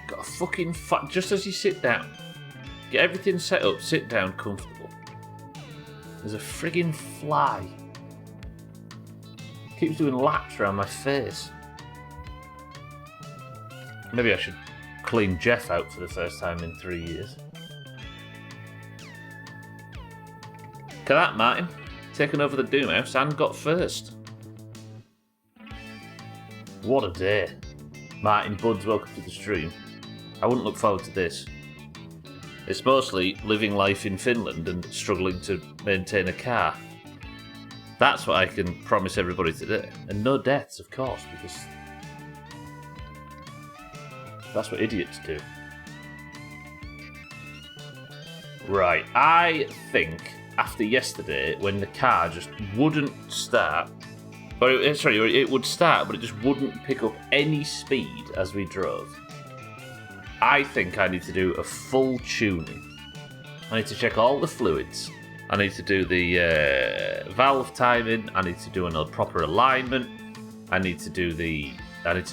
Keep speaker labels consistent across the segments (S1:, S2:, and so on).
S1: Got a fucking just as you sit down, get everything set up, sit down comfortable. There's a friggin' fly. Keeps doing laps around my face. Maybe I should clean Jeff out for the first time in 3 years. Look at that, Martin. Taken over the Doomhaus and got first. What a day. Martin Buds, welcome to the stream. I wouldn't look forward to this. It's mostly living life in Finland and struggling to maintain a car. That's what I can promise everybody today. And no deaths, of course, because that's what idiots do. Right, I think after yesterday, when the car just wouldn't start, it would start, but it just wouldn't pick up any speed as we drove. I think I need to do a full tuning. I need to check all the fluids. I need to do the valve timing. I need to do another proper alignment. I need to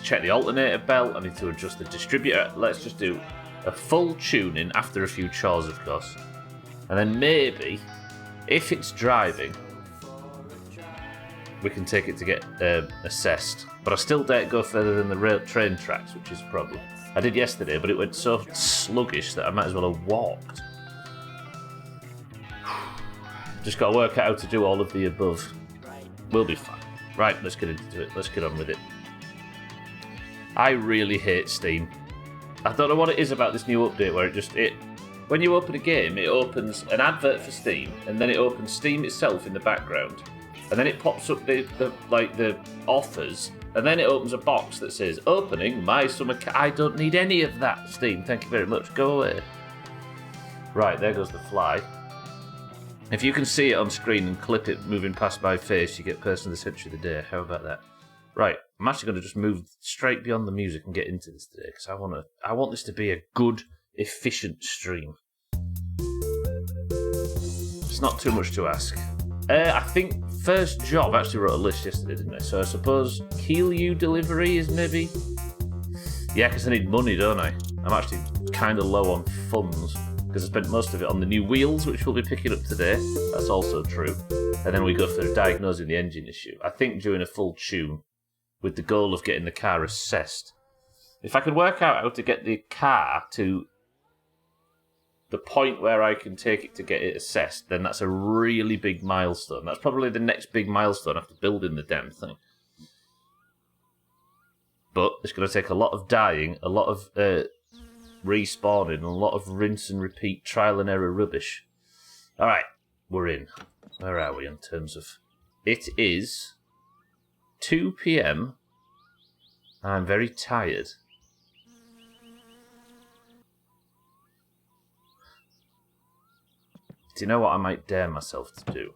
S1: check the alternator belt. I need to adjust the distributor. Let's just do a full tuning after a few chores, of course. And then maybe, if it's driving, we can take it to get assessed. But I still dare go further than the train tracks, which is a problem. I did yesterday, but it went so sluggish that I might as well have walked. Just got to work out how to do all of the above. We'll be fine. Right, let's get into it. Let's get on with it. I really hate Steam. I don't know what it is about this new update where when you open a game, it opens an advert for Steam, and then it opens Steam itself in the background, and then it pops up the offers. And then it opens a box that says, opening my summer I don't need any of that, Steam. Thank you very much. Go away. Right, there goes the fly. If you can see it on screen and clip it moving past my face, you get person of the century of the day. How about that? Right, I'm actually going to just move straight beyond the music and get into this today, because I want this to be a good, efficient stream. It's not too much to ask. I think first job, I actually wrote a list yesterday, didn't I? So I suppose Keelu delivery is maybe... Yeah, because I need money, don't I? I'm actually kind of low on funds, because I spent most of it on the new wheels, which we'll be picking up today. That's also true. And then we go for diagnosing the engine issue. I think doing a full tune with the goal of getting the car assessed. If I could work out how to get the car to the point where I can take it to get it assessed, then that's a really big milestone. That's probably the next big milestone after building the damn thing. But it's going to take a lot of dying, a lot of respawning, and a lot of rinse and repeat trial and error rubbish. Alright, we're in. Where are we in terms of... It is 2 p.m. I'm very tired. Do you know what I might dare myself to do?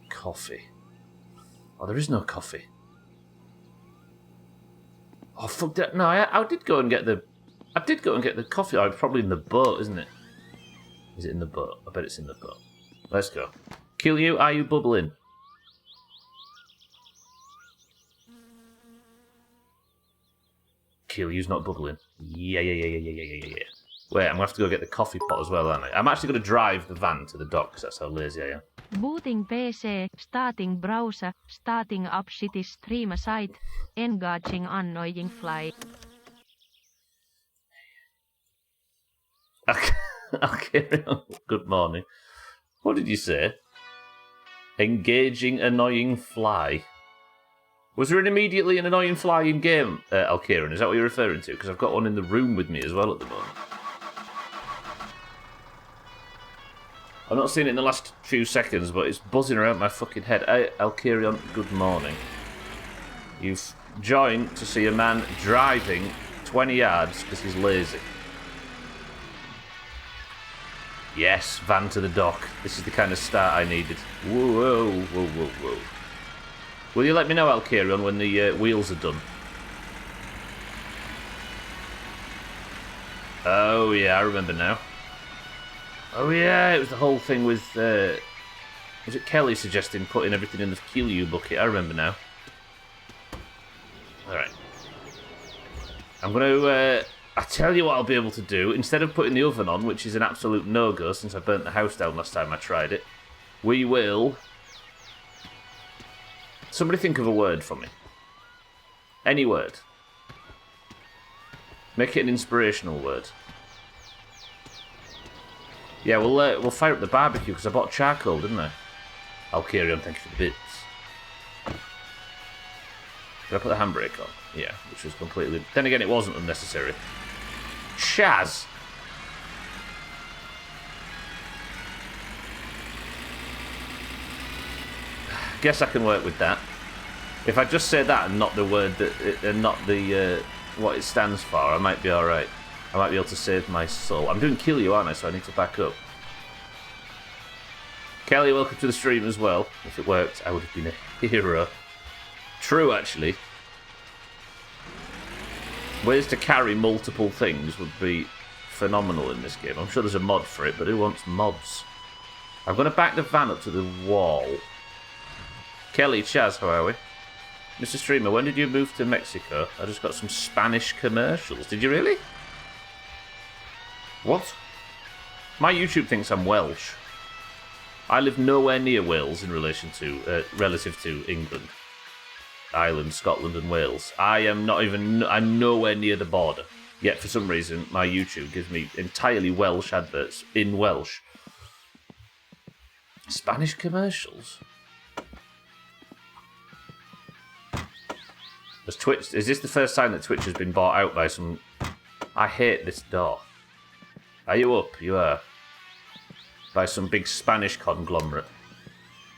S1: Coffee. Oh, there is no coffee. Oh, fuck that. No, I did go and get the... I did go and get the coffee. Oh, it's probably in the boat, isn't it? Is it in the boat? I bet it's in the boat. Let's go. Kill you. Are you bubbling? Kill you's not bubbling. Yeah. Wait, I'm going to have to go get the coffee pot as well, aren't I? I'm actually going to drive the van to the dock, because that's how lazy I am.
S2: Booting PC, starting browser, starting up shitty stream site, engaging annoying fly.
S1: Okay, good morning. What did you say? Engaging annoying fly. Was there immediately an annoying fly in game, Alkiran? Is that what you're referring to? Because I've got one in the room with me as well at the moment. I've not seen it in the last few seconds, but it's buzzing around my fucking head. Hey, Alkirion, good morning. You've joined to see a man driving 20 yards because he's lazy. Yes, van to the dock. This is the kind of start I needed. Whoa, whoa, whoa, whoa. Will you let me know, Alkirion, when the wheels are done? Oh, yeah, I remember now. Oh, yeah, it was the whole thing with... was it Kelly suggesting putting everything in the Kilyu bucket? I remember now. Alright. I'm going to... I tell you what I'll be able to do. Instead of putting the oven on, which is an absolute no-go since I burnt the house down last time I tried it, we will... Somebody think of a word for me. Any word. Make it an inspirational word. Yeah, we'll fire up the barbecue because I bought charcoal, didn't I? Alkirion, thank you for the bits. Did I put the handbrake on? Yeah, which was completely... Then again, it wasn't unnecessary. Chaz! Guess I can work with that. If I just say that and not the word that... and not the... what it stands for, I might be alright. I might be able to save my soul. I'm doing kill you, aren't I? So I need to back up. Kelly, welcome to the stream as well. If it worked, I would have been a hero. True, actually. Ways to carry multiple things would be phenomenal in this game. I'm sure there's a mod for it, but who wants mods? I'm going to back the van up to the wall. Kelly, Chaz, how are we? Mr. Streamer, when did you move to Mexico? I just got some Spanish commercials. Did you really? What? My YouTube thinks I'm Welsh. I live nowhere near Wales in relation to, relative to England, Ireland, Scotland and Wales. I'm nowhere near the border. Yet for some reason, my YouTube gives me entirely Welsh adverts in Welsh. Spanish commercials? Is this the first time that Twitch has been bought out by some... I hate this door. Are you up? You are. By some big Spanish conglomerate.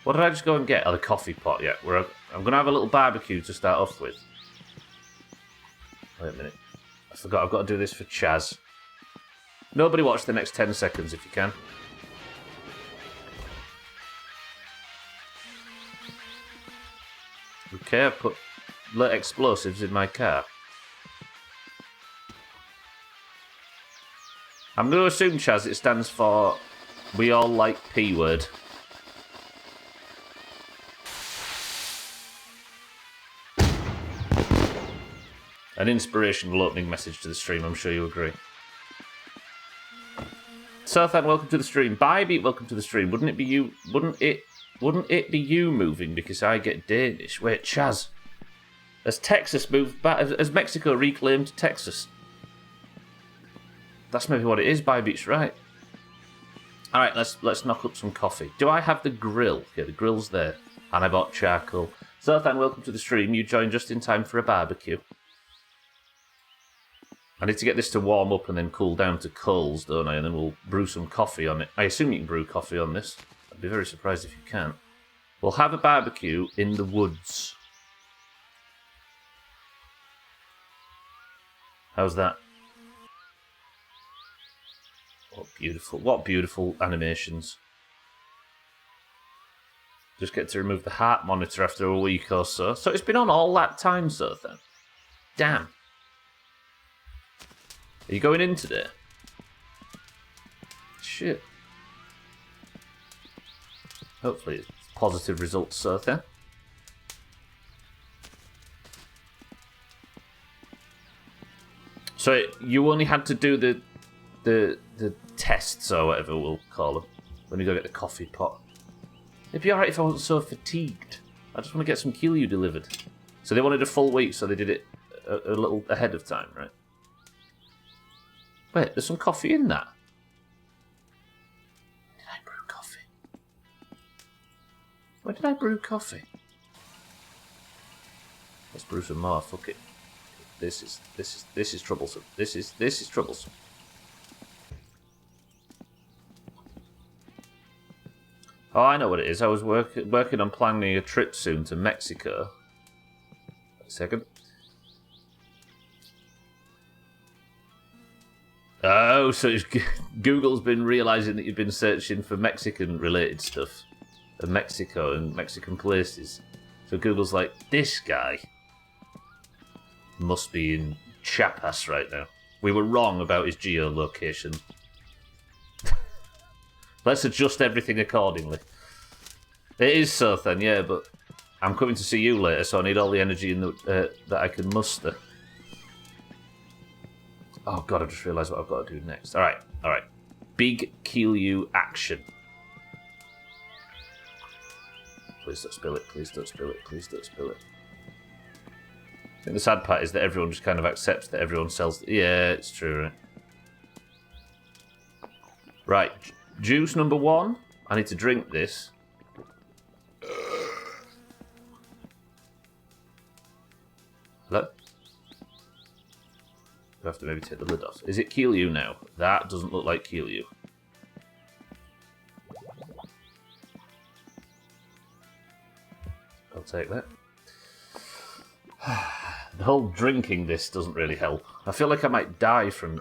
S1: What did I just go and get? Oh, the coffee pot, yeah. I'm going to have a little barbecue to start off with. Wait a minute. I forgot I've got to do this for Chaz. Nobody watch the next 10 seconds if you can. Okay, I've put explosives in my car. I'm going to assume, Chaz, it stands for we all like P-word. An inspirational opening message to the stream, I'm sure you agree. Sothan, welcome to the stream. Bybeat, welcome to the stream. Wouldn't it be you? Wouldn't it be you moving because I get Danish? Wait, Chaz. Has Texas moved back? Has Mexico reclaimed Texas? That's maybe what it is. Bybeat's right. All right, let's knock up some coffee. Do I have the grill? Yeah, the grill's there, and I bought charcoal. Sothan, welcome to the stream. You joined just in time for a barbecue. I need to get this to warm up and then cool down to coals, don't I? And then we'll brew some coffee on it. I assume you can brew coffee on this. I'd be very surprised if you can't. We'll have a barbecue in the woods. How's that? What beautiful animations. Just get to remove the heart monitor after a week or so. So it's been on all that time, so then. Damn. Are you going in today? Shit. Hopefully it's positive results, so then. So you only had to do the tests or whatever we'll call them when you go get the coffee pot. It'd be alright if I wasn't so fatigued. I just want to get some Kilyu delivered. So they wanted a full week, so they did it a little ahead of time, right? Wait, there's some coffee in that. Did I brew coffee? Where did I brew coffee? Let's brew some more. Fuck it. This is troublesome. This is troublesome. Oh, I know what it is. I was working on planning a trip soon to Mexico. A second. Oh, so Google's been realising that you've been searching for Mexican-related stuff. And Mexico and Mexican places. So Google's like, this guy must be in Chiapas right now. We were wrong about his geolocation. Let's adjust everything accordingly. It is so then, yeah, but I'm coming to see you later, so I need all the energy that I can muster. Oh god, I just realised what I've got to do next. Alright. Big Keelyu action. Please don't spill it, please don't spill it, please don't spill it. I think the sad part is that everyone just kind of accepts that everyone sells... Yeah, it's true, right? Right, juice number 1. I need to drink this. Hello? I have to maybe take the lid off. Is it Keelyu now? That doesn't look like Keelyu. I'll take that. The whole drinking this doesn't really help. I feel like I might die from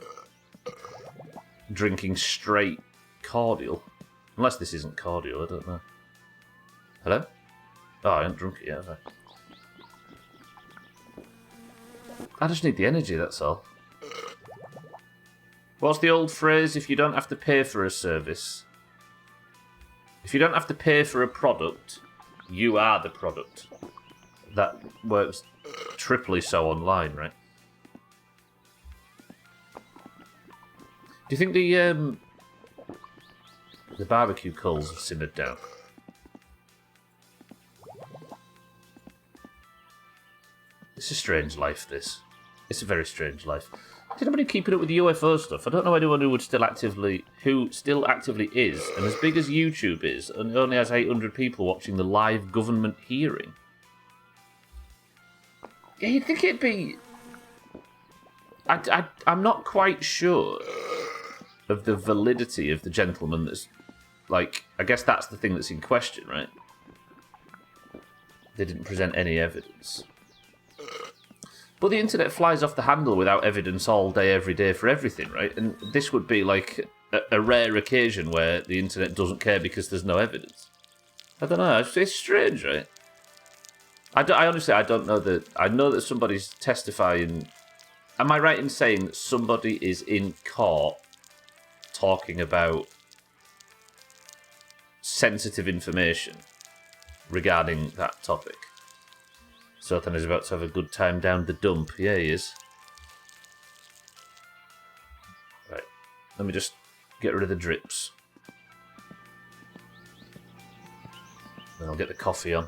S1: drinking straight cordial. Unless this isn't cordial, I don't know. Hello? Oh, I haven't drunk it yet, have I just need the energy, that's all. What's the old phrase? If you don't have to pay for a service. If you don't have to pay for a product, you are the product. That works triply so online, right? Do you think the barbecue coals have simmered down? It's a strange life, this. It's a very strange life. Is anybody keeping up with the UFO stuff? I don't know anyone who still actively is, and as big as YouTube is, and only has 800 people watching the live government hearing. Yeah, you'd think it'd be... I'm not quite sure of the validity of the gentleman that's... Like, I guess that's the thing that's in question, right? They didn't present any evidence. But the internet flies off the handle without evidence all day, every day for everything, right? And this would be like a rare occasion where the internet doesn't care because there's no evidence. I don't know. It's strange, right? I honestly don't know that. I know that somebody's testifying. Am I right in saying that somebody is in court talking about sensitive information regarding that topic? Sothan is about to have a good time down the dump. Yeah, he is. Right. Let me just get rid of the drips. Then I'll get the coffee on.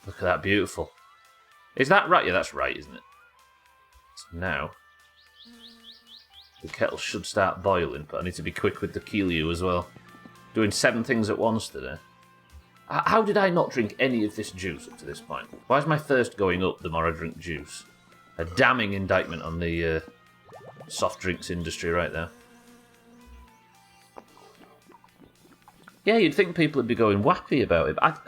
S1: Look at that, beautiful. Is that right? Yeah, that's right, isn't it? So now, the kettle should start boiling, but I need to be quick with the Keelyu as well. Doing 7 things at once today. How did I not drink any of this juice up to this point? Why is my thirst going up the more I drink juice? A damning indictment on the soft drinks industry right there. Yeah, you'd think people would be going wappy about it. But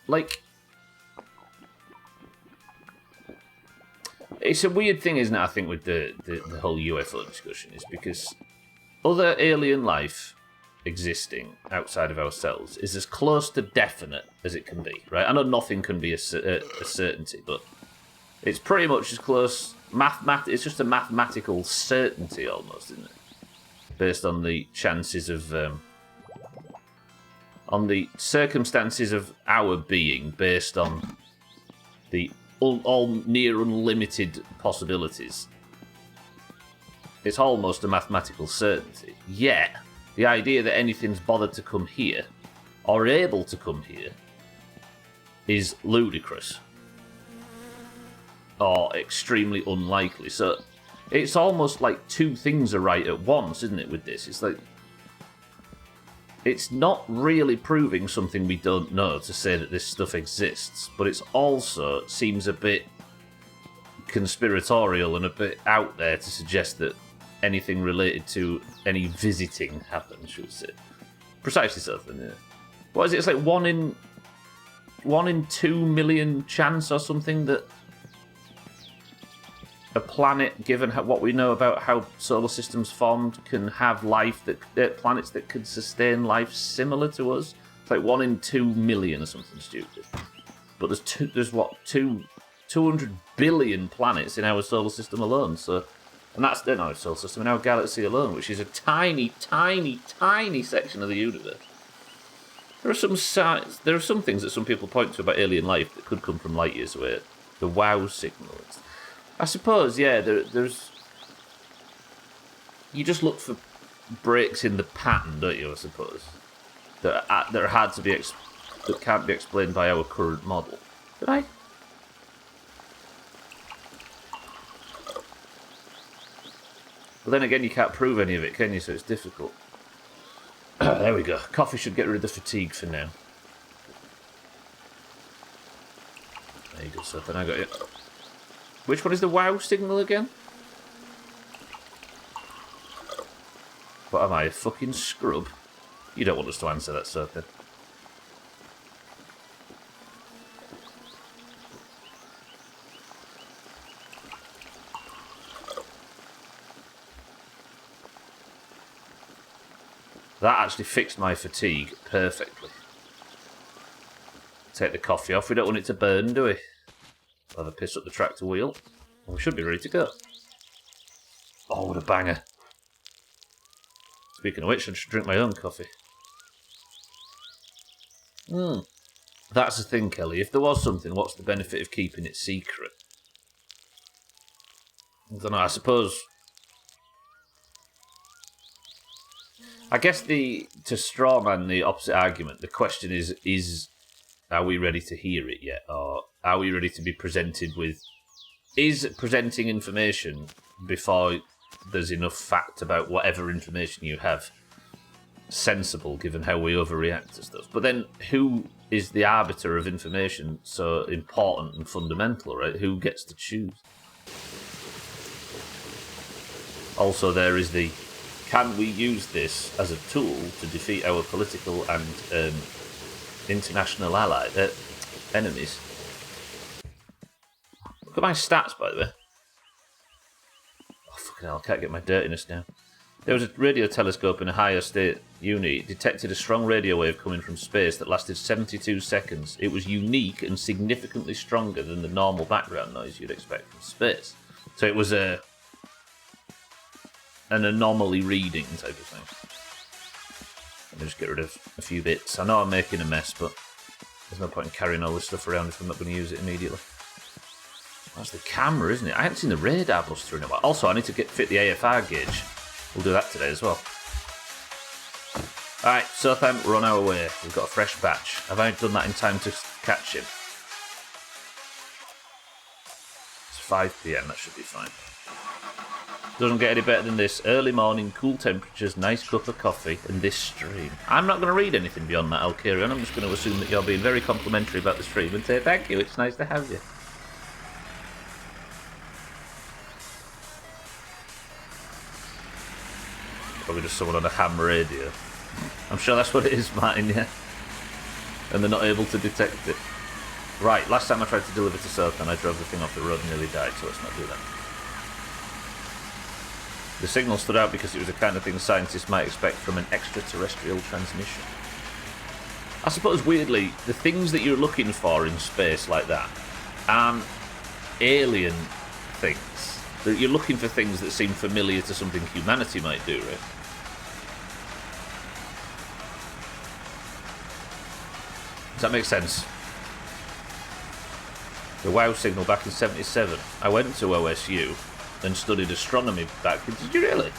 S1: like, it's a weird thing, isn't it, I think, with the whole UFO discussion, is because other alien life existing outside of ourselves is as close to definite as it can be, right? I know nothing can be a certainty, but it's pretty much as close. It's just a mathematical certainty almost, isn't it? Based on the chances of, on the circumstances of our being, based on the all near unlimited possibilities. It's almost a mathematical certainty. Yet, the idea that anything's bothered to come here, or able to come here, is ludicrous. Or extremely unlikely. So, it's almost like 2 things are right at once, isn't it, with this? It's like... it's not really proving something we don't know to say that this stuff exists, but it's also seems a bit conspiratorial and a bit out there to suggest that anything related to any visiting happened, should we say. Precisely so, then, yeah. What is it? It's like 1 in 2 million chance or something that a planet, given what we know about how solar systems formed, can have life that planets that could sustain life similar to us. It's like 1 in 2 million or something stupid. But there's 200 billion planets in our solar system alone. So, and that's in our solar system, in our galaxy alone, which is a tiny, tiny, tiny section of the universe. There are some things that some people point to about alien life that could come from light years away. The WOW signal. I suppose, yeah, there's... You just look for breaks in the pattern, don't you, I suppose? That are hard to be... that can't be explained by our current model. Did I? But then again, you can't prove any of it, can you? So it's difficult. There we go. Coffee should get rid of the fatigue for now. There you go, so then I got it. Which one is the WOW signal again? What am I, a fucking scrub? You don't want us to answer that, Serpent. That actually fixed my fatigue perfectly. Take the coffee off. We don't want it to burn, do we? I'll have a piss up the tractor wheel. And we should be ready to go. Oh, what a banger. Speaking of which, I should drink my own coffee. That's the thing, Kelly. If there was something, what's the benefit of keeping it secret? I don't know, I suppose... I guess to strawman the opposite argument, the question is are we ready to hear it yet? Or are we ready to be presented with... Is presenting information before there's enough fact about whatever information you have sensible, given how we overreact to stuff? But then, who is the arbiter of information so important and fundamental, right? Who gets to choose? Also, there is the... Can we use this as a tool to defeat our political and international enemies? Look at my stats, by the way. Oh, fucking hell, I can't get my dirtiness now. There was a radio telescope in Ohio State Uni. It detected a strong radio wave coming from space that lasted 72 seconds. It was unique and significantly stronger than the normal background noise you'd expect from space. So it was an anomaly reading type of thing. Let me just get rid of a few bits. I know I'm making a mess, but there's no point in carrying all this stuff around if I'm not going to use it immediately. That's the camera, isn't it? I haven't seen the radar bust through in a while. Also, I need to fit the AFR gauge. We'll do that today as well. Alright, so then we're on our way. We've got a fresh batch. Have I done that in time to catch him? It's 5 PM, that should be fine. Doesn't get any better than this. Early morning, cool temperatures, nice cup of coffee, and this stream. I'm not going to read anything beyond that, Alkirion. I'm just going to assume that you're being very complimentary about the stream and say thank you, it's nice to have you. Probably just someone on a ham radio. I'm sure that's what it is, Martin, yeah? And they're not able to detect it. Right, last time I tried to deliver to South and I drove the thing off the road and nearly died, so let's not do that. The signal stood out because it was the kind of thing scientists might expect from an extraterrestrial transmission. I suppose, weirdly, the things that you're looking for in space like that aren't alien things. You're looking for things that seem familiar to something humanity might do, right? Does that make sense? The WOW signal back in '77. I went to OSU and studied astronomy back. Did you really?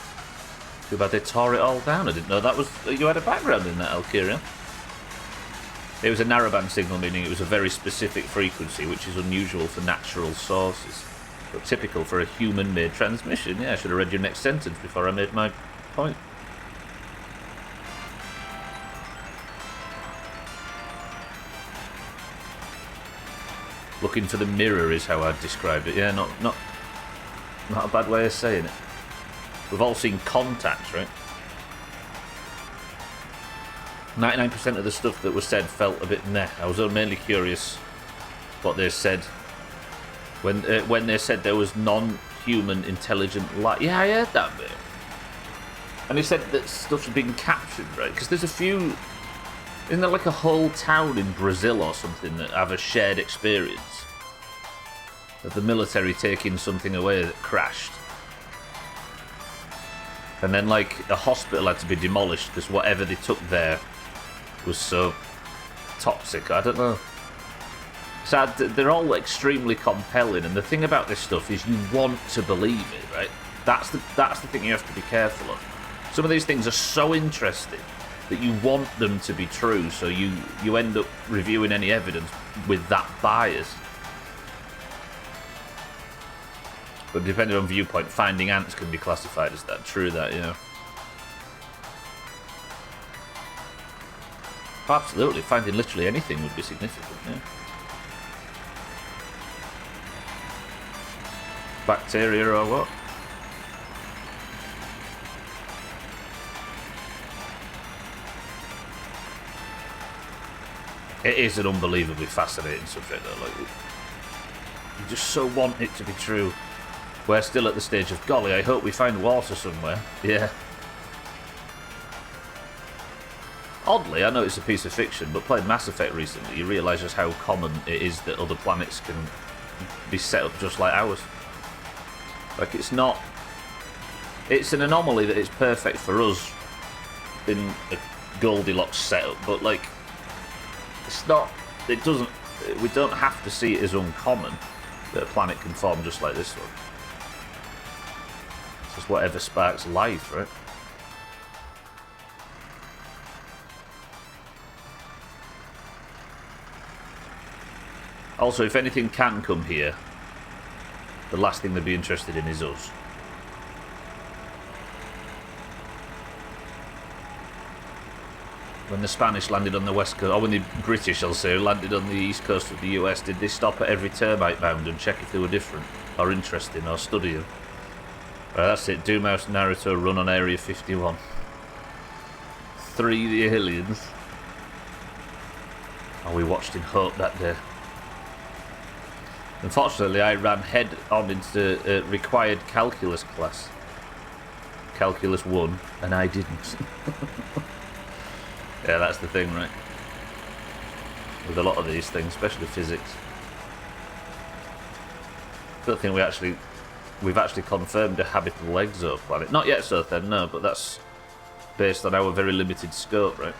S1: Too bad they tore it all down. I didn't know that was. You had a background in that, Alkirion. It was a narrowband signal, meaning it was a very specific frequency, which is unusual for natural sources, but typical for a human-made transmission. Yeah, I should have read your next sentence before I made my point. Looking for the mirror is how I'd describe it. Yeah, not a bad way of saying it. We've all seen Contacts, right? 99% of the stuff that was said felt a bit meh. I was mainly curious what they said when they said there was non-human intelligent life. Yeah, I heard that bit. And they said that stuff's been captured, right? Because there's a few... Isn't there like a whole town in Brazil or something that have a shared experience of the military taking something away that crashed? And then, like, a hospital had to be demolished because whatever they took there was so toxic. I don't know. So they're all extremely compelling, and the thing about this stuff is you want to believe it, right? That's the thing you have to be careful of. Some of these things are so interesting that you want them to be true, so you end up reviewing any evidence with that bias. But depending on viewpoint, finding ants can be classified as that. True that, you know. Absolutely, finding literally anything would be significant, yeah. Bacteria or what? It is an unbelievably fascinating subject, though. Like, you just so want it to be true. We're still at the stage of, golly, I hope we find water somewhere. Yeah. Oddly, I know it's a piece of fiction, but playing Mass Effect recently, you realise just how common it is that other planets can be set up just like ours. Like, it's not... It's an anomaly that it's perfect for us in a Goldilocks setup, but, like, it's not... It doesn't... We don't have to see it as uncommon that a planet can form just like this one. It's just whatever sparks life, right? Also, if anything can come here, the last thing they'd be interested in is us. When the Spanish landed on the west coast, or when the British, I'll say, landed on the east coast of the US, did they stop at every termite mound and check if they were different, or interesting, or study them? Right, that's it. Doomhaus Naruto run on Area 51. 3 the aliens. Oh, we watched in hope that day. Unfortunately, I ran head on into a required calculus class. Calculus 1, and I didn't. Yeah, that's the thing, right? With a lot of these things, especially physics. I don't think we've actually confirmed a habitable exoplanet. Not yet, Sothen, no, but that's based on our very limited scope, right?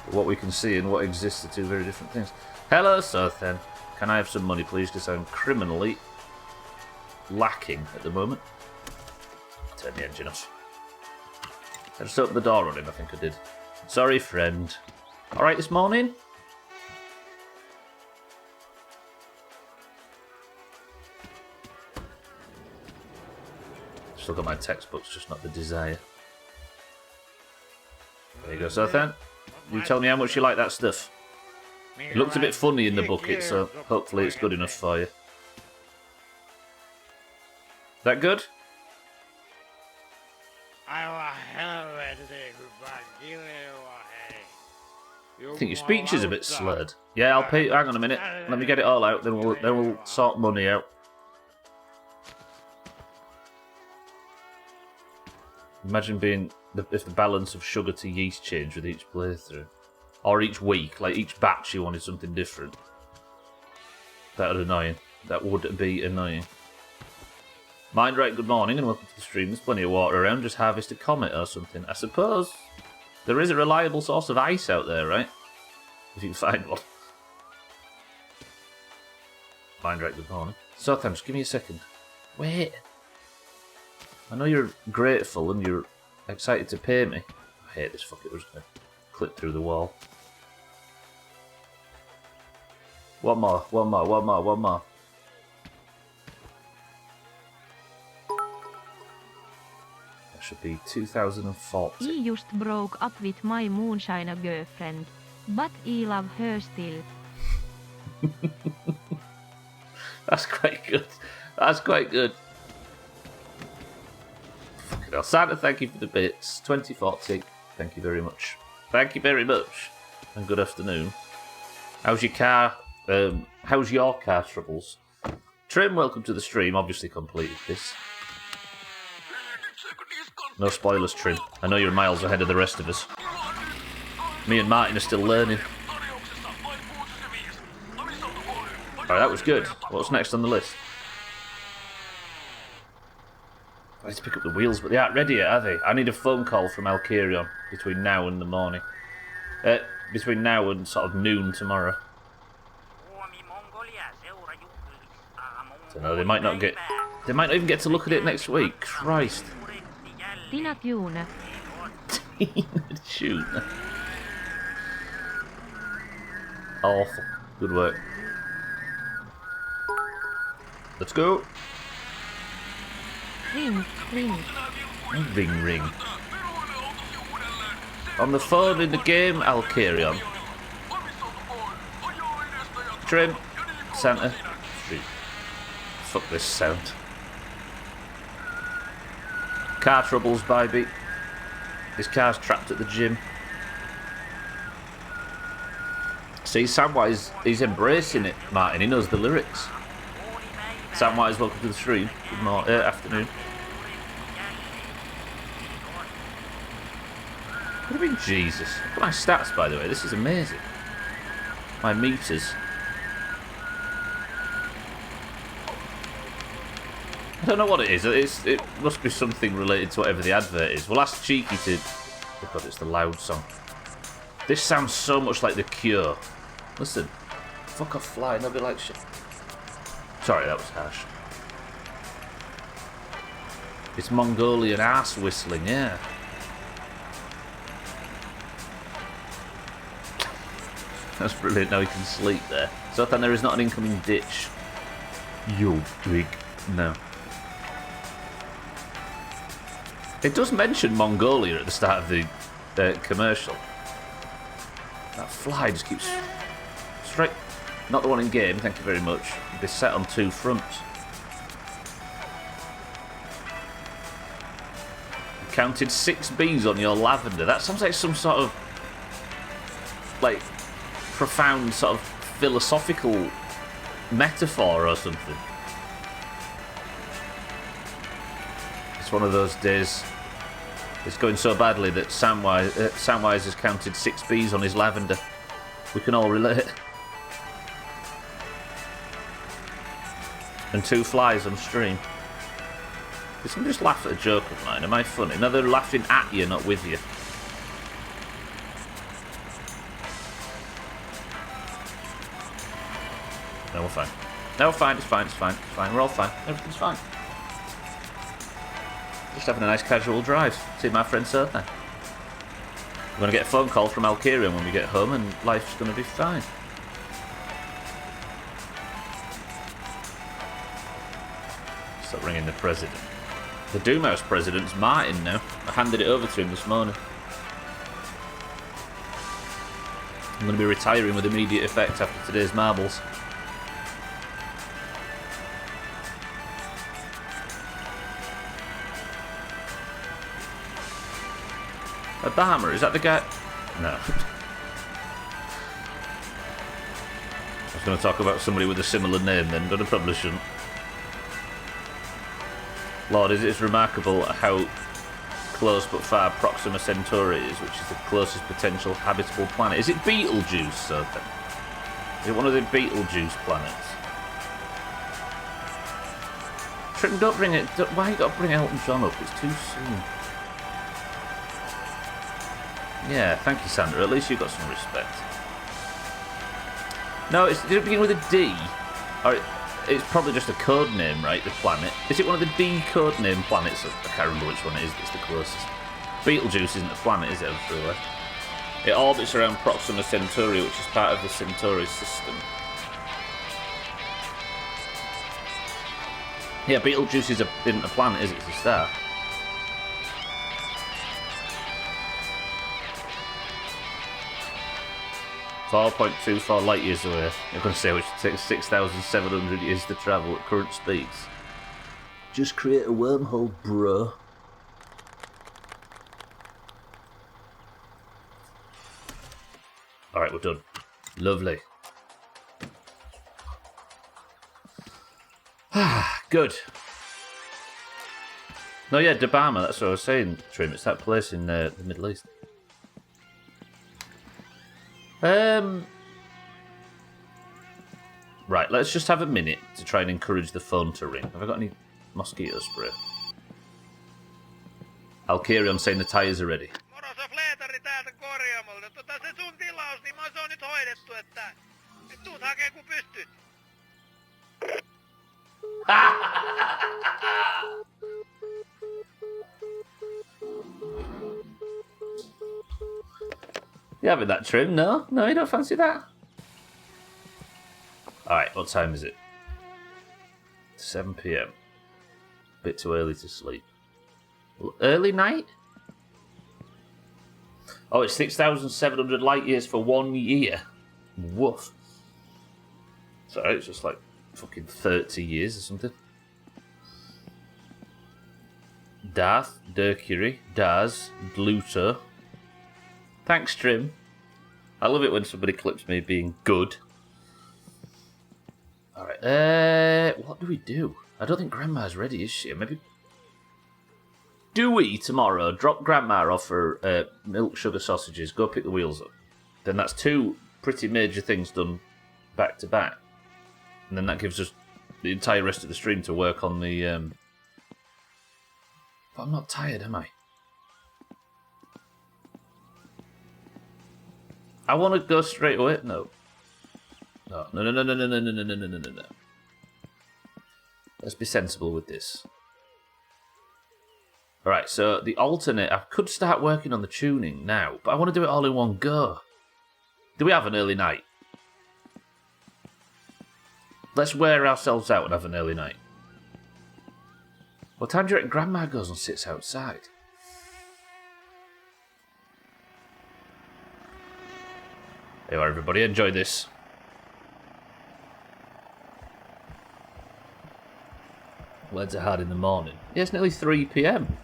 S1: But what we can see and what exists are two very different things. Hello, Sothen. Can I have some money, please? Because I'm criminally lacking at the moment. Turn the engine off. I just opened the door on him, I think I did. Sorry, friend. Alright this morning? Still got my textbooks, just not the desire. There you go, Sothan. You tell me how much you like that stuff. It looks a bit funny in the bucket, so hopefully it's good enough for you. That good? I think your speech is a bit slurred. Yeah, I'll pay. Hang on a minute. Let me get it all out. Then we'll sort money out. Imagine being if the balance of sugar to yeast changed with each playthrough, or each week, like each batch you wanted something different. That would annoying. That would be annoying. Mind right, good morning and welcome to the stream. There's plenty of water around. Just harvest a comet or something. I suppose there is a reliable source of ice out there, right? If you can find one. Mind right, good morning. So, thanks. Give me a second. Wait. I know you're grateful and you're excited to pay me. I hate this. Fuck it. We're just going to clip through the wall. One more. That should be 2040.
S2: He just broke up with my moonshiner girlfriend, but I love her still.
S1: That's quite good. That's quite good. Fucking hell. Santa, thank you for the bits. 2040. Thank you very much. Thank you very much. And good afternoon. How's your car? How's your car troubles? Trim, welcome to the stream. Obviously completed this. No spoilers, Trim. I know you're miles ahead of the rest of us. Me and Martin are still learning. Alright, that was good. What's next on the list? I need to pick up the wheels, but they aren't ready yet, are they? I need a phone call from Alkirion between now and the morning. Between now and sort of noon tomorrow. Don't know, they might not even get to look at it next week. Christ.
S2: Tina Tuna.
S1: Tina Tuna. Awful. Good work. Let's go.
S2: Ring, ring.
S1: Ring, ring. On the phone in the game, Alkirion. Trim. Santa. Shoot. Fuck this sound. Car troubles, baby. His car's trapped at the gym. See, Samwise, he's embracing it, Martin. He knows the lyrics. Samwise, welcome to the stream. Good afternoon. What do you mean, Jesus? Look at my stats, by the way. This is amazing. My meters. I don't know what it is. It must be something related to whatever the advert is. We'll ask Cheeky to... Oh God, it's the loud song. This sounds so much like The Cure. Listen. Fuck off, fly. Nobody likes shit. Sorry, that was harsh. It's Mongolian ass whistling, yeah. That's brilliant. Now he can sleep there. So then there is not an incoming ditch. Yo, big. No. It does mention Mongolia at the start of the commercial. That fly just keeps straight. Not the one in game, thank you very much. They're set on two fronts. You counted 6 bees on your lavender. That sounds like some sort of like profound sort of philosophical metaphor or something. It's one of those days. It's going so badly that Samwise has counted 6 bees on his lavender. We can all relate. And 2 flies on stream. Did someone just laugh at a joke of mine? Am I funny? No, they're laughing at you, not with you. No, we're fine. No, we're fine. It's fine. It's fine. It's fine. We're all fine. Everything's fine. Just having a nice casual drive. See my friend Serthan. We're going to get a phone call from Alkirion when we get home, and life's going to be fine. Stop ringing the president. The Doomhaus president's Martin now. I handed it over to him this morning. I'm going to be retiring with immediate effect after today's marbles. Obama, is that the guy? No. I was going to talk about somebody with a similar name then, but I probably shouldn't. Lord, it's remarkable how close but far Proxima Centauri is, which is the closest potential habitable planet. Is it Betelgeuse, so then? Is it one of the Betelgeuse planets? Trim, don't bring it. Why you got to bring Elton John up? It's too soon. Yeah, thank you, Sandra. At least you got some respect. No, did it begin with a D? Or it's probably just a code name, right? The planet. Is it one of the D code name planets? I can't remember which one it is, but it's the closest. Betelgeuse isn't a planet, is it? I'm sure. It orbits around Proxima Centauri, which is part of the Centauri system. Yeah, Betelgeuse isn't a planet, is it? It's a star. 4.24 light years away. You're going to say which takes 6,700 years to travel at current speeds. Just create a wormhole, bro. Alright, we're done. Lovely. Good. No, yeah, Dabama, that's what I was saying, Trim. It's that place in the Middle East. Right, let's just have a minute to try and encourage the phone to ring. Have I got any mosquito spray? Alkirion saying the tyres are ready. You having that, Trim? No? No, you don't fancy that? Alright, what time is it? 7 PM. Bit too early to sleep. Early night? Oh, it's 6,700 light years for 1 year. Woof. Sorry, it's just like fucking 30 years or something. Darth, Mercury, Daz, Gluto. Thanks, Trim. I love it when somebody clips me being good. Alright, what do we do? I don't think Grandma's ready, is she? Maybe... Do we, tomorrow, drop Grandma off her milk sugar sausages, go pick the wheels up? Then that's 2 pretty major things done back to back. And then that gives us the entire rest of the stream to work on the... But I'm not tired, am I? I want to go straight away. No. No. Let's be sensible with this. Alright, so the alternate... I could start working on the tuning now, but I want to do it all in one go. Do we have an early night? Let's wear ourselves out and have an early night. What time do you reckon Grandma goes and sits outside? There you are, everybody. Enjoy this. Words are hard in the morning. Yeah, it's nearly 3 PM.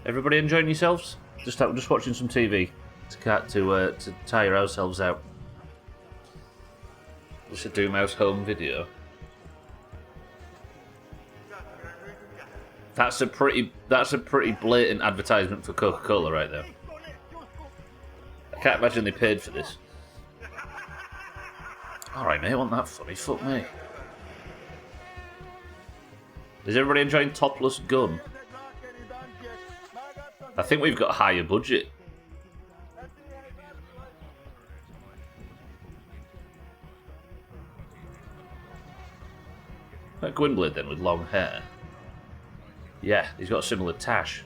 S1: Everybody enjoying yourselves? Just watching some TV to tire ourselves out. Just a Doomhaus home video. That's a pretty blatant advertisement for Coca-Cola right there. I can't imagine they paid for this. Alright mate, wasn't that funny? Fuck me. Is everybody enjoying Topless Gun? I think we've got a higher budget. That Gwynblade then with long hair. Yeah, he's got a similar tash.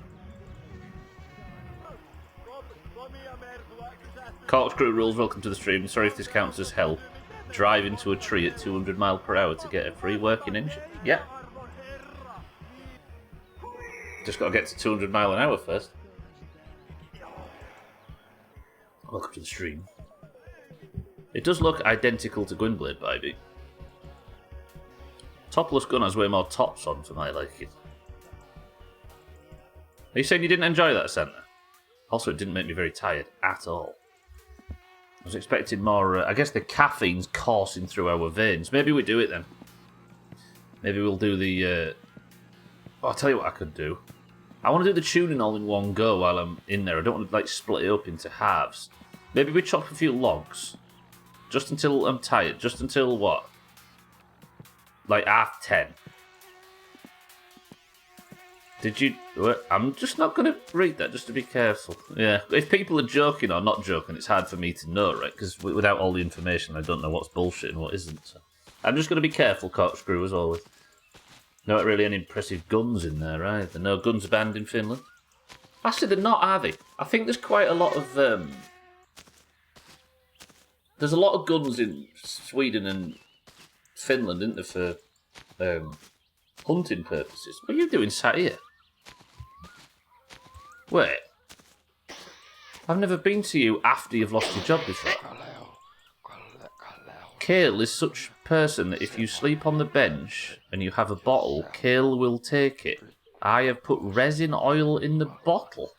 S1: Corkscrew rules, welcome to the stream. Sorry if this counts as hell. Drive into a tree at 200 mph to get a free working engine. Yeah. Just got to get to 200 mph first. Welcome to the stream. It does look identical to Gwynblade, baby. Topless Gun has way more tops on for my liking. Are you saying you didn't enjoy that, Santa? Also, it didn't make me very tired at all. I was expecting more... I guess the caffeine's coursing through our veins. Maybe we do it then. Maybe we'll do the... Oh, I'll tell you what I could do. I want to do the tuning all in one go while I'm in there. I don't want to like split it up into halves. Maybe we chop a few logs. Just until I'm tired. Just until what? Like 10:30. Did you... I'm just not going to read that, just to be careful. Yeah, if people are joking or not joking, it's hard for me to know, right? Because without all the information, I don't know what's bullshit and what isn't. So. I'm just going to be careful, corkscrew, as always. Not really any impressive guns in there, either. No guns banned in Finland. Actually, they're not, are they? I think there's quite a lot of... There's a lot of guns in Sweden and Finland, isn't there, for hunting purposes. What are you doing sat here? Wait. I've never been to you after you've lost your job before. Kale is such a person that if you sleep on the bench and you have a bottle, Kale will take it. I have put resin oil in the bottle.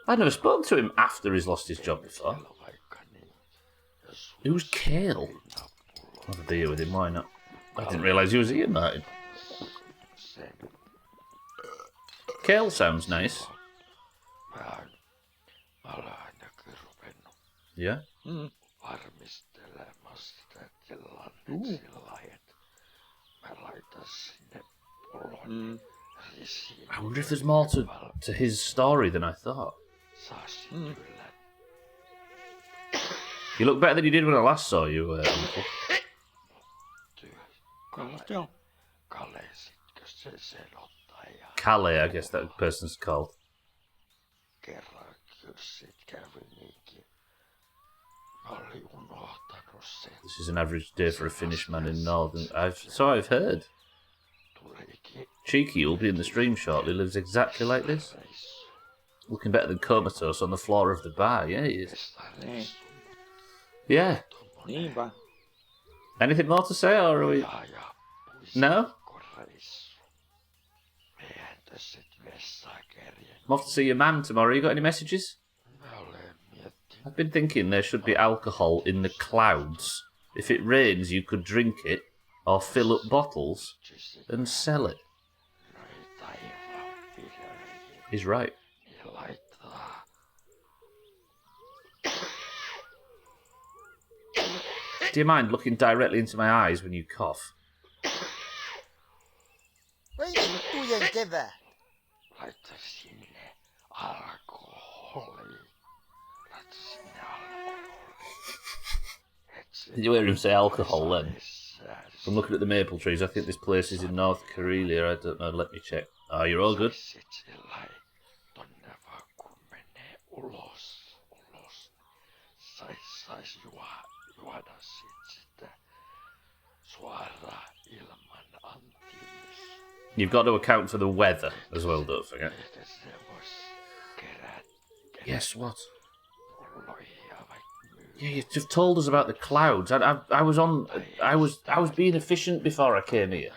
S1: I've never spoken to him after he's lost his job before. Who's Kale? I'll have a beer with him, why not? I didn't realise he was here, Martin. Kale sounds nice. Yeah? Ooh. I wonder if there's more to his story than I thought. You look better than you did when I last saw you, Uncle. Kalle, I guess that person's called. This is an average day for a Finnish man in Northern... So I've heard. Cheeky will be in the stream shortly, lives exactly like this. Looking better than comatose on the floor of the bar, yeah he is. Yeah. Anything more to say, or are we... No? I'm off to see your man tomorrow. You got any messages? I've been thinking there should be alcohol in the clouds. If it rains, you could drink it, or fill up bottles, and sell it. He's right. Do you mind looking directly into my eyes when you cough? Did you hear him say alcohol then? From looking at the maple trees, I think this place is in North Karelia. I don't know, let me check. Oh, you're all good. You've got to account for the weather as well, don't forget. Yes, what? Yeah, you've told us about the clouds. I was being efficient before I came here.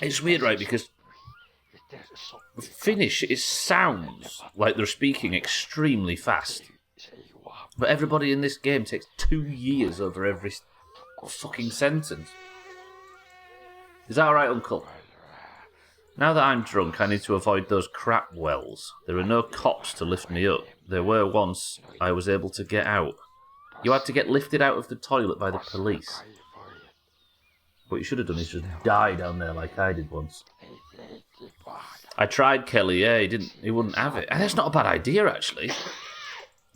S1: It's weird, right? Because Finnish, it sounds like they're speaking extremely fast. But everybody in this game takes 2 years over every fucking sentence. Is that alright, Uncle? Now that I'm drunk, I need to avoid those crap wells. There are no cops to lift me up. There were once I was able to get out. You had to get lifted out of the toilet by the police. What you should have done is just die down there like I did once. I tried Kelly, yeah, he wouldn't have it. And that's not a bad idea, actually.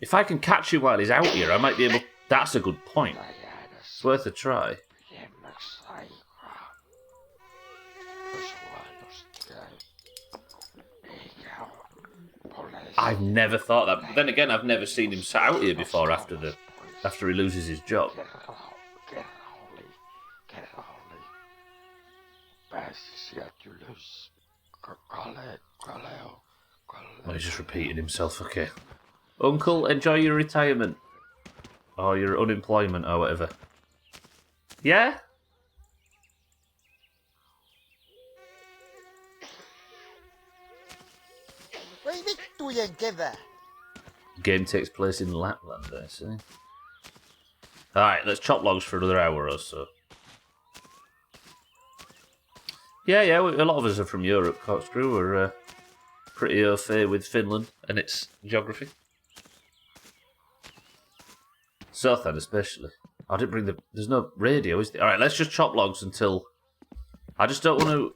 S1: If I can catch him while he's out here, I might be able... That's a good point. It's worth a try. I've never thought that. But then again, I've never seen him sat out here before after he loses his job. Well, he's just repeating himself, okay. Uncle, enjoy your retirement. Or your unemployment or whatever. Yeah? Game takes place in Lapland, I see. Alright, let's chop logs for another hour or so. Yeah, a lot of us are from Europe, Corkscrew. We're pretty au fait with Finland and its geography. Zothan especially. I didn't bring the... There's no radio, is there? Alright, let's just chop logs until... I just don't want to...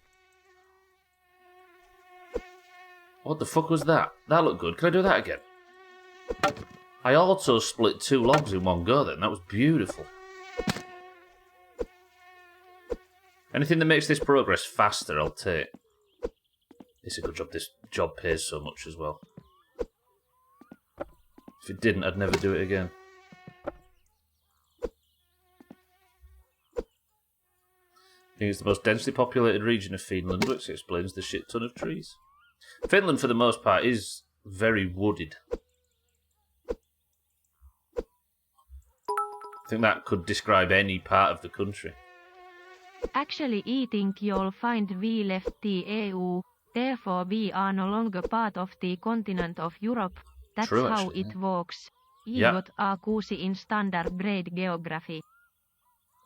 S1: What the fuck was that? That looked good. Can I do that again? I auto split 2 logs in one go then. That was beautiful. Anything that makes this progress faster, I'll take. It's a good job this job pays so much as well. If it didn't, I'd never do it again. I think it's the most densely populated region of Finland, which explains the shit ton of trees. Finland, for the most part, is very wooded. I think that could describe any part of the country.
S2: Actually eating you'll find we left the EU, therefore we are no longer part of the continent of Europe. That's
S1: True,
S2: how
S1: actually,
S2: it works.
S1: Yeah.
S2: Iot A6 in standard grade geography.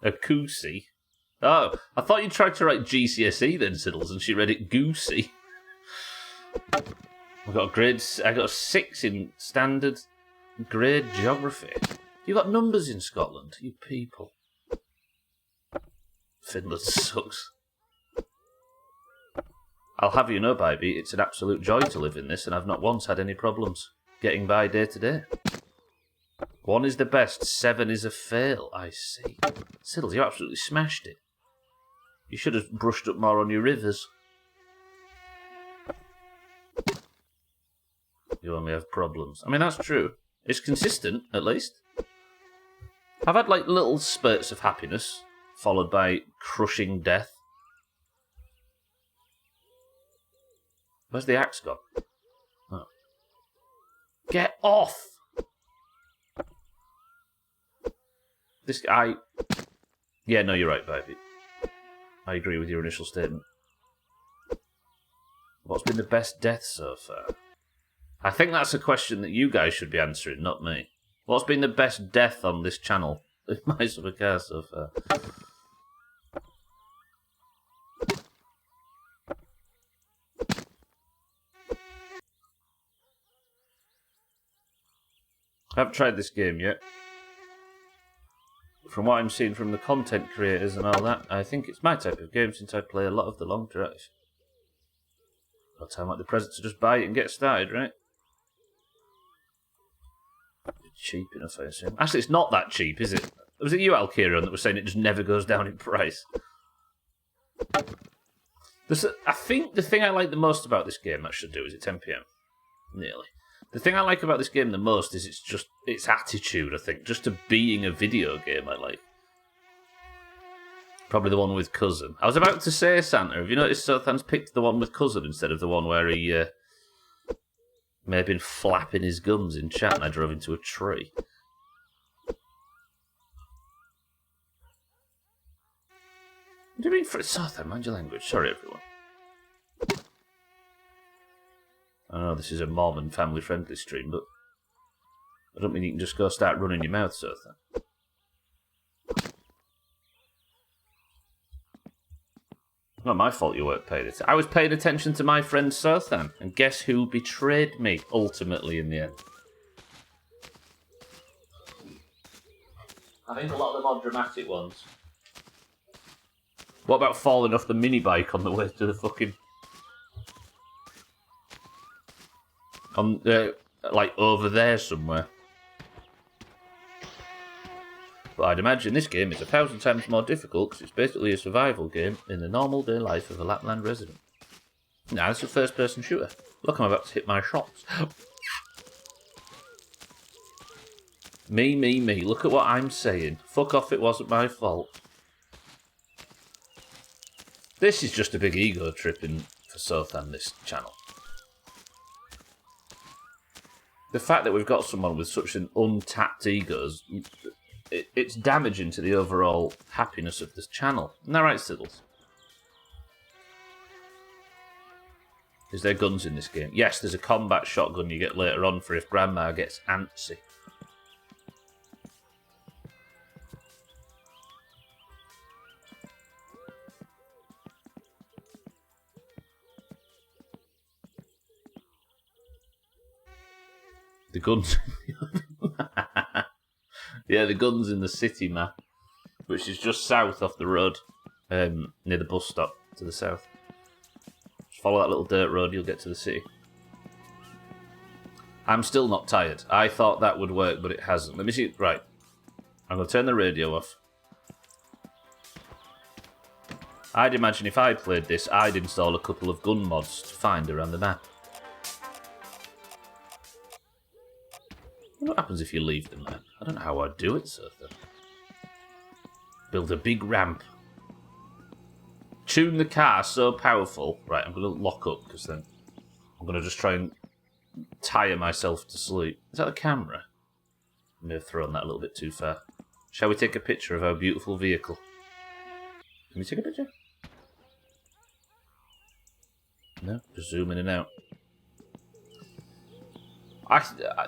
S1: A goosey? Oh, I thought you tried to write GCSE then, Siddles, and she read it goosey. I got a 6 in standard grade geography. You got numbers in Scotland, you people. Finland sucks. I'll have you know, baby, it's an absolute joy to live in this, and I've not once had any problems getting by day to day. 1 is the best, 7 is a fail. I see. Siddles, you absolutely smashed it. You should have brushed up more on your rivers. You only have problems. I mean, that's true. It's consistent, at least. I've had, like, little spurts of happiness, followed by crushing death. Where's the axe gone? Oh. Get off! This guy... Yeah, no, you're right, baby. I agree with your initial statement. What's been the best death so far? I think that's a question that you guys should be answering, not me. What's been the best death on this channel in my supercar so far? I haven't tried this game yet. From what I'm seeing from the content creators and all that, I think it's my type of game since I play a lot of the long drive. By the time like the present to just buy it and get started, right? Cheap enough, I assume. Actually, it's not that cheap, is it? Was it you, Alkirion, that was saying it just never goes down in price? I think the thing I like the most about this game, I should do, is it 10 PM? Nearly. The thing I like about this game the most is its attitude, I think. Just to being a video game, I like. Probably the one with Cousin. I was about to say, Santa, have you noticed Sothan's picked the one with Cousin instead of the one where he may have been flapping his gums in chat and I drove into a tree? What do you mean for Sothan? Mind your language. Sorry, everyone. I know this is a mom and family-friendly stream, but I don't mean you can just go start running your mouth, Sothan. It's not my fault you weren't paying attention. I was paying attention to my friend Sothan, and guess who betrayed me, ultimately, in the end? I think a lot of the more dramatic ones. What about falling off the mini-bike on the way to the fucking... like, over there somewhere. But I'd imagine this game is 1,000 times more difficult because it's basically a survival game in the normal day life of a Lapland resident. Now, it's a first-person shooter. Look, I'm about to hit my shots. Me. Look at what I'm saying. Fuck off, it wasn't my fault. This is just a big ego trip for Sothan, this channel. The fact that we've got someone with such an untapped ego, it's damaging to the overall happiness of this channel. Isn't that right, Siddles? Is there guns in this game? Yes, there's a combat shotgun you get later on for if Grandma gets antsy. The guns. Yeah, the gun's in the city map, which is just south off the road, near the bus stop to the south. Just follow that little dirt road, you'll get to the city. I'm still not tired. I thought that would work, but it hasn't. Let me see. Right. I'm going to turn the radio off. I'd imagine if I played this, I'd install a couple of gun mods to find around the map. What happens if you leave the map? I don't know how I'd do it, sir. Build a big ramp. Tune the car so powerful. Right, I'm going to lock up, because then I'm going to just try and tire myself to sleep. Is that the camera? I may have thrown that a little bit too far. Shall we take a picture of our beautiful vehicle? Can we take a picture? No, just zoom in and out.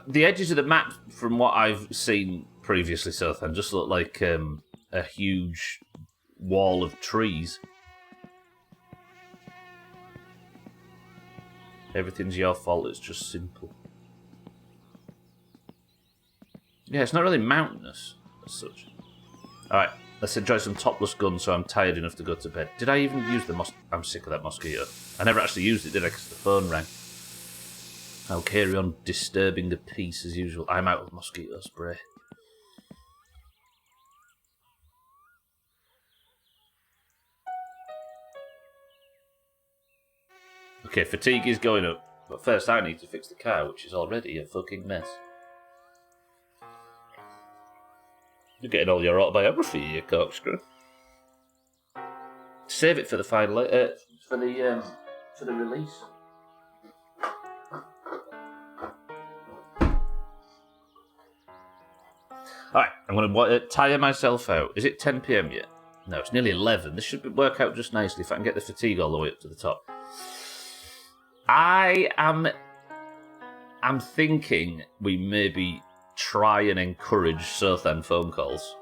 S1: The edges of the map, from what I've seen previously, Sothan, just look like a huge wall of trees. Everything's your fault, it's just simple. Yeah, it's not really mountainous as such. Alright, let's enjoy some topless guns so I'm tired enough to go to bed. Did I even use the I'm sick of that mosquito. I never actually used it, did I? Because the phone rang. I'll carry on disturbing the peace as usual. I'm out of mosquito spray. Okay, fatigue is going up. But first I need to fix the car, which is already a fucking mess. You're getting all your autobiography, you corkscrew. Save it for the final, for the release. Alright, I'm going to tire myself out. Is it 10 PM yet? No, it's nearly 11. This should work out just nicely if I can get the fatigue all the way up to the top. I'm thinking we maybe try and encourage Sothan phone calls.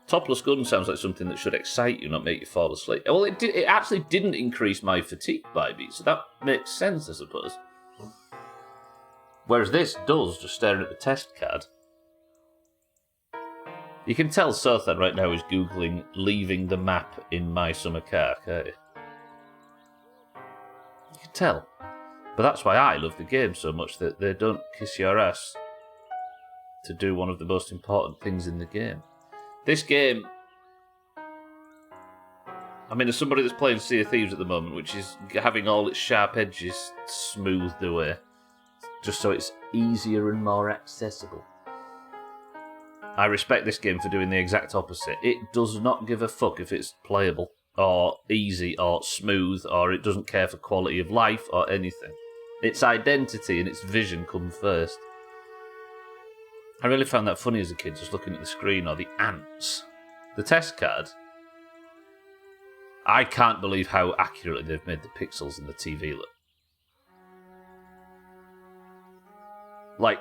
S1: Topless gun sounds like something that should excite you, not make you fall asleep. Well, it actually didn't increase my fatigue by beat, so that makes sense, I suppose. Whereas this does, just staring at the test card. You can tell Sothan right now is Googling leaving the map in my summer car, can't you? You can tell. But that's why I love the game so much, that they don't kiss your ass to do one of the most important things in the game. This game, I mean, as somebody that's playing Sea of Thieves at the moment, which is having all its sharp edges smoothed away, just so it's easier and more accessible. I respect this game for doing the exact opposite. It does not give a fuck if it's playable, or easy, or smooth, or it doesn't care for quality of life, or anything. Its identity and its vision come first. I really found that funny as a kid, just looking at the screen, or the ants. The test card. I can't believe how accurately they've made the pixels in the TV look. Like,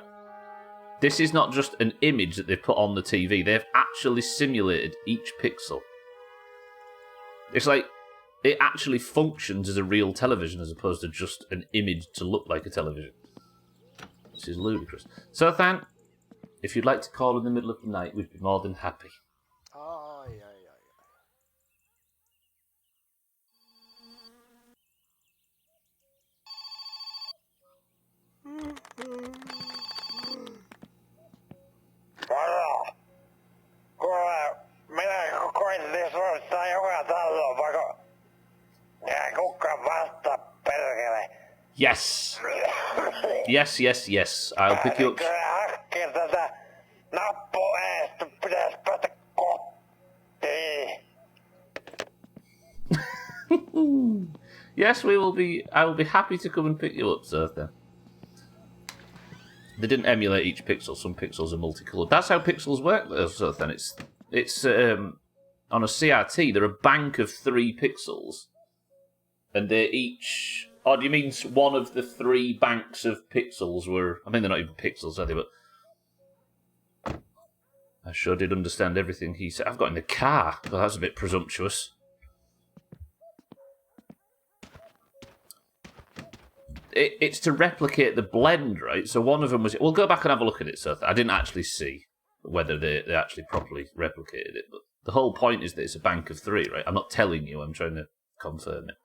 S1: this is not just an image that they've put on the TV. They've actually simulated each pixel. It's like, it actually functions as a real television as opposed to just an image to look like a television. This is ludicrous. So, Than, if you'd like to call in the middle of the night, we'd be more than happy.
S3: Oh, yeah. Minä koitin suorittaa joka taloon, vaikka... Ja kuka vasta perkele.
S1: Yes. Yes. I'll pick you up.
S3: Kyllä hakee tätä nappua eestä, pitäis päästä kotiin.
S1: Yes, I will be happy to come and pick you up, sir, then. They didn't emulate each pixel. Some pixels are multicolored. That's how pixels work, though, so then. It's on a CRT, they're a bank of 3 pixels. And they're each... Oh, do you mean one of the 3 banks of pixels were... I mean, they're not even pixels, are they? But I sure did understand everything he said. I've got in the car. Well, that's a bit presumptuous. it's to replicate the blend, right? So one of them was... We'll go back and have a look at it, so I didn't actually see whether they actually properly replicated it, but the whole point is that it's a bank of 3, right? I'm not telling you, I'm trying to confirm it.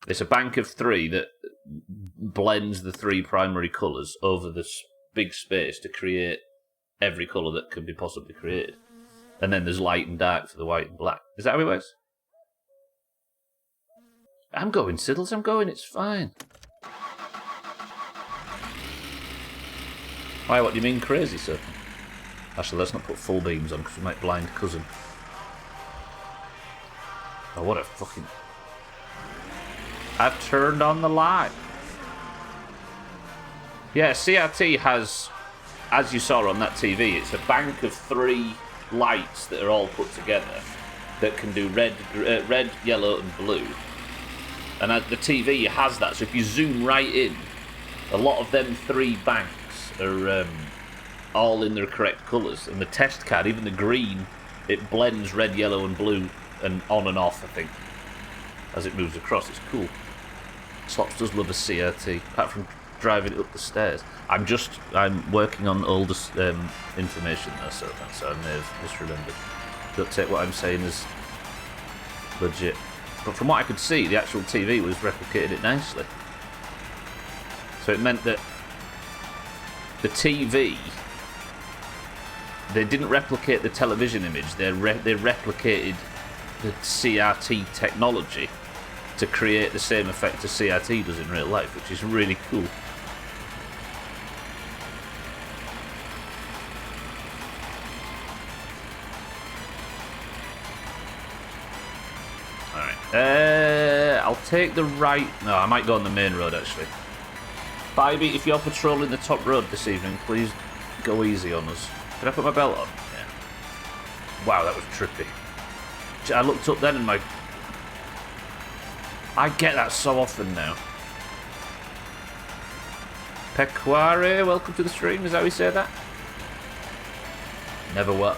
S1: It's a bank of 3 that blends the 3 primary colours over this big space to create every colour that can be possibly created. And then there's light and dark for the white and black. Is that how it works? I'm going, Siddles, I'm going, it's fine. Why, what do you mean crazy, sir? Actually, let's not put full beams on because we might blind cousin. Oh, what a fucking... I've turned on the light. Yeah, CRT has, as you saw on that TV, it's a bank of 3 lights that are all put together that can do red, yellow, and blue. And the TV has that, so if you zoom right in, a lot of them 3 banks are all in their correct colours. And the test card, even the green, it blends red, yellow, and blue, and on and off, I think, as it moves across. It's cool. Slops does love a CRT, apart from driving it up the stairs. I'm working on all this information there, so I may have misremembered. Don't take what I'm saying as legit. But from what I could see, the actual TV was replicated it nicely. So it meant that the TV, they didn't replicate the television image, they replicated the CRT technology to create the same effect as CRT does in real life, which is really cool. Alright, I'll take the right... No, I might go on the main road, actually. Bybee, if you're patrolling the top road this evening, please go easy on us. Did I put my belt on? Yeah. Wow, that was trippy. I looked up then and my... I get that so often now. Pequare, welcome to the stream. Is that how we say that? Never what?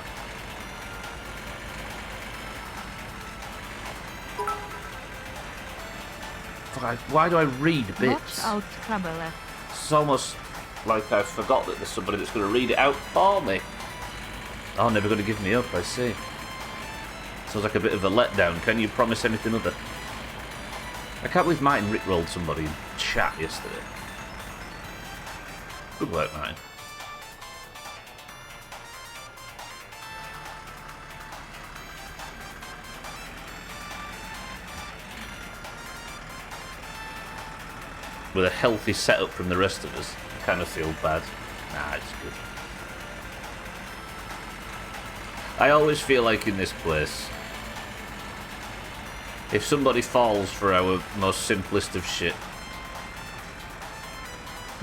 S1: Why do I read bits?
S2: Watch out, traveler.
S1: It's almost like I forgot that there's somebody that's going to read it out for me. Oh, never going to give me up, I see. Sounds like a bit of a letdown. Can you promise anything other? I can't believe Martin rickrolled somebody in chat yesterday. Good work, Martin. With a healthy setup from the rest of us, I kind of feel bad. Nah, it's good. I always feel like in this place, if somebody falls for our most simplest of shit,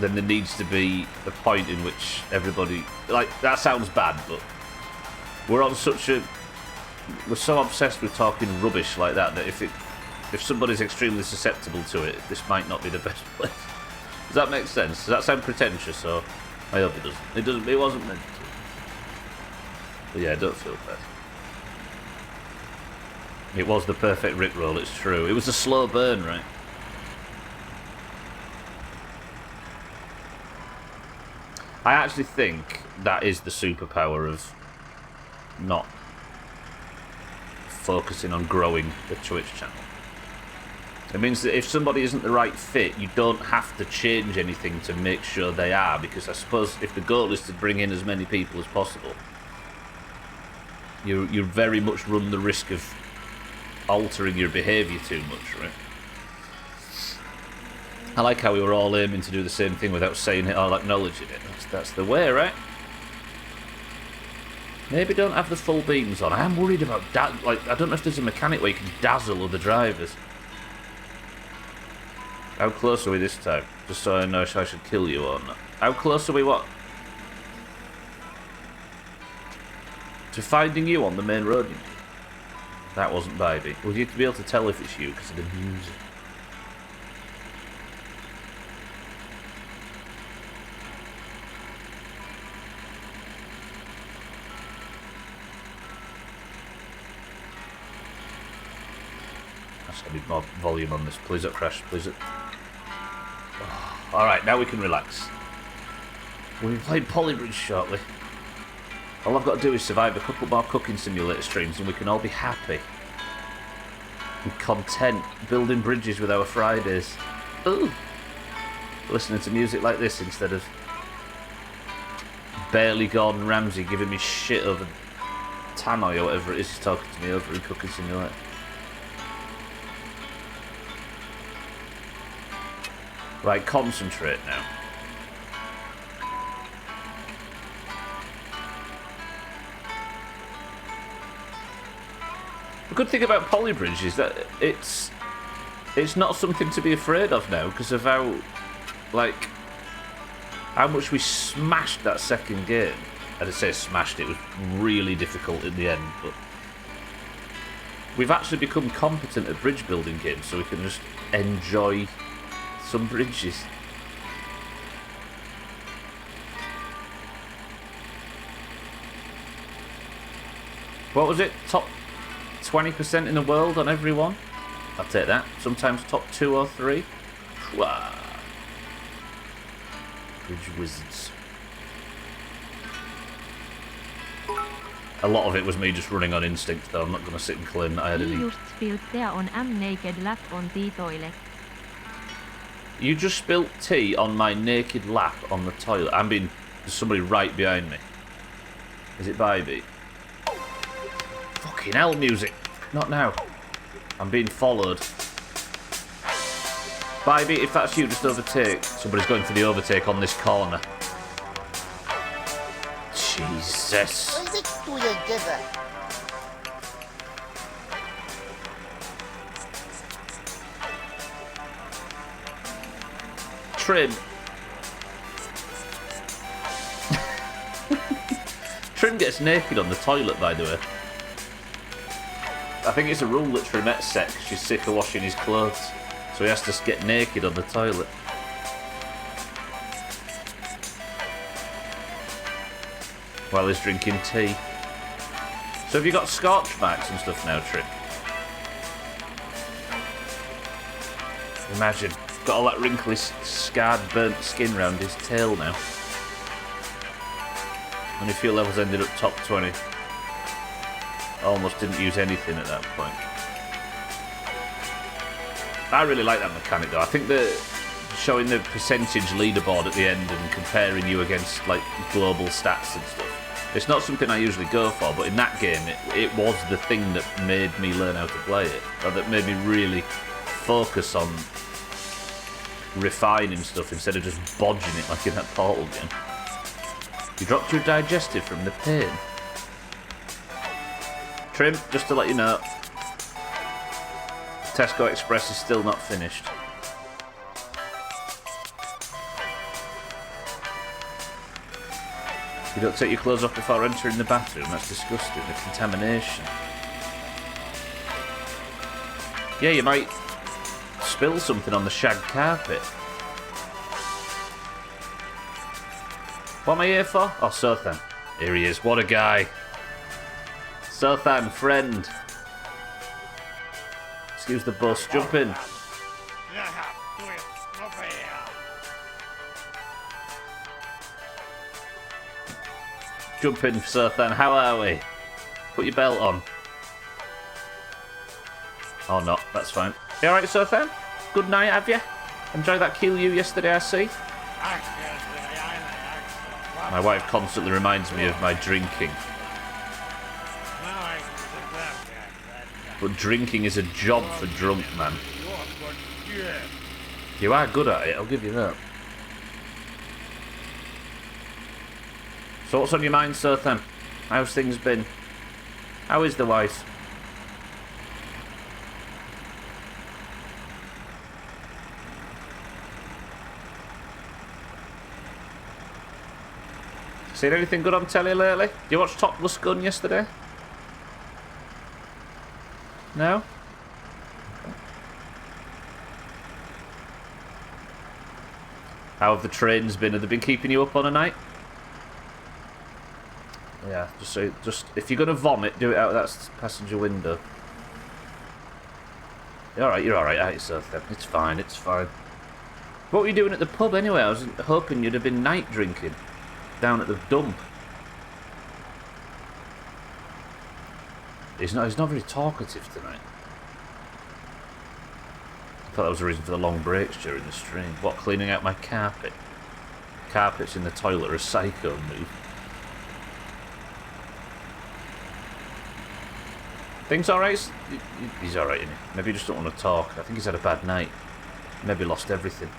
S1: then there needs to be a point in which everybody... Like, that sounds bad, but we're on such a... We're so obsessed with talking rubbish like that if somebody's extremely susceptible to it, this might not be the best place. Does that make sense? Does that sound pretentious, or... I hope it doesn't. It doesn't. It wasn't meant to. But yeah, don't feel bad. It was the perfect rickroll, it's true. It was a slow burn, right? I actually think that is the superpower of not focusing on growing the Twitch channel. It means that if somebody isn't the right fit, you don't have to change anything to make sure they are, because I suppose if the goal is to bring in as many people as possible, you very much run the risk of altering your behaviour too much, right? I like how we were all aiming to do the same thing without saying it or acknowledging it. That's the way, right? Maybe don't have the full beams on. I am worried about that. Like, I don't know if there's a mechanic where you can dazzle other drivers. How close are we this time? Just so I know if I should kill you or not. How close are we what? To finding you on the main road? That wasn't Bybee. Would you be able to tell if it's you because of the music? Actually, I need more volume on this. Please don't crash. Please don't. Oh, Alright, now we can relax. We'll be playing Polybridge shortly. All I've got to do is survive a couple more Cooking Simulator streams and we can all be happy. And content, building bridges with our Fridays. Ooh! Listening to music like this instead of barely Gordon Ramsay giving me shit over Tannoy or whatever it is he's talking to me over in Cooking Simulator. Right, concentrate now. The good thing about Polybridge is that it's not something to be afraid of now because of how much we smashed that second game. I'd say smashed, it was really difficult in the end, but we've actually become competent at bridge building games, so we can just enjoy some bridges. What was it? Top 20% in the world on every one? I'll take that. Sometimes top 2 or 3. Wow. Bridge wizards. A lot of it was me just running on instinct, though. I'm not going to sit and claim that I had any.
S2: You just spilled tea on naked lap on the toilet.
S1: You just spilt tea on my naked lap on the toilet. There's somebody right behind me. Is it Bybee? Fucking hell, music. Not now. I'm being followed. Bybee, if that's you, just overtake. Somebody's going for the overtake on this corner. Jesus. Trim. Trim gets naked on the toilet, by the way. I think it's a rule that Trimette set because she's sick of washing his clothes. So he has to get naked on the toilet. While he's drinking tea. So have you got scorch marks and stuff now, Trim? Imagine. Got all that wrinkly, scarred, burnt skin round his tail now. And his fuel levels ended up top 20. Almost didn't use anything at that point. I really like that mechanic though. I think that showing the percentage leaderboard at the end and comparing you against like global stats and stuff. It's not something I usually go for, but in that game it was the thing that made me learn how to play it. Or that made me really focus on refining stuff instead of just bodging it like in that Portal game. You dropped your digestive from the pain. Trim, just to let you know, Tesco Express is still not finished. You don't take your clothes off before entering the bathroom, that's disgusting, the contamination. Yeah, you might spill something on the shag carpet. What am I here for? Oh, Sothan. Here he is, what a guy. Sothan, friend. Excuse the bus, jump in. Jump in, Sothan, how are we? Put your belt on. Oh, not, that's fine. You alright, Sothan? Good night, have you? Enjoy that kill you yesterday, I see. My wife constantly reminds me of my drinking. But drinking is a job for drunk, man. You are good at it, I'll give you that. So what's on your mind, Sothan? How's things been? How is the wife? Seen anything good on telly lately? Did you watch Topless Gun yesterday? No? How have the trains been? Have they been keeping you up on a night? Yeah, just if you're gonna vomit, do it out of that passenger window. You're alright, aren't you, Sothan? It's fine, it's fine. What were you doing at the pub anyway? I was hoping you'd have been night drinking down at the dump. He's not very talkative tonight. I thought that was the reason for the long breaks during the stream. What, cleaning out my carpet? Carpets in the toilet are a psycho move. Things alright? He's alright, isn't he? Maybe he just don't want to talk. I think he's had a bad night. Maybe lost everything.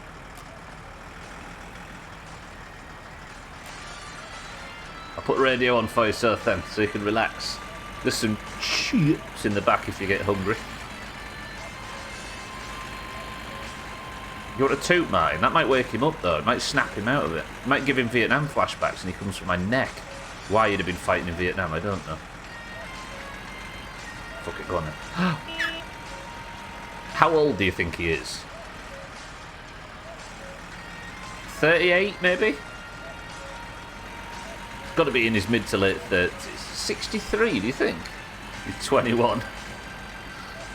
S1: I'll put radio on for you, sir, then, so you can relax. There's some chips in the back if you get hungry. You want a toot, Martin? That might wake him up, though. It might snap him out of it. It might give him Vietnam flashbacks and he comes from my neck. Why you'd have been fighting in Vietnam, I don't know. Fuck it, go on then. How old do you think he is? 38, maybe? Got to be in his mid to late 30s. 63, do you think? He's 21.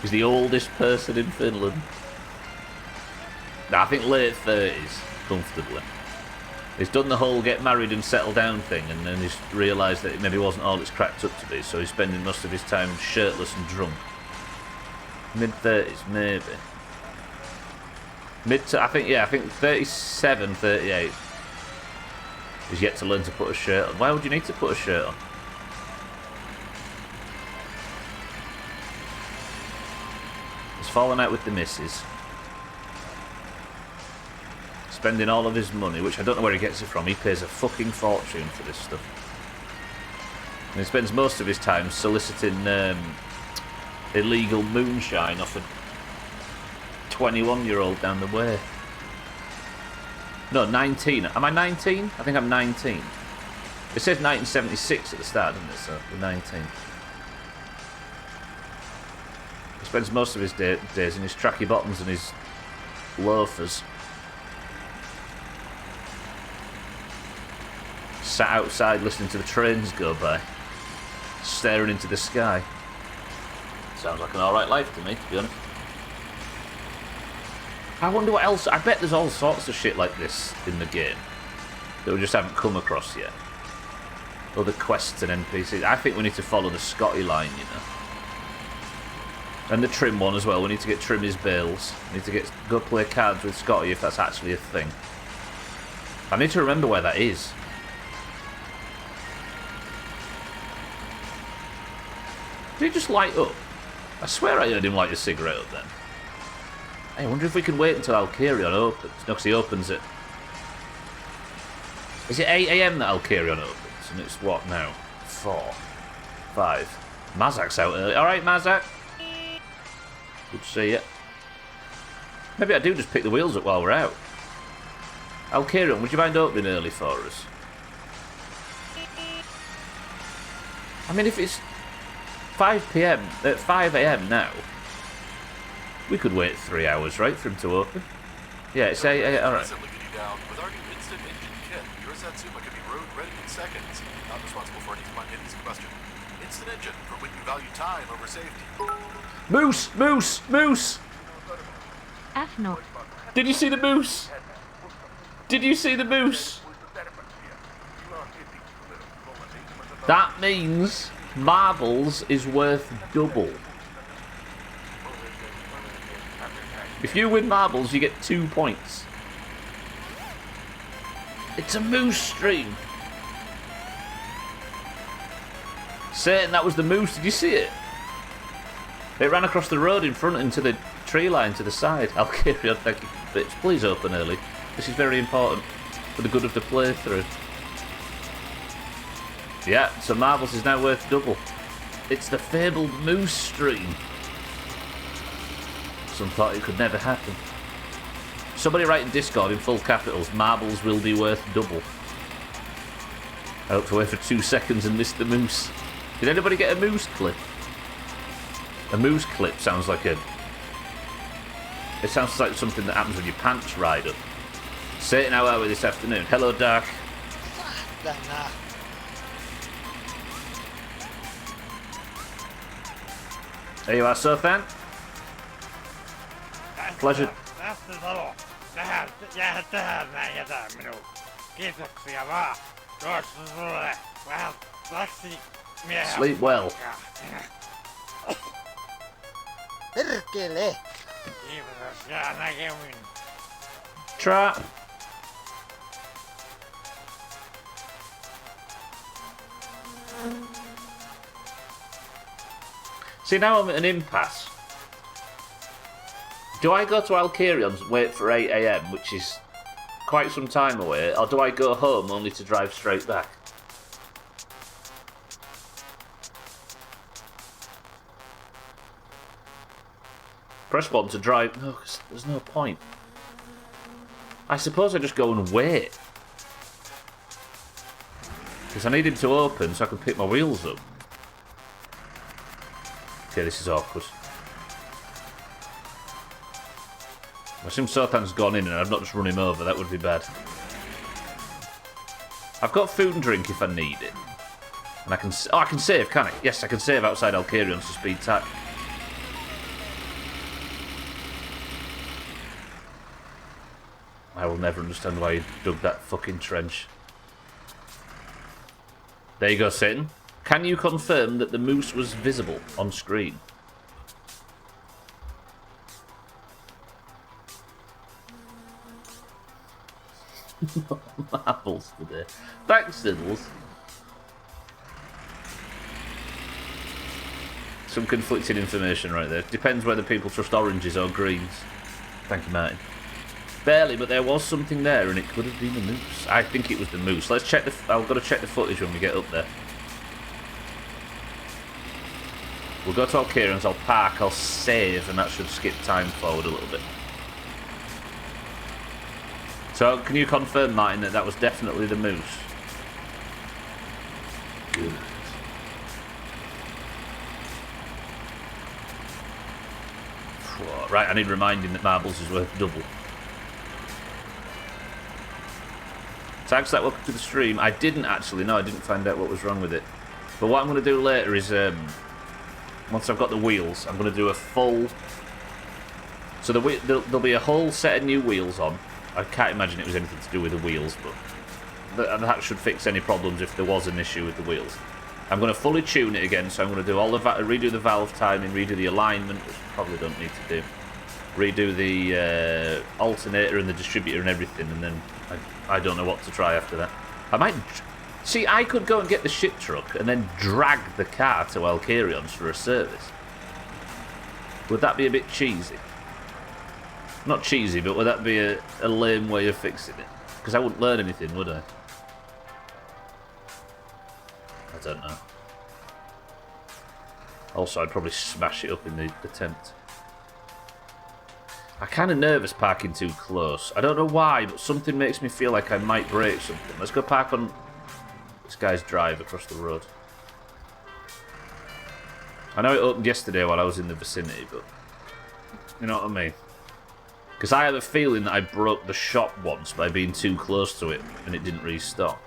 S1: He's the oldest person in Finland. Nah, I think late 30s, comfortably. He's done the whole get married and settle down thing, and then he's realised that it maybe wasn't all it's cracked up to be, so he's spending most of his time shirtless and drunk. Mid-30s, maybe. I think 37, 38. He's yet to learn to put a shirt on. Why would you need to put a shirt on? He's fallen out with the missus. Spending all of his money, which I don't know where he gets it from. He pays a fucking fortune for this stuff. And he spends most of his time soliciting illegal moonshine off a 21-year-old down the way. No, 19. Am I 19? I think I'm 19. It says 1976 at the start, doesn't it? So we're 19. He spends most of his days in his tracky bottoms and his loafers. Sat outside listening to the trains go by. Staring into the sky. Sounds like an alright life to me, to be honest. I wonder what else. I bet there's all sorts of shit like this in the game that we just haven't come across yet. Other quests and NPCs. I think we need to follow the Scotty line, you know. And the Trim one as well. We need to get Trim his bales. We need to go play cards with Scotty if that's actually a thing. I need to remember where that is. Did he just light up? I swear I heard him light a cigarette up then. Hey, I wonder if we can wait until Alkarion opens. No, because he opens it. Is it 8 AM that Alkarion opens? And it's what now? 4, 5. Mazak's out early. Alright, Mazak. Good to see you. Maybe I do just pick the wheels up while we're out. Alkarion, would you mind opening early for us? I mean, if it's 5 PM, at 5 AM now, we could wait 3 hours, right, for him to open? Yeah, it's 8 AM, alright.
S4: With our new instant engine kit, your Satsuma can be road ready in seconds. Not responsible for any spontaneous combustion. Instant engine for when you value time over safety.
S1: Moose! Moose! Moose!
S2: Afno.
S1: Did you see the moose? Did you see the moose? That means marbles is worth double. If you win marbles, you get 2 points. It's a moose stream. Satan, that was the moose. Did you see it? It ran across the road in front into the tree line to the side. Alkarion, thank you. Bitch, please open early. This is very important for the good of the playthrough. Yeah, so marbles is now worth double. It's the fabled moose stream. Some thought it could never happen. Somebody write in Discord in full capitals, marbles will be worth double. I hope to wait for 2 seconds and miss the moose. Did anybody get a moose clip? A moose clip sounds like a... It sounds like something that happens when your pants ride up. Satan, how are we this afternoon? Hello, Dark. There you are, Sothan. Pleasure.
S3: Jää tähän näin, jätä minun. Kiitoksia vaan. Tuossa sulle vähän taksimiehen.
S1: Sleep well.
S3: Perkele! Kiitos ja näkemin.
S1: Try. See, now I'm at an impasse. Do I go to Alkerion's and wait for 8 AM, which is quite some time away, or do I go home only to drive straight back? Press 1 to drive. No, 'cause there's no point. I suppose I just go and wait. Because I need him to open so I can pick my wheels up. Okay, this is awkward. I assume Sothan's gone in and I've not just run him over. That would be bad. I've got food and drink if I need it. And I can... Oh, I can save, can I? Yes, I can save outside Alkerion's to speed tap. I will never understand why you dug that fucking trench. There you go, Satan. Can you confirm that the moose was visible on screen? Marbles today. Thanks, Diddles. Some conflicting information right there. Depends whether people trust oranges or greens. Thank you, Martin. Barely, but there was something there, and it could have been the moose. I think it was the moose. Let's check the... I've got to check the footage when we get up there. We'll go to Alkerion's, I'll park, I'll save, and that should skip time forward a little bit. So, can you confirm, Martin, that that was definitely the moose? Good. Right, I need reminding that marbles is worth double. Thanks for that, welcome to the stream. I didn't actually know, I didn't find out what was wrong with it. But what I'm going to do later is, once I've got the wheels, I'm going to do a full... So there'll be a whole set of new wheels on. I can't imagine it was anything to do with the wheels, but that should fix any problems if there was an issue with the wheels. I'm going to fully tune it again, so I'm going to do all the redo the valve timing, redo the alignment, which I probably don't need to do. Redo the alternator and the distributor and everything, and then I don't know what to try after that. I might... See, I could go and get the shit truck and then drag the car to Alkerion's for a service. Would that be a bit cheesy? Not cheesy, but would that be a lame way of fixing it? Because I wouldn't learn anything, would I? I don't know. Also, I'd probably smash it up in the attempt. I'm kind of nervous parking too close. I don't know why, but something makes me feel like I might break something. Let's go park on this guy's drive across the road. I know it opened yesterday while I was in the vicinity, but you know what I mean? Because I have a feeling that I broke the shop once by being too close to it and it didn't restart.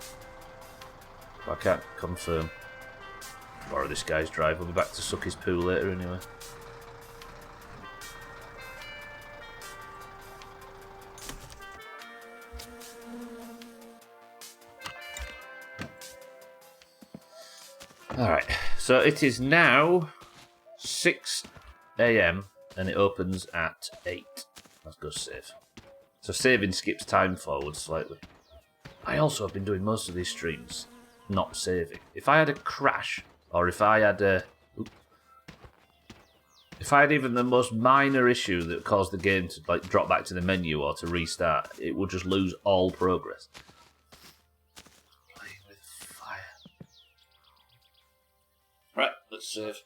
S1: But I can't confirm. Borrow this guy's drive. We'll be back to suck his poo later anyway. Alright, so it is now 6 AM and it opens at 8. Let's go save. So saving skips time forward slightly. I also have been doing most of these streams not saving. If I had a crash, or if I had a... If I had even the most minor issue that caused the game to like drop back to the menu or to restart, it would just lose all progress. Playing with fire. Right, let's save.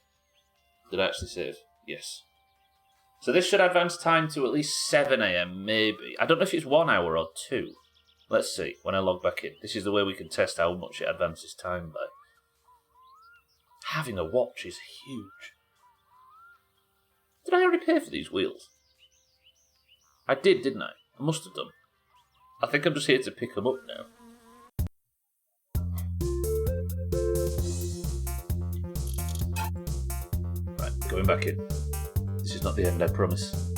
S1: Did I actually save? Yes. So this should advance time to at least 7 AM, maybe. I don't know if it's 1 hour or 2. Let's see, when I log back in. This is the way we can test how much it advances time by. Having a watch is huge. Did I already pay for these wheels? I did, didn't I? I must have done. I think I'm just here to pick them up now. Right, going back in. This is not the end, I promise.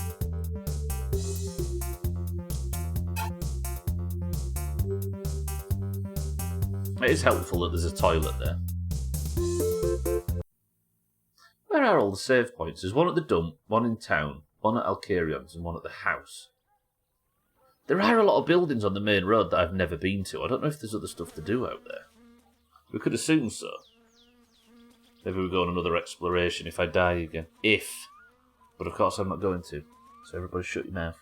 S1: It is helpful that there's a toilet there. Where are all the save points? There's one at the dump, one in town, one at Alcarion's, and one at the house. There are a lot of buildings on the main road that I've never been to. I don't know if there's other stuff to do out there. We could assume so. Maybe we go on another exploration if I die again. If. But of course I'm not going to. So everybody shut your mouth.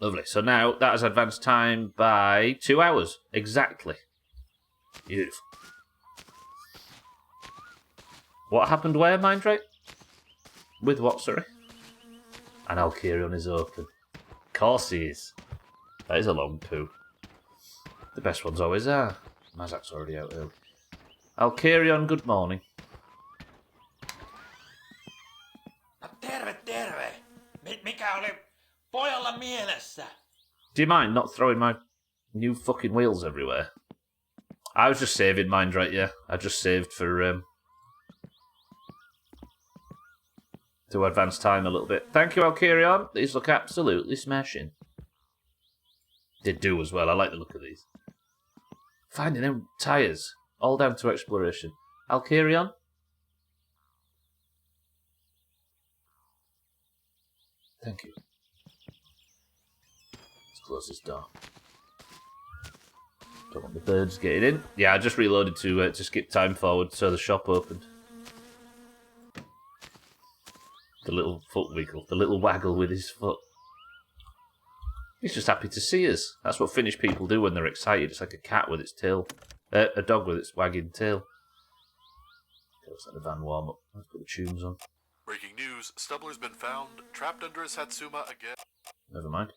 S1: Lovely. So now that has advanced time by 2 hours. Exactly. Beautiful. What happened where, Mindrake? With what, sorry? And Alcarion is open. Of course he is. That is a long poo. The best ones always are. Mazak's already out early. Alcarion, good morning.
S3: Terve, terve. Mikä oli pojalla mielessä?
S1: Do you mind not throwing my new fucking wheels everywhere? I was just saving Mindrake, yeah. I just saved for to advance time a little bit. Thank you, Alcarion. These look absolutely smashing. They do as well. I like the look of these. Finding them tyres. All down to exploration. Alcarion? Thank you. Let's close this door. Don't want the birds getting in. Yeah, I just reloaded to skip time forward so the shop opened. The little foot wiggle. The little waggle with his foot. He's just happy to see us. That's what Finnish people do when they're excited. It's like a cat with its tail. A dog with its wagging tail. Let's let the van warm up. Let's put the tunes on.
S4: Breaking news, Stubbler's been found, trapped under a Satsuma again.
S1: Never mind.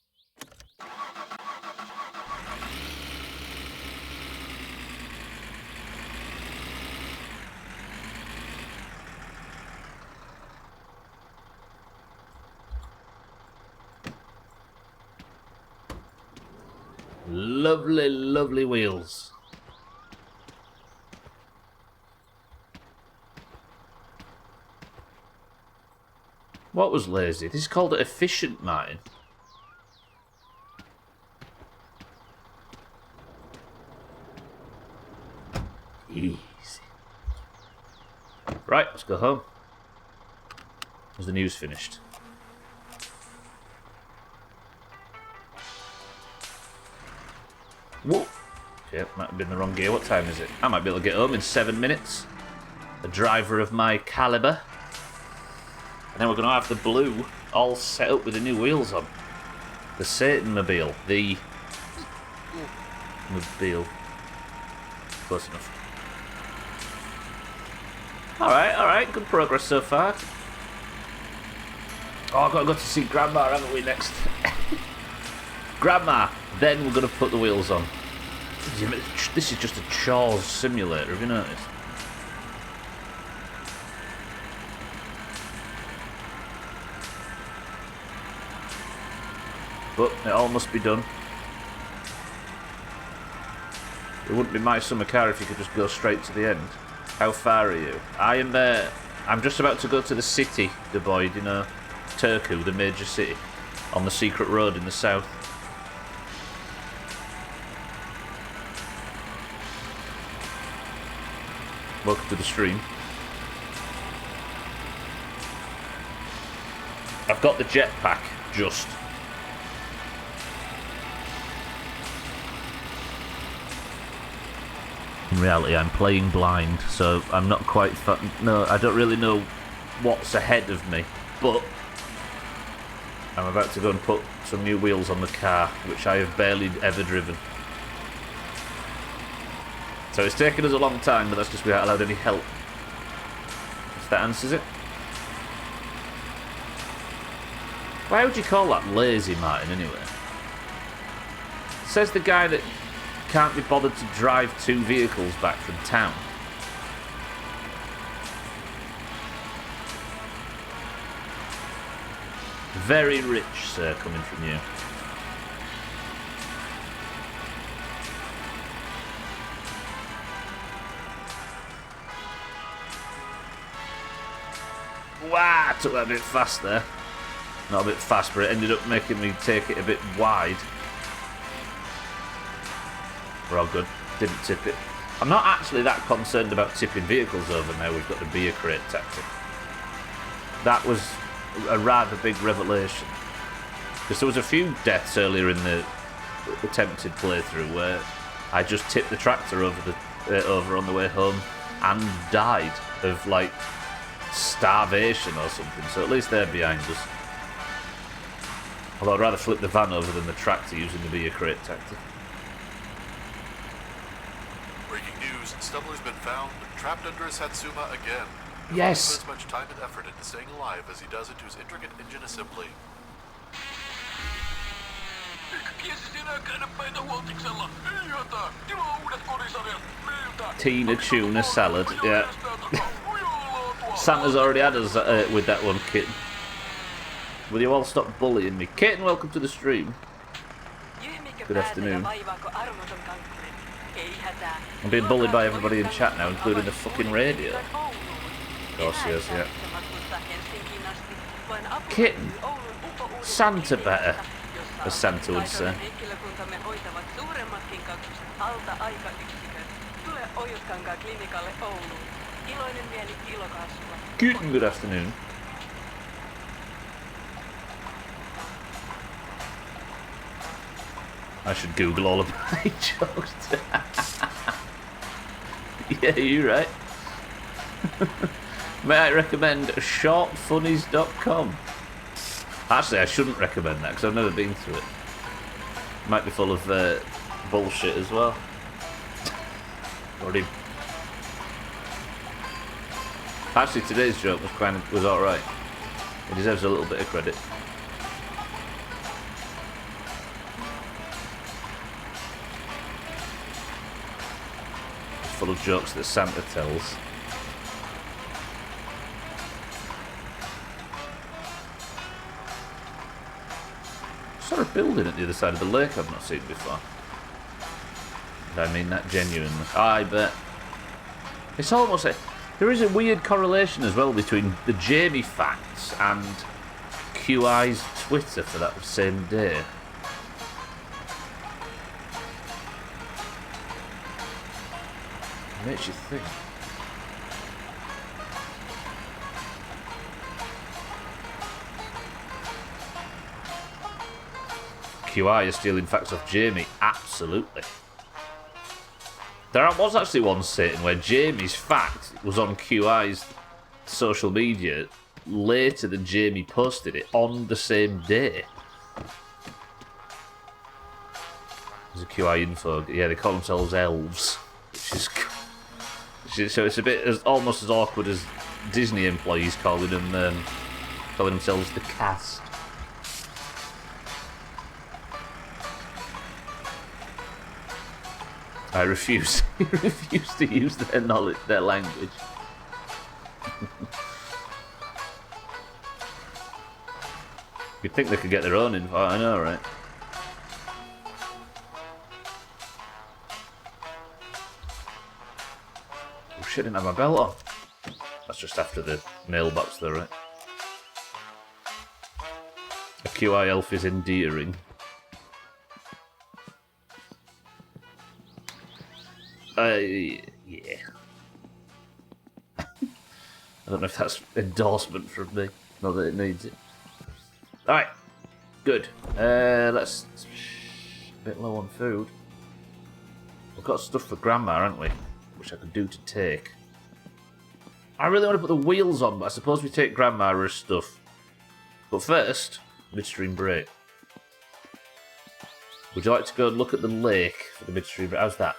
S1: Lovely, lovely wheels. What was lazy? This is called an efficient mine. Easy. Right, let's go home. Is the news finished? Whoa! Okay, might have been the wrong gear. What time is it? I might be able to get home in 7 minutes. A driver of my caliber. And then we're going to have the blue all set up with the new wheels on. The Satan Mobile. The Mobile. Close enough. Alright. Good progress so far. Oh, I've got to go to see Grandma, haven't we, next? Grandma! Then we're going to put the wheels on. This is just a chores simulator, have you noticed? But it all must be done. It wouldn't be my summer car if you could just go straight to the end. How far are you? I'm just about to go to the city, the boy, you know, Turku, the major city, on the secret road in the south. Welcome to the stream. I've got the jetpack, just. In reality, I'm playing blind, so I'm not quite... No, I don't really know what's ahead of me, but I'm about to go and put some new wheels on the car, which I have barely ever driven. So it's taken us a long time, but that's just without allowed any help. If that answers it. Why would you call that lazy, Martin, anyway? Says the guy that can't be bothered to drive 2 vehicles back from town. Very rich, sir, coming from you. Wow, I took that a bit fast there. Not a bit fast, but it ended up making me take it a bit wide. We're all good. Didn't tip it. I'm not actually that concerned about tipping vehicles over now. We've got the beer crate tactic. That was a rather big revelation. Because there was a few deaths earlier in the attempted playthrough where I just tipped the tractor over on the way home and died of, like, starvation or something. So at least they're behind us. Although I'd rather flip the van over than the tractor using the beer crate tactic.
S4: Breaking news, Stubbler's been found trapped under a Satsuma again.
S1: Yes!
S4: He puts as much time and effort into staying alive as he does into his intricate engine assembly.
S1: Tina tuna salad, yeah. Santa's already had us with that one, Kitten. Will you all stop bullying me? Kitten, welcome to the stream. Good afternoon. I'm being bullied by everybody in chat now, including the fucking radio. Of course, yes, yeah. Kitten, Santa better, as Santa would say. Kitten, good afternoon. I should Google all of my jokes. Yeah, you're right. May I recommend shortfunnies.com? Actually, I shouldn't recommend that because I've never been to it. Might be full of bullshit as well. Already. Actually, today's joke was alright. It deserves a little bit of credit. It's full of jokes that Santa tells. I saw a building at the other side of the lake I've not seen before. And I mean that genuinely. I bet. It's almost like there is a weird correlation as well between the Jamie facts and QI's Twitter for that same day. It makes you think. QI is stealing facts off Jamie, absolutely. There was actually one sitting where Jamie's fact was on QI's social media later than Jamie posted it on the same day. There's a QI info. Yeah, they call themselves elves, which is so it's a bit almost as awkward as Disney employees calling themselves the cast. I refuse to use their knowledge, their language. You'd think they could get their own info, I know, right? Oh shit, I didn't have my belt on. That's just after the mailbox though, right? A QI elf is endearing. Yeah. I don't know if that's endorsement from me. Not that it needs it. Alright. Good. Let's... A bit low on food. We've got stuff for Grandma, haven't we? Which I could do to take. I really want to put the wheels on, but I suppose we take Grandma's stuff. But first, midstream break. Would you like to go and look at the lake for the midstream break? How's that?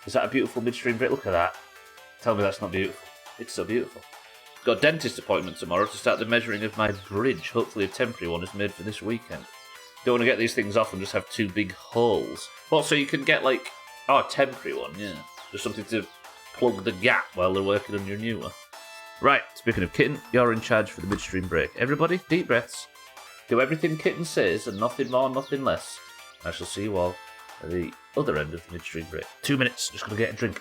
S1: Is that a beautiful midstream break? Look at that. Tell me that's not beautiful. It's so beautiful. Got a dentist appointment tomorrow to start the measuring of my bridge. Hopefully a temporary one is made for this weekend. Don't want to get these things off and just have two big holes. Well, so you can get like... Oh, a temporary one, yeah. Just something to plug the gap while they're working on your new one. Right, speaking of Kitten, you're in charge for the midstream break. Everybody, deep breaths. Do everything Kitten says and nothing more, nothing less. I shall see you all at the other end of the midstream break. 2 minutes, just gonna get a drink.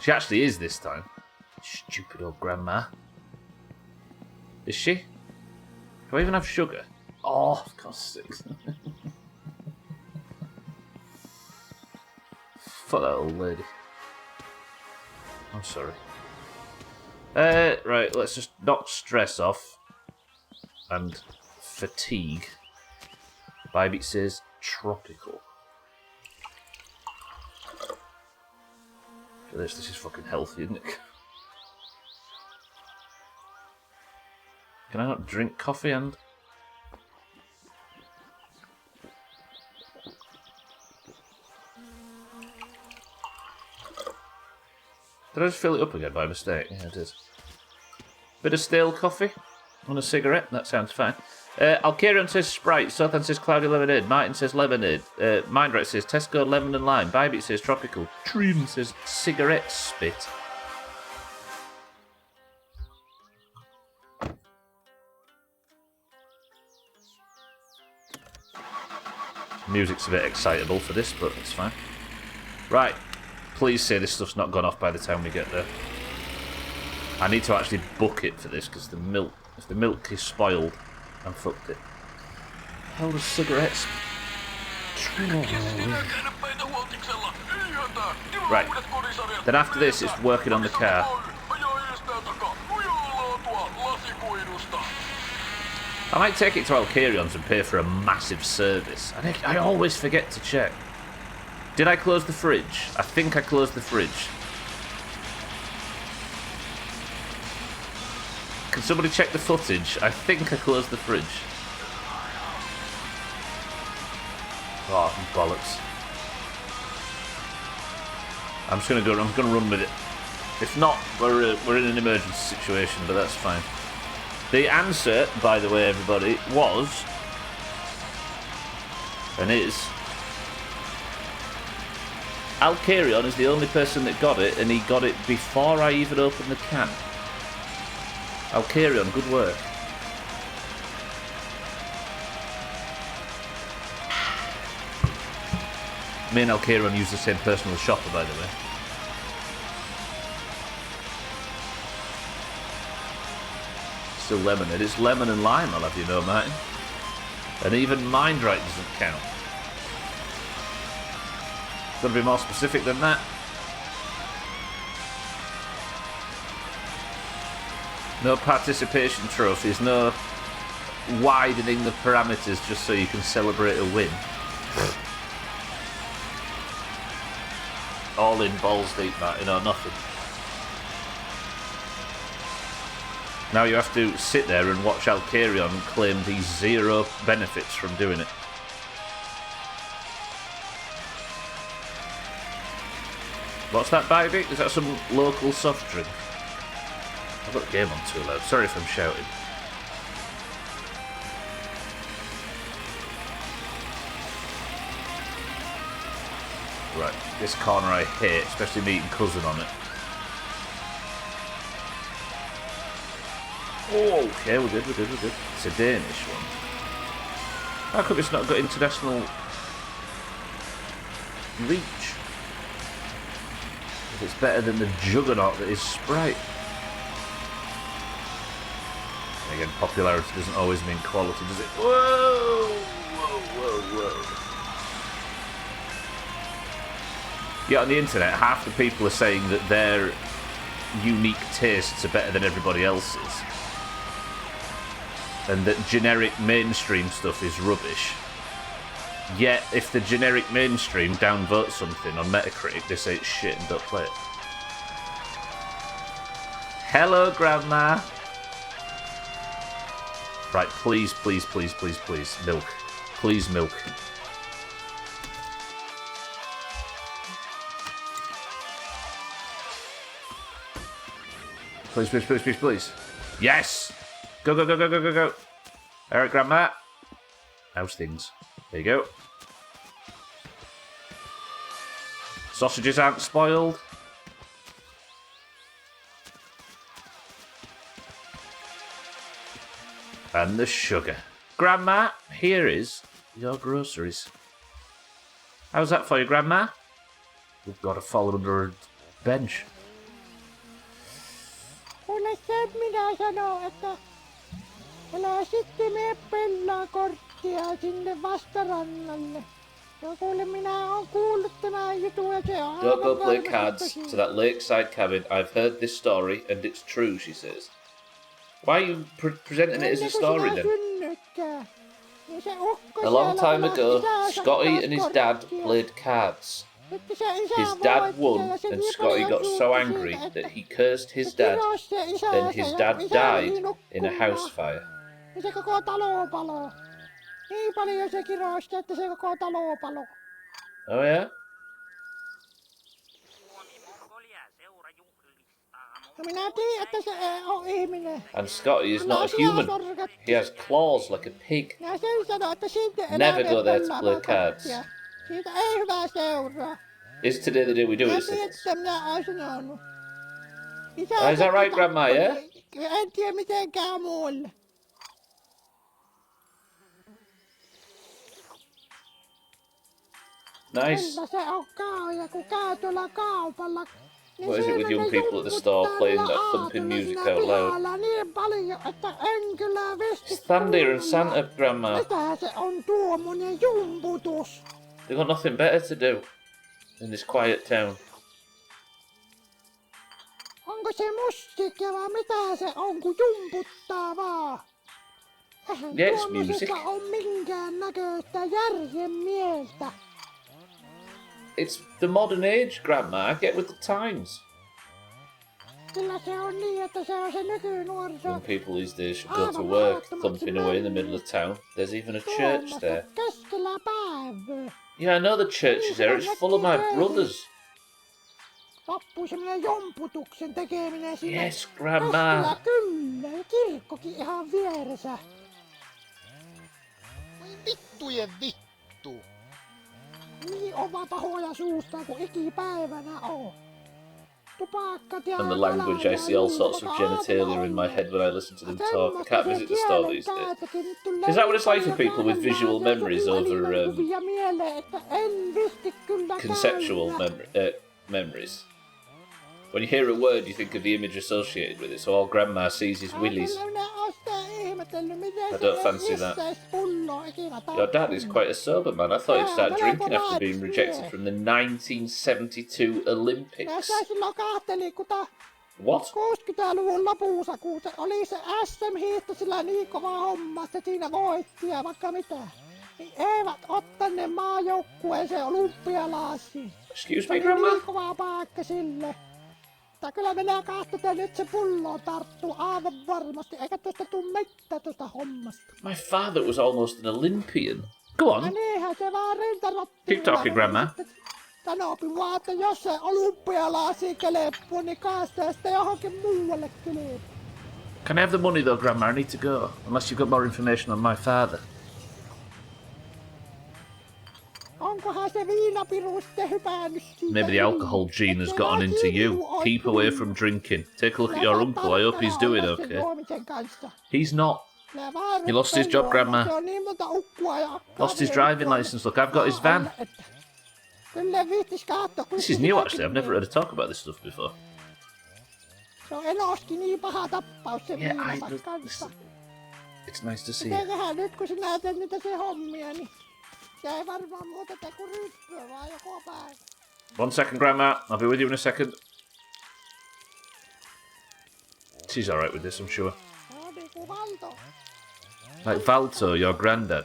S1: She actually is this time. Stupid old grandma. Is she? Do I even have sugar? Oh, for God's sakes. Fuck that old lady. I'm sorry. Right, let's just knock stress off. And fatigue. Bybit says tropical. For this is fucking healthy, isn't it? Can I not drink coffee and... Did I just fill it up again by mistake? Yeah, it is. Bit of stale coffee on a cigarette. That sounds fine. Alkarion says Sprite. Sothan says Cloudy Lemonade. Martin says Lemonade. Mindright says Tesco Lemon and Lime. Bybit says Tropical. Trim says Cigarette Spit. Music's a bit excitable for this, but it's fine. Right. Please say this stuff's not gone off by the time we get there. I need to actually book it for this, because the milk, if the milk is spoiled, I'm fucked it. How does cigarettes... Right. Then after this, it's working on the car. I might take it to Alkarion's and pay for a massive service. I always forget to check. Did I close the fridge? I think I closed the fridge. Can somebody check the footage? I think I closed the fridge. Oh, bollocks. I'm just gonna run with it. If not, we're in an emergency situation, but that's fine. The answer, by the way, everybody, was and is Alkarion is the only person that got it, and he got it before I even opened the can. Alkarion, good work. Me and Alkarion use the same personal shopper, by the way. Still lemonade. It's lemon and lime, I'll have you know, Martin. And even Mindright doesn't count. Got to be more specific than that. No participation trophies, no widening the parameters just so you can celebrate a win. All in balls deep, Martin, or nothing. Now you have to sit there and watch Alkarion claim these 0 benefits from doing it. What's that, Bybit? Is that some local soft drink? I've got the game on too loud. Sorry if I'm shouting. Right, this corner I hate, especially meeting Cousin on it. Oh, okay, we're good. It's a Danish one. How come it's not got international reach? If it's better than the juggernaut that is Sprite. And again, popularity doesn't always mean quality, does it? Whoa! Yeah, on the internet, half the people are saying that their unique tastes are better than everybody else's. And that generic mainstream stuff is rubbish. Yet, if the generic mainstream downvotes something on Metacritic, they say it's shit and don't play it. Hello, Grandma! Right, please, milk. Please, milk. Please. Yes! Go. Alright, Grandma. How's things? There you go. Sausages aren't spoiled. And the sugar. Grandma, here is your groceries. How's that for you, Grandma? We've got to fall under a bench.
S5: se minä sanon, että älä sitten mene pelaa korttia sinne vastarannalle. Ja kuule, minä oon kuullut tämän jutun ja se on
S1: Don't go play
S5: varmasti
S1: cards
S5: tosi.
S1: to that lakeside cabin. I've heard this story and it's true, she says. Why are you presenting it as a story then?
S5: Niin se ukko
S1: A long
S5: siellä
S1: time
S5: pelasi
S1: ago,
S5: isänsä
S1: Scotty
S5: kanssa
S1: and his dad
S5: korttia.
S1: played cards.
S5: Sitten se isä
S1: His dad
S5: voitti
S1: won,
S5: ja se
S1: and
S5: niin
S1: Scotty
S5: paljon
S1: got so
S5: suuttui
S1: angry
S5: siitä, että
S1: that he cursed his
S5: se
S1: dad.
S5: kirosi se isänsä
S1: Then his
S5: ja
S1: dad
S5: isä meni
S1: died in a
S5: nukkumaan.
S1: house fire.
S5: Ja se koko talo paloi. Niin paljon se kirosi, että se koko talo paloi.
S1: Oh yeah?
S5: Ja minä tiedän, että se ei ole ihminen.
S1: And Scotty is not a human. He has claws like a pig.
S5: Ja sen sanoi, että siitä ei
S1: Never go there to
S5: pelaamaan
S1: play cards.
S5: korttia. Siitä ei hyvä seuraa.
S1: Is today the day we do
S5: Ja
S1: it? She says.
S5: että minä olen sanonut.
S1: Is that right, Grandma, yeah?
S5: En tiedä mitenkään muulle.
S1: Nice.
S5: Kyllä se on kauja, kun käy tuolla kaupalla. Niin
S1: What is it with
S5: siinä
S1: young
S5: ne
S1: people at the store
S5: jumputtaa
S1: playing
S5: niillä
S1: that thumping
S5: aamulla
S1: music
S5: siinä
S1: out loud?
S5: pihalla niin paljon, että en kyllä visti
S1: It's Thunder and
S5: kuulla.
S1: Santa, Grandma.
S5: Mitä se on tuommoinen jumputus?
S1: They've got nothing better to do in this quiet town.
S5: Onko se musiikkia vai mitä se on, kun jumputtaa vaan? Eihän
S1: Yeah, it's
S5: tuommoisesta
S1: music.
S5: ole minkään näköistä järjen mieltä.
S1: It's the modern age, Grandma. Get with the times.
S5: Kyllä se on niin, että se on se nykynuoriso.
S1: Young people these days should go to work, thumping away in the middle of town. There's even a church there.
S5: Keskellä päivää.
S1: Yeah, I know the church is there. It's full of my brothers.
S5: Loppui semmonen jomputuksen tekeminen siinä.
S1: Yes, Grandma.
S5: Kyllä, ja kirkkokin ihan vieressä.
S6: Voi vittujen vittu.
S5: Niin oma pahoja suusta kuin ikipäivänä on. Tupakkat ja
S1: And the language, I see all sorts of genitalia in my head when I listen to them talk. I can't visit the store these days. Is that what it's like for people with visual memories over conceptual memories? When you hear a word, you think of the image associated with it. So all Grandma sees is willies.
S5: I
S1: don't fancy that. Your dad is quite a sober man. I thought he'd start drinking after being rejected from the 1972 Olympics.
S5: Tässä silloin kahteli, kun
S1: What?
S5: 60-luvun lopussa, kun se oli se SM-hiihto sillä niin kova homma, että siinä voitti ja vaikka mitä. Niin eivät ottaneet maajoukkueeseen olympialaisiin.
S1: Excuse
S5: Se
S1: me,
S5: oli
S1: Grandma?
S5: niin kova paikka sille. Mutta kyllä minä katsotaan nyt se pullo tarttuu aivan varmasti, eikä tuosta tuu mitään tuosta hommasta.
S1: My father was almost an Olympian. Go
S5: Ja
S1: on.
S5: niinhän se vaan rintarotti.
S1: Keep talking, Grandma.
S5: Sanookin vaan, että jos se olympialaisiin kelepuu, niin kaastaa sitten johonkin muualle kelepuu.
S1: Can I have the money though, Grandma? I need to go. Unless you've got more information on my father.
S5: Onkohan se viinapiru sitten hypännyt siitä?
S1: Maybe the alcohol gene has gotten into you. Keep away from drinking. Take a look at your uncle. I hope he's doing okay. He's not. He lost his job, Grandma. Lost his driving license. Look, I've got his van. This is new, actually. I've never heard her talk about this stuff before.
S5: Se on enoskin niin paha tappaus se
S1: Yeah,
S5: viinavan kanssa.
S1: It's nice to see you.
S5: Mitenköhän nyt kun sinä teet niitä se hommia, niin se ei varmaan muuta tee kuin ryppyä vaan joko päivä.
S1: 1 second, Grandma. I'll be with you in a second. She's alright with this, I'm sure.
S5: Se on niinku valto.
S1: Like Valto, your granddad.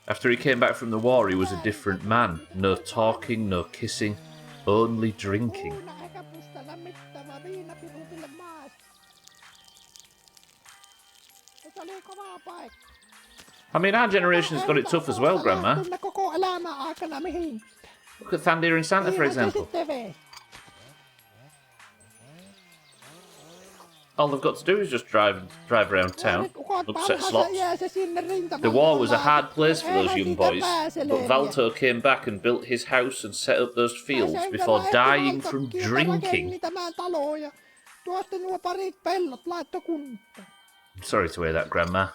S1: After he came back from the war, he was a different man. No talking, no kissing, only drinking.
S5: Uuna eikä pustella mitään, vaan viinapiru sille maasta. Se oli kova paikka.
S1: I mean, our generation's got it tough as well, Grandma.
S5: Koko elämän aikana mihin.
S1: Look at Thunder and Santa, for example. All they've got to do is just drive around town, upset slots. The war was a hard place for those young boys, but Valto came back and built his house and set up those fields before dying from drinking. I'm sorry to hear that, Grandma.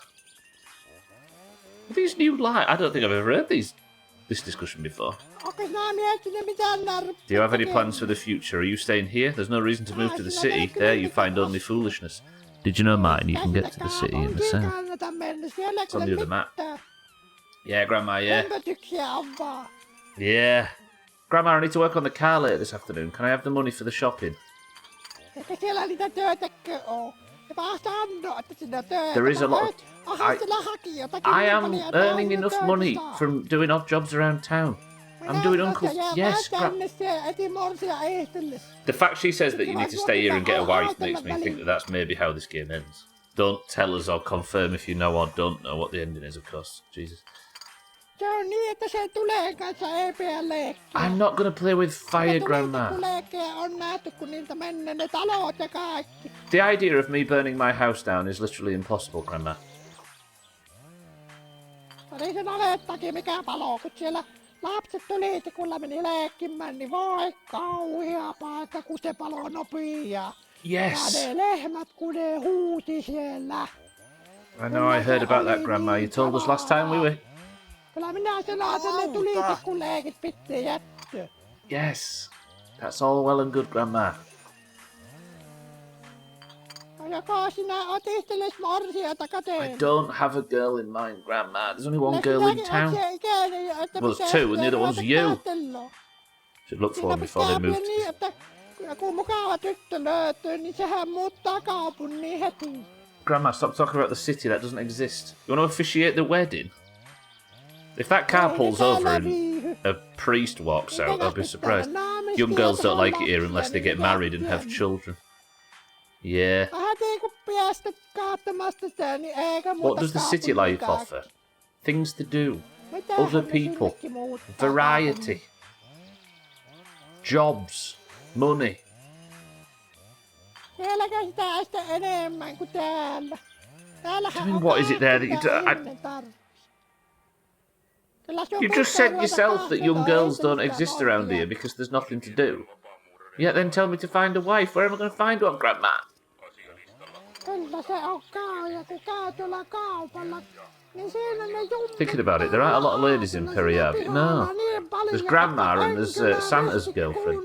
S1: These new lights, I don't think I've ever heard this discussion before. Do you have any plans for the future? Are you staying here? There's no reason to move to the city. There you find only foolishness. Did you know, Martin, you can get to the city in the south?
S5: Kannata mennä, siellä
S1: It's on the other map.
S5: mitään.
S1: Yeah, Grandma, yeah.
S5: Hömpötyksiä on vaan.
S1: Yeah. Grandma, I need to work on the car later this afternoon. Can I have the money for the shopping?
S5: Eikä siellä niitä töitäkö oo. Ja vaan sanoo, että sinä töitä.
S1: There is a lot of... I am earning enough money from doing odd jobs around town. I'm doing Uncle... Yes, the fact she says that you need to stay here and get a wife makes me think that that's maybe how this game ends. Don't tell us or confirm if you know or don't know what the ending is, of course. Jesus.
S5: Se on niin, että se tulee kanssa EPL-leikkiä.
S1: I'm not gonna play with fire, Grandma.
S5: On nähty, kun niiltä mennä ne talot ja kaikki.
S1: The idea of me burning my house down is literally impossible, Grandma.
S5: Oli se navettakin mikä palo, kun siellä lapset tuli, kun meni leikkimään, niin voi kauhea paikka, kun se palo nopii ja...
S1: Yes!
S5: Ja ne lehmät, kun ne huusi siellä.
S1: I know, I heard about that, Grandma. You told us last time we were...
S5: Kyllä minä sanoin, että ne tuli, kun leikit pitää jättöä.
S1: Yes. That's all well and good, Grandma.
S5: Joko sinä otisteles morsiata käteen?
S1: I don't have a girl in mind, Grandma. There's only one girl in town. Well, there's two, and the other one's you. Should look for them before they move to...
S5: Niin, että kun mukava tyttö löytyy, niin sehän muuttaa kaupungin heti.
S1: Grandma, stop talking about the city. That doesn't exist. You want to officiate the wedding? If that car pulls over and a priest walks out, I'll be surprised. Young girls don't like it here unless they get married and have children. Yeah. What does the city life offer? Things to do. Other people. Variety. Jobs. Money.
S5: Sielläkö sitä sitä enemmän kuin täällä?
S1: I mean, what is it there that you do? You just said yourself that young girls don't exist around here because there's nothing to do. Yet then tell me to find a wife. Where am I going to find one, Grandma? Thinking about it, there aren't a lot of ladies in Periavi. No. There's Grandma and there's Santa's girlfriend.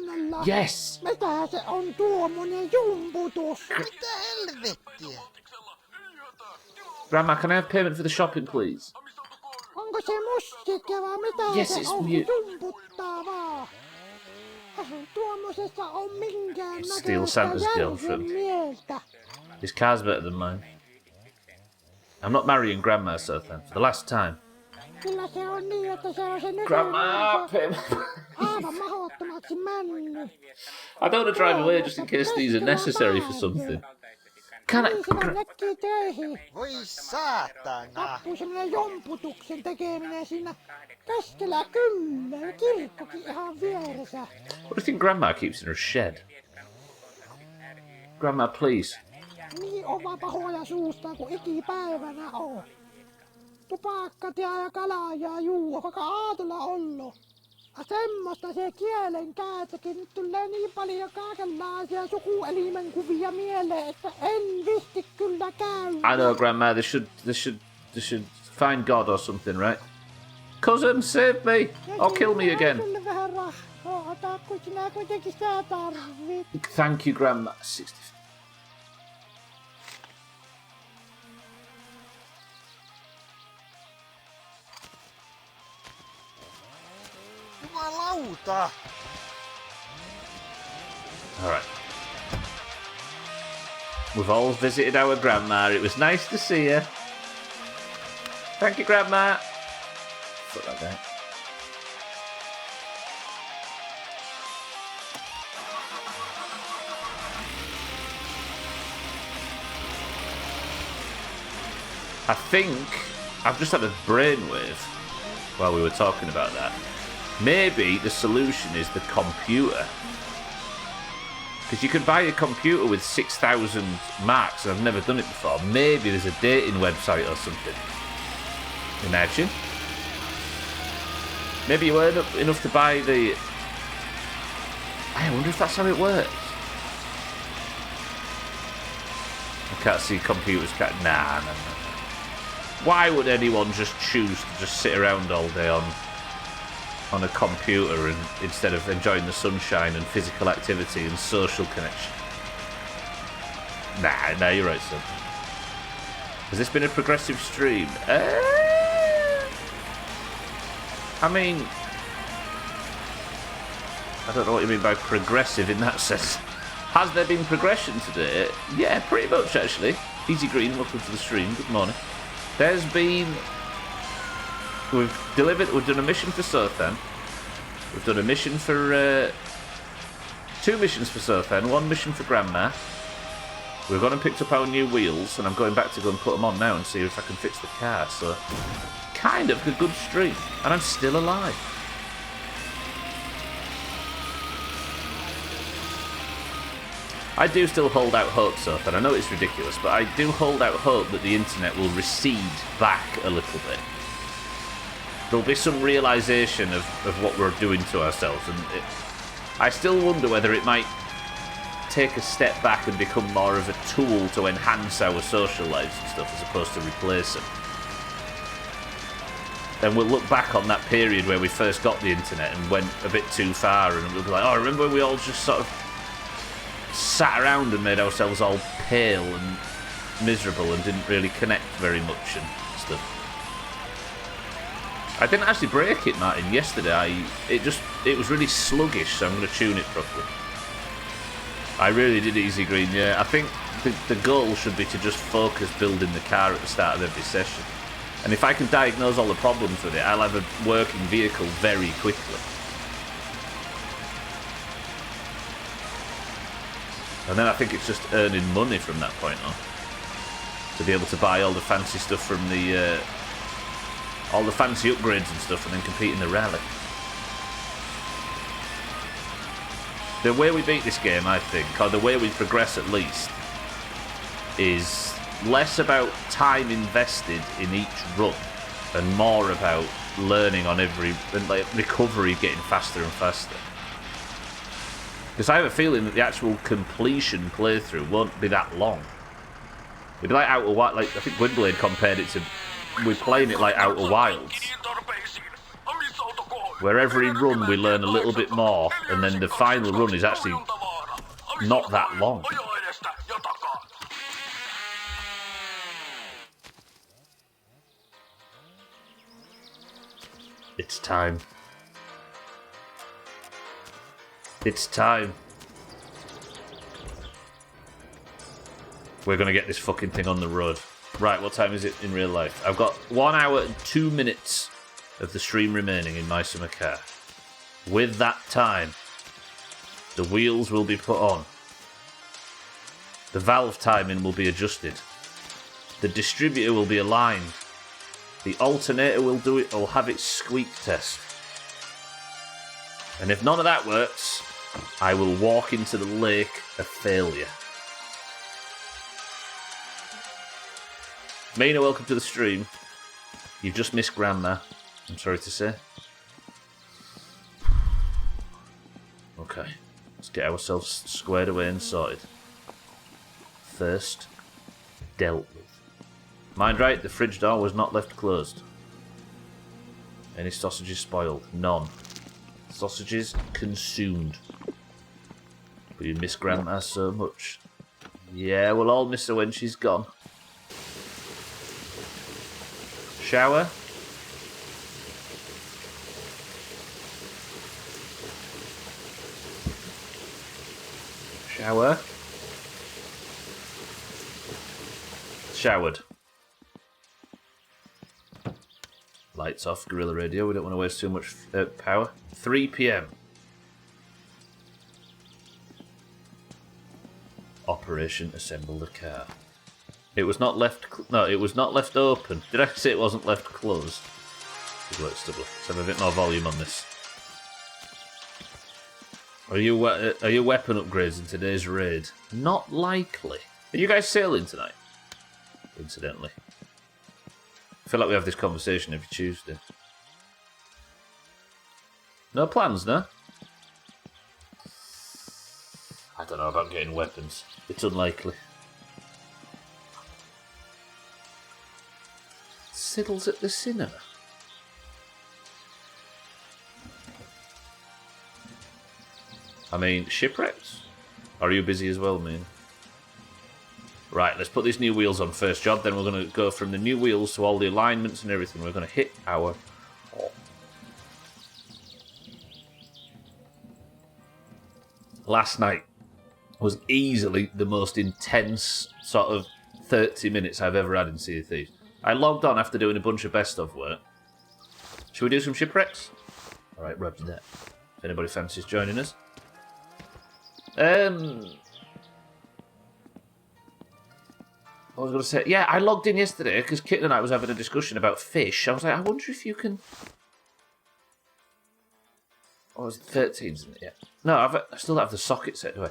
S1: Yes!
S5: Mitä se on tuommoinen jumputus?
S6: Mitä helvettiä?
S1: Grandma, can I have payment for the shopping, please?
S5: Onko se musiikkia vai mitä
S1: Yes,
S5: se
S1: it's
S5: on?
S1: mute.
S5: Jumputtaa vaan. Tuommoisessa on minkään
S1: Steal Santa's girlfriend.
S5: mieltä.
S1: His car's better than mine. I'm not marrying Grandma, Southend, for the last time.
S5: Kyllä se on niin, että se on se nykyinen.
S1: Grandma, payment.
S5: Aivan mahdottomaksi mennyt.
S1: I don't want to drive away just in case these are necessary for something. Can I...
S5: Sinä näkki töihin.
S6: Voi saatana.
S5: Tappuu semmonen jomputuksen tekeminen siinä keskellä kylää. Kirkkokin ihan vieressä.
S1: What do you think Grandma keeps in her shed? Grandma, please.
S5: Niin oma pahoja suusta kuin ikipäivänä on. Tupakkat ja kalaa ja juo, vaikka aatolla ollo. Ja semmoista se kielen käytökin. Nyt tulee niin paljon kaikenlaisia sukuelimen kuvia mieleen, että en visti kyllä käy.
S1: I know, Grandma, they should find God or something, right? Cousin, save me! Or kill me again.
S5: Sulle vähän rahaa, ota kun sinä kuitenkin sitä tarvit.
S1: Thank you, Grandma. 60.
S6: Jumalauta.
S1: Alright. We've all visited our grandma. It was nice to see her. Thank you, Grandma. Fuck that guy. I think I've just had a brainwave while we were talking about that. Maybe the solution is the computer. Because you can buy a computer with 6,000 marks, and I've never done it before. Maybe there's a dating website or something. Imagine. Maybe you earn up enough to buy the... I wonder if that's how it works. I can't see computers. Nah. Why would anyone just choose to just sit around all day on a computer and instead of enjoying the sunshine and physical activity and social connection? Nah, you're right, son. Has this been a progressive stream? I mean, I don't know what you mean by progressive in that sense. Has there been progression today? Yeah, pretty much, actually. Easy Green, welcome to the stream. Good morning. There's been... We've done a mission for Sothan. We've done a mission for... 2 missions for Sothan, 1 mission for Grandma. We've gone and picked up our new wheels, and I'm going back to go and put them on now and see if I can fix the car, so... Kind of a good streak, and I'm still alive. I do still hold out hope, Soph, and I know it's ridiculous, but I do hold out hope that the internet will recede back a little bit. There'll be some realisation of what we're doing to ourselves, and I still wonder whether it might take a step back and become more of a tool to enhance our social lives and stuff as opposed to replace them. And we'll look back on that period where we first got the internet and went a bit too far, and we'll be like, oh, remember when we all just sort of sat around and made ourselves all pale and miserable and didn't really connect very much and stuff. I didn't actually break it, Martin, yesterday. It was really sluggish, so I'm going to tune it properly. I really did Easy Green, yeah. I think the goal should be to just focus building the car at the start of every session. And if I can diagnose all the problems with it, I'll have a working vehicle very quickly. And then I think it's just earning money from that point on. To be able to buy all the fancy stuff from the... all the fancy upgrades and stuff and then compete in the rally. The way we beat this game, I think, or the way we progress at least, is less about time invested in each run and more about learning on every... and like recovery getting faster and faster. Because I have a feeling that the actual completion playthrough won't be that long. It'd be like Outer Wilds, like I think Gwynblade compared it to... We're playing it like Outer Wilds. Where every run we learn a little bit more, and then the final run is actually not that long. It's time. It's time. We're going to get this fucking thing on the road. Right, what time is it in real life? I've got 1 hour and 2 minutes of the stream remaining in my summer car. With that time, the wheels will be put on. The valve timing will be adjusted. The distributor will be aligned. The alternator will have its squeak test. And if none of that works, I will walk into the lake of failure. Mina, welcome to the stream. You've just missed Grandma, I'm sorry to say. Okay, let's get ourselves squared away and sorted. First, dealt with. Mind right, the fridge door was not left closed. Any sausages spoiled? None. Sausages consumed. But you miss Grandma so much. Yeah, we'll all miss her when she's gone. Shower. Shower. Showered. Lights off, Gorilla Radio. We don't want to waste too much power. 3 p.m. Operation Assemble the Car. It was not left... No, it was not left open. Did I say it wasn't left closed? Let's have a bit more volume on this. Are your weapon upgrades in today's raid? Not likely. Are you guys sailing tonight? Incidentally. I feel like we have this conversation every Tuesday. No plans, no? I don't know about getting weapons. It's unlikely. Siddles at the cinema. I mean, shipwrecks? Are you busy as well, man? Right, let's put these new wheels on first job. Then we're going to go from the new wheels to all the alignments and everything. We're going to hit our... Last night was easily the most intense sort of 30 minutes I've ever had in Sea of Thieves. I logged on after doing a bunch of best of work. Should we do some shipwrecks? Alright, roger that. If anybody fancies joining us. I was going to say, yeah, I logged in yesterday because Kitten and I was having a discussion about fish. I was like, I wonder if you can... Oh, it's the 13th, isn't it? Yeah. No, I still don't have the socket set, do I?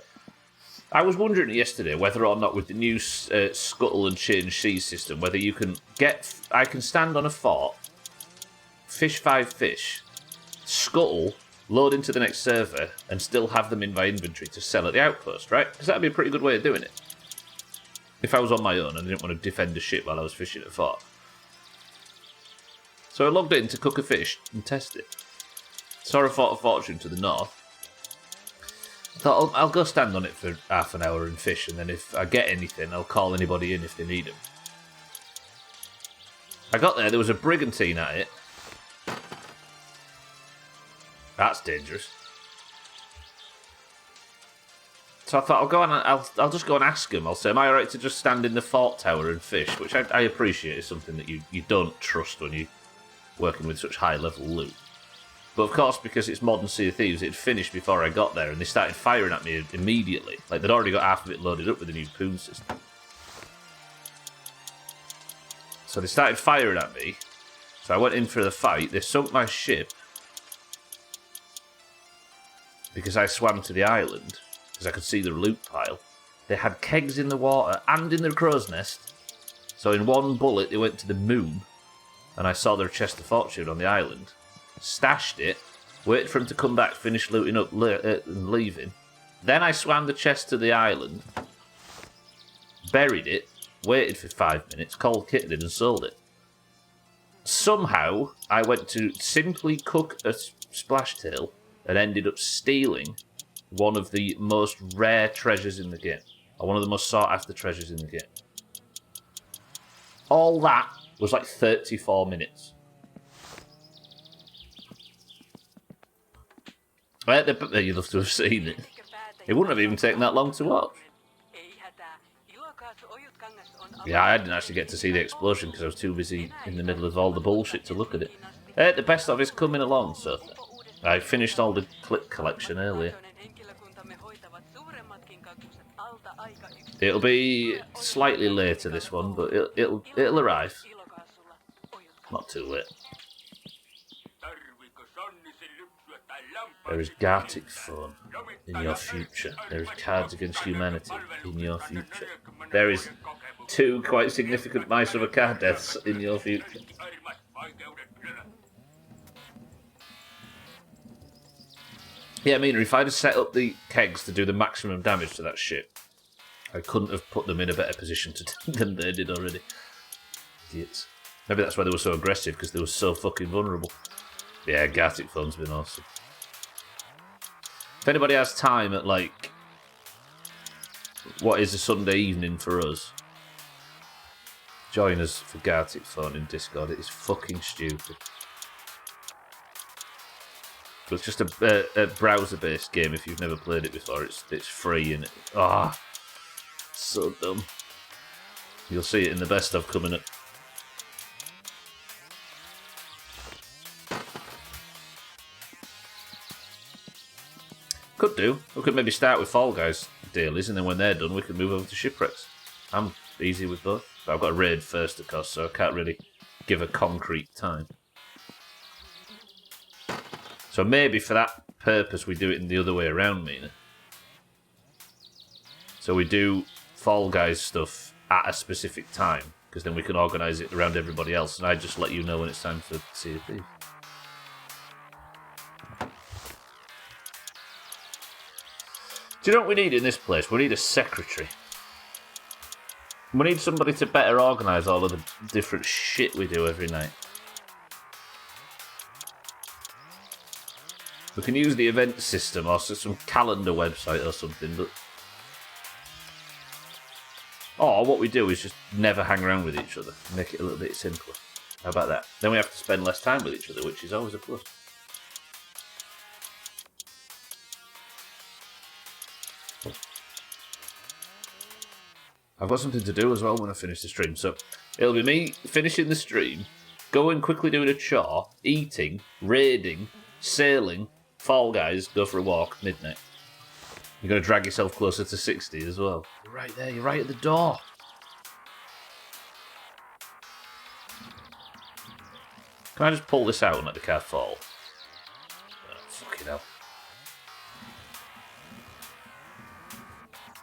S1: I was wondering yesterday whether or not with the new scuttle and change seas system, whether you can get... I can stand on a fort, fish 5 fish, scuttle, load into the next server, and still have them in my inventory to sell at the outpost, right? Because that would be a pretty good way of doing it. If I was on my own and I didn't want to defend a ship while I was fishing at fort. So I logged in to cook a fish and test it. Saw a Fort of Fortune to the north. I thought, I'll go stand on it for half an hour and fish, and then if I get anything, I'll call anybody in if they need them. I got there was a brigantine at it. That's dangerous. So I thought, I'll just go and ask him. I'll say, am I alright to just stand in the fort tower and fish? Which I appreciate is something that you don't trust when you're working with such high-level loot. But of course, because it's modern Sea of Thieves, it finished before I got there, and they started firing at me immediately. Like, they'd already got half of it loaded up with the new poon system. So they started firing at me. So I went in for the fight. They sunk my ship. Because I swam to the island. Because I could see the loot pile. They had kegs in the water and in their crow's nest. So in one bullet, they went to the moon. And I saw their chest of fortune on the island. Stashed it, waited for him to come back, finish looting up and leaving. Then I swam the chest to the island, buried it, waited for 5 minutes, called Kitten in and sold it. Somehow, I went to simply cook a splash tail and ended up stealing one of the most rare treasures in the game. Or one of the most sought after treasures in the game. All that was like 34 minutes. You'd love to have seen it. It wouldn't have even taken that long to watch. Yeah, I didn't actually get to see the explosion because I was too busy in the middle of all the bullshit to look at it. The best of it's coming along, so I finished all the clip collection earlier. It'll be slightly later, this one, but it'll arrive. Not too late. There is Gartic phone in your future. There is Cards Against Humanity in your future. There is 2 quite significant Mice of a Car deaths in your future. Yeah, I mean, if I'd have set up the kegs to do the maximum damage to that ship, I couldn't have put them in a better position than they did already. Idiots. Maybe that's why they were so aggressive, because they were so fucking vulnerable. Yeah, Gartic phone's been awesome. If anybody has time at, like, what is a Sunday evening for us, join us for Gartic phone in Discord. It is fucking stupid. But it's just a browser-based game. If you've never played it before, it's free and so dumb. You'll see it in the best of coming up. Could do. We could maybe start with Fall Guys dailies, and then when they're done, we could move over to Shipwrecks. I'm easy with both. But I've got a raid first, of course, so I can't really give a concrete time. So maybe for that purpose, we do it in the other way around, Mina. So we do Fall Guys stuff at a specific time, because then we can organise it around everybody else, and I just let you know when it's time for Sea of Thieves. Do you know what we need in this place? We need a secretary. We need somebody to better organise all of the different shit we do every night. We can use the event system or some calendar website or something, but... Or what we do is just never hang around with each other. Make it a little bit simpler. How about that? Then we have to spend less time with each other, which is always a plus. I've got something to do as well when I finish the stream, so it'll be me finishing the stream, going quickly doing a chore, eating, raiding, sailing, Fall Guys, go for a walk, midnight. You're going to drag yourself closer to 60 as well. You're right there, you're right at the door. Can I just pull this out and let the car fall? Oh, fucking hell.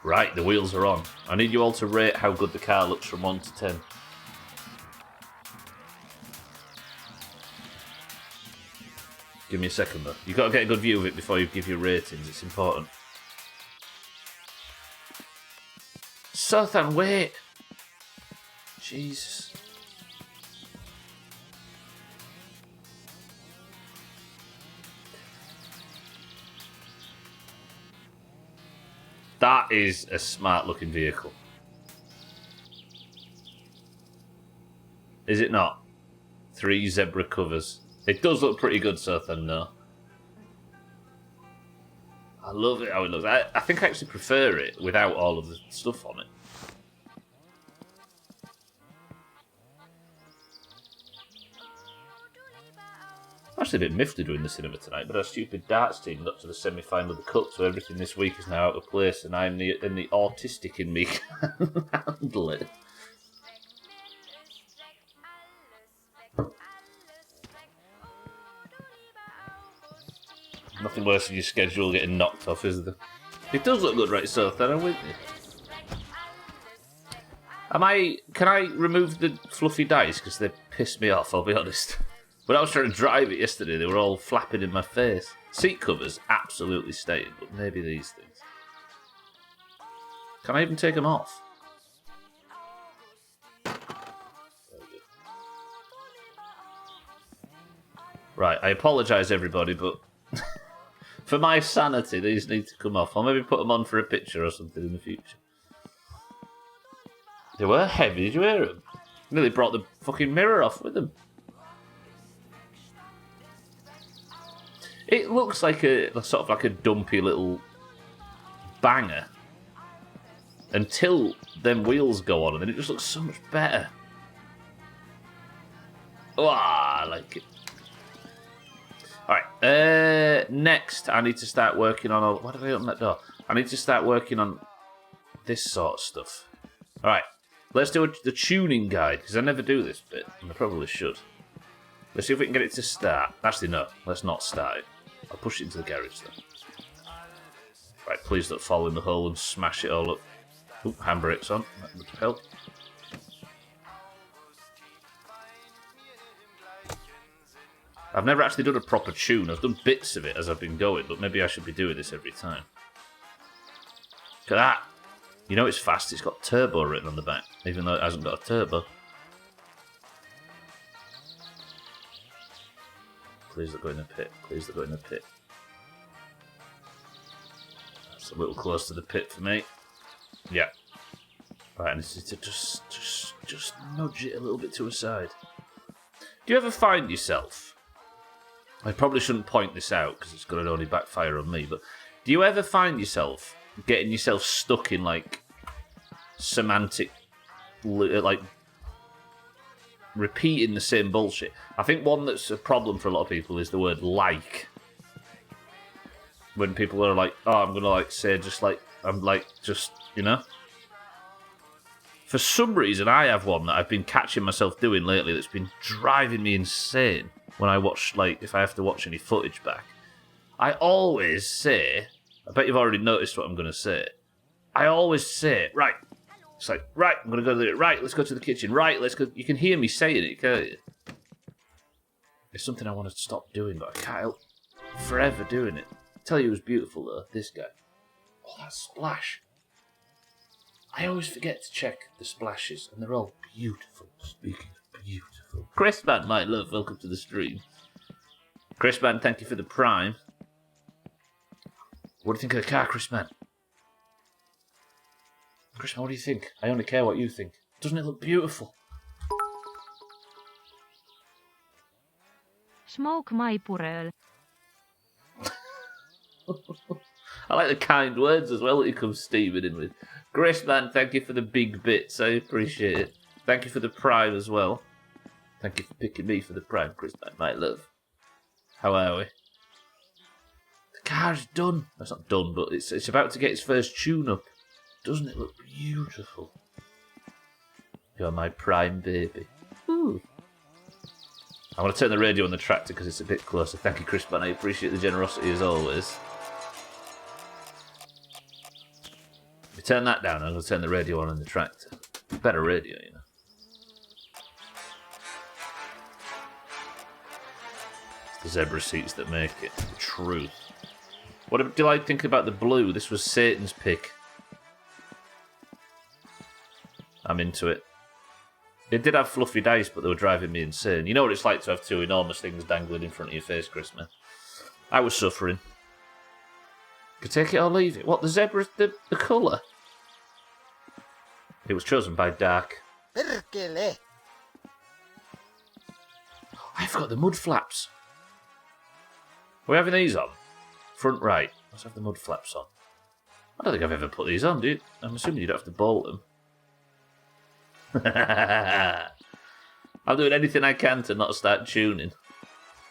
S1: Right, the wheels are on. I need you all to rate how good the car looks from 1 to 10. Give me a second though. You've got to get a good view of it before you give your ratings, it's important. Sothan, wait! Jesus. That is a smart looking vehicle. Is it not? 3 zebra covers. It does look pretty good, Sothan, though. I love it how it looks. I think I actually prefer it without all of the stuff on it. I'm actually a bit miffed doing the cinema tonight, but our stupid darts team got to the semi-final of the cup, so everything this week is now out of place, and the autistic in me can't handle it. Nothing worse than your schedule getting knocked off, is there? It does look good, right, so then I'm with you. Can I remove the fluffy dice because they piss me off? I'll be honest. When I was trying to drive it yesterday, they were all flapping in my face. Seat covers absolutely staying, but maybe these things. Can I even take them off? Right, I apologise, everybody, but for my sanity, these need to come off. I'll maybe put them on for a picture or something in the future. They were heavy, did you hear them? Nearly brought the fucking mirror off with them. It looks like a sort of like a dumpy little banger until them wheels go on, and then it just looks so much better. Oh, I like it. Alright, next I need to start working on... Why did I open that door? I need to start working on this sort of stuff. Alright, let's do the tuning guide, because I never do this bit, and I probably should. Let's see if we can get it to start. Actually, no, let's not start it. I'll push it into the garage then. Right, please don't fall in the hole and smash it all up. Oop, handbrake's on. That would help. I've never actually done a proper tune. I've done bits of it as I've been going, but maybe I should be doing this every time. Look at that. You know it's fast. It's got turbo written on the back, even though it hasn't got a turbo. Please don't go in the pit. Please don't go in the pit. That's a little close to the pit for me. Yeah. Right, and it's to just nudge it a little bit to a side. Do you ever find yourself... I probably shouldn't point this out because it's going to only backfire on me, but do you ever find yourself getting yourself stuck in, like, semantic... like... repeating the same bullshit? I think one that's a problem for a lot of people is the word like. When people are like, oh, I'm going to like say just like, I'm like, just, you know? For some reason, I have one that I've been catching myself doing lately that's been driving me insane when I watch, like, if I have to watch any footage back. I always say, I bet you've already noticed what I'm going to say. I always say, right, it's like, right, I'm going to go to the... Right, let's go to the kitchen. Right, let's go... You can hear me saying it, can't you? It's something I want to stop doing, but I can't help forever doing it. I tell you who was beautiful, though. This guy. Oh, that splash. I always forget to check the splashes, and they're all beautiful. Speaking of beautiful. Chrisman, my love, welcome to the stream. Chrisman, thank you for the prime. What do you think of the car, Chrisman? Christmas, what do you think? I only care what you think. Doesn't it look beautiful?
S2: Smoke my purel.
S1: I like the kind words as well that he comes steaming in with. Grace, man, thank you for the big bits. I appreciate it. Thank you for the prime as well. Thank you for picking me for the prime, Chris, man, my love. How are we? The car's done. That's not done, but it's about to get its first tune-up. Doesn't it look beautiful? You're my prime baby. Ooh. I want to turn the radio on the tractor because it's a bit closer. Thank you, Chris, man. I appreciate the generosity as always. If we turn that down, I'm going to turn the radio on in the tractor. Better radio, you know. It's the zebra seats that make it. The truth. What did I think about the blue? This was Satan's pick. I'm into it. It did have fluffy dice, but they were driving me insane. You know what it's like to have two enormous things dangling in front of your face, Chris, man. I was suffering. Could take it or leave it. What, the zebra, the colour? It was chosen by Dark.
S6: Perkele.
S1: I forgot the mud flaps. Are we having these on? Front right. Let's have the mud flaps on. I don't think I've ever put these on, dude. I'm assuming you don't have to bolt them. I'm doing anything I can to not start tuning.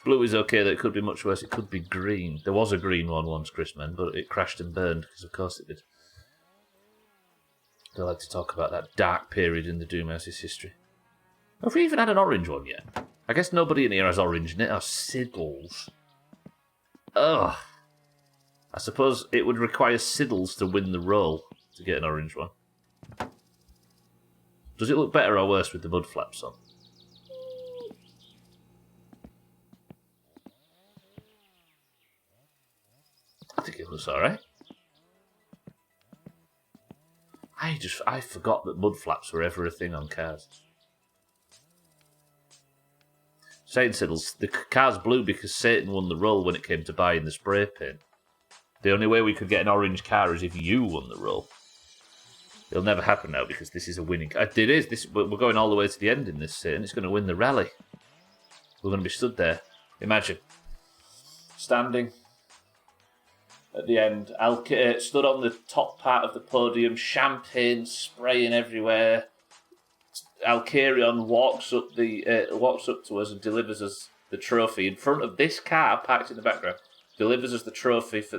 S1: Blue is okay, that it could be much worse. It could be green. There was a green one once, Chrisman, but it crashed and burned, because of course it did. I like to talk about that dark period in the Doomhouse's history. Have we even had an orange one yet? I guess nobody in here has orange in it, or siddles. Ugh. I suppose it would require siddles to win the roll to get an orange one. Does it look better or worse with the mud flaps on? I think it looks alright. I forgot that mud flaps were ever a thing on cars. Satan siddles, the car's blue because Satan won the roll when it came to buying the spray paint. The only way we could get an orange car is if you won the roll. It'll never happen now because this is a winning car. It is. We're going all the way to the end in this Satan. It's going to win the rally. We're going to be stood there. Imagine. Standing at the end. Stood on the top part of the podium. Champagne spraying everywhere. Alcarion walks up to us and delivers us the trophy in front of this car parked in the background. Delivers us the trophy for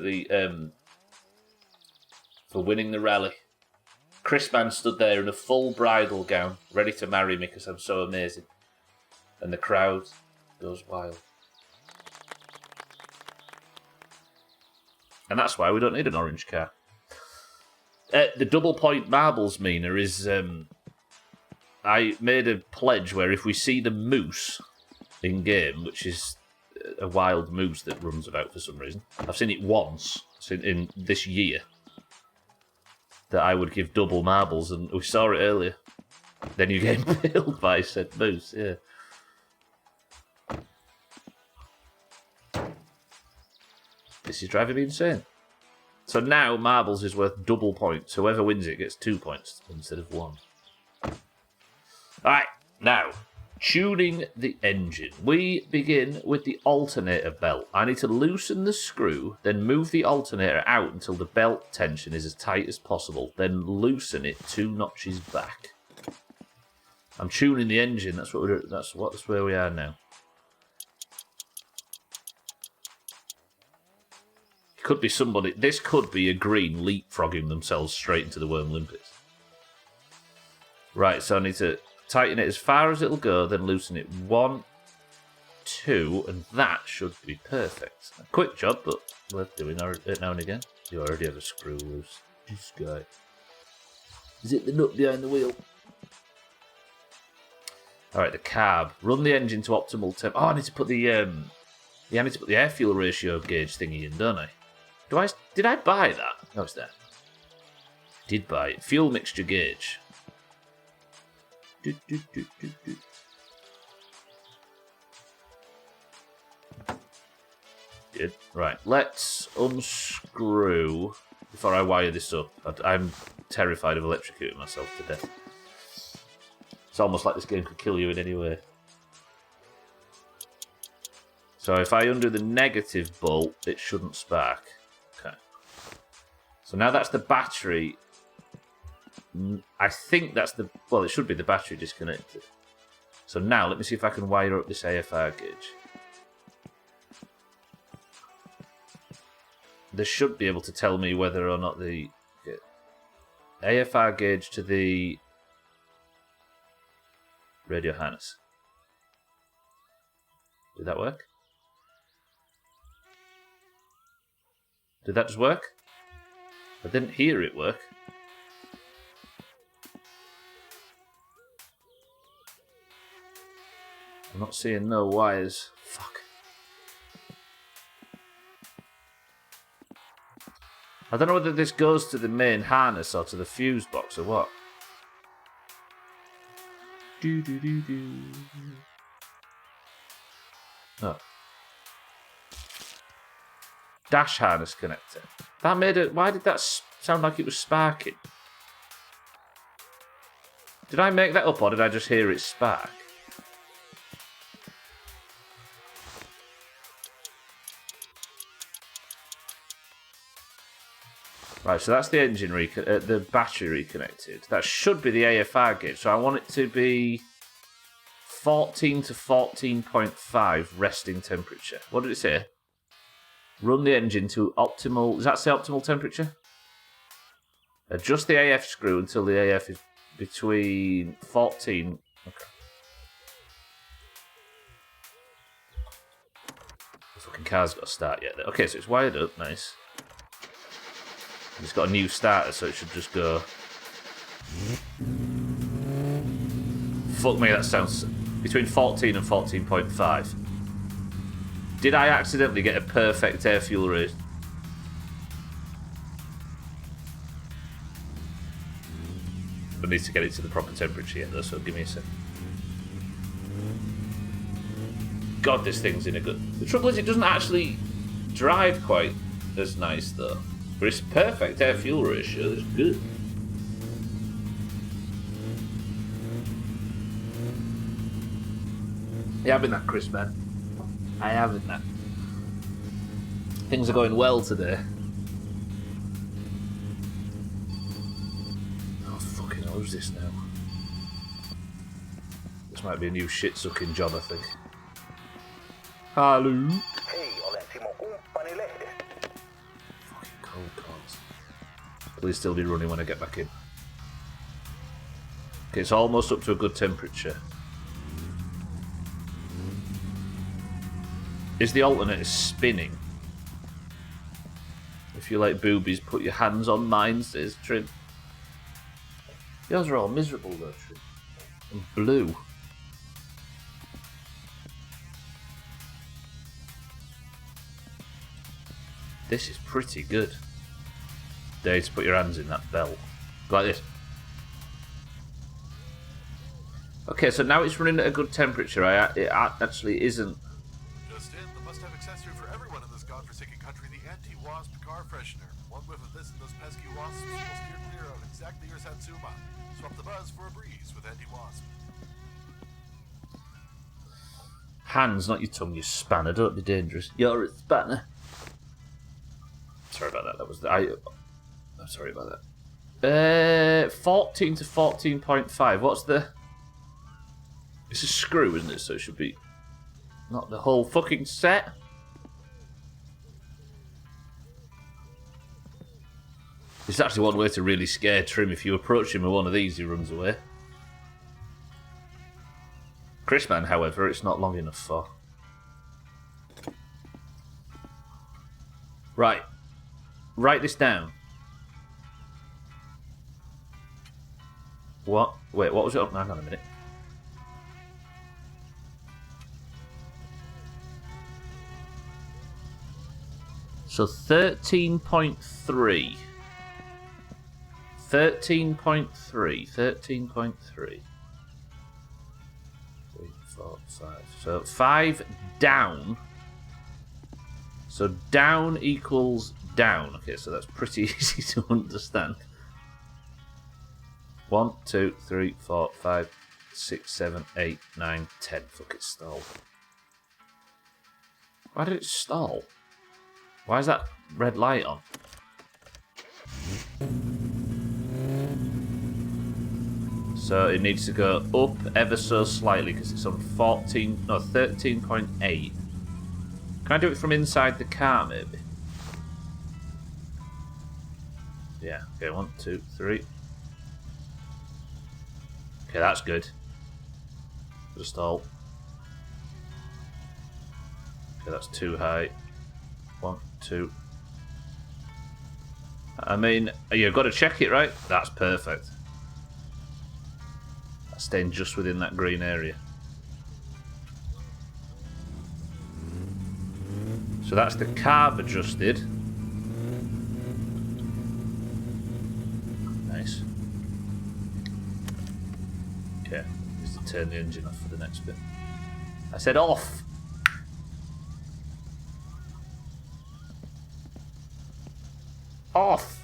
S1: winning the rally. Chris Man stood there in a full bridal gown, ready to marry me because I'm so amazing. And the crowd goes wild. And that's why we don't need an orange car. The double point marbles meaner is... I made a pledge where if we see the moose in game, which is a wild moose that runs about for some reason, I've seen it once in this year, that I would give double marbles, and we saw it earlier. Then you get killed by said moose, yeah. This is driving me insane. So now marbles is worth double points. Whoever wins it gets 2 points instead of 1. Alright, now, tuning the engine. We begin with the alternator belt. I need to loosen the screw, then move the alternator out until the belt tension is as tight as possible, then loosen it 2 notches back. I'm tuning the engine, that's where we are now. It could be somebody, this could be a green leapfrogging themselves straight into the Worm Olympics. Right, so I need to tighten it as far as it'll go, then loosen it 1, 2, and that should be perfect. A quick job, but worth doing now and again. You already have a screw loose. This guy. Is it the nut behind the wheel? Alright, the carb. Run the engine to optimal temp. Oh, I need to put the I need to put the air fuel ratio gauge thingy in, don't I? Did I buy that? No, it's there. Did buy it. Fuel mixture gauge. Good. Right, let's unscrew before I wire this up. I'm terrified of electrocuting myself to death. It's almost like this game could kill you in any way. So if I undo the negative bolt, it shouldn't spark. Okay. So now that's the battery. I think that's the... Well, it should be the battery disconnected. So now, let me see if I can wire up this AFR gauge. This should be able to tell me whether or not the... Okay. AFR gauge to the radio harness. Did that work? Did that just work? I didn't hear it work. I'm not seeing no wires. Fuck. I don't know whether this goes to the main harness or to the fuse box or what. Oh. Dash harness connector. That made it... Why did that sound like it was sparking? Did I make that up or did I just hear it spark? Right, so that's the engine the battery reconnected. That should be the AFR gauge. So I want it to be 14 to 14.5 resting temperature. What did it say? Run the engine to optimal... Does that say optimal temperature? Adjust the AF screw until the AF is between 14... Okay. The fucking car's got to start yet. Okay, so it's wired up. Nice. It's got a new starter, so it should just go... Fuck me, that sounds... Between 14 and 14.5. Did I accidentally get a perfect air fuel rate? I need to get it to the proper temperature yet, though, so give me a sec. God, this thing's in a good... The trouble is, it doesn't actually drive quite as nice, though. But it's perfect air fuel ratio, it's good. Yeah, I've been that crisp, man. I haven't that. Things are going well today. Oh, fucking hell, who's this now? This might be a new shit-sucking job, I think. Hello?
S7: Hei, olen Simo kumppani lehdestä.
S1: Fucking cold calls. Please still be running when I get back in. Okay, it's almost up to a good temperature. Is the alternator spinning? If you like boobies, put your hands on mine, says Trim. Yours are all miserable though, Trim. And blue. This is pretty good. Dare to put your hands in that bell. Like this. Okay, so now it's running at a good temperature. It actually isn't.
S4: Just in, the must-have accessory for everyone in this godforsaken country, the anti-wasp car freshener. One whiff of this and those pesky wasps will steer clear of exactly your Satsuma. Swap the buzz for a breeze with anti-wasp.
S1: Hands, not your tongue, you spanner. Don't be dangerous. You're a spanner. Sorry about that. That was I'm sorry about that. 14 to 14.5. What's the... It's a screw, isn't it? So it should be... Not the whole fucking set. It's actually one way to really scare Trim. If you approach him with one of these, he runs away. Chrisman, however, it's not long enough for. Right. Write this down. What? Wait, what was it? Oh, hang on a minute. So 13.3. 13.3. 13.3. 3, 4, 5. So 5 down. So down equals down. Okay, so that's pretty easy to understand. 1, 2, 3, 4, 5, 6, 7, 8, 9, 10. Fuck, it stalled. Why did it stall? Why is that red light on? So it needs to go up ever so slightly because it's on 13.8. Can I do it from inside the car, maybe? Yeah, okay, 1, 2, 3. Okay, that's good. Just stall. Okay, that's too high. 1, 2. I mean, you've got to check it, right? That's perfect. That's staying just within that green area. So that's the carb adjusted. Nice. Okay, just to turn the engine off for the next bit. I said off! Off!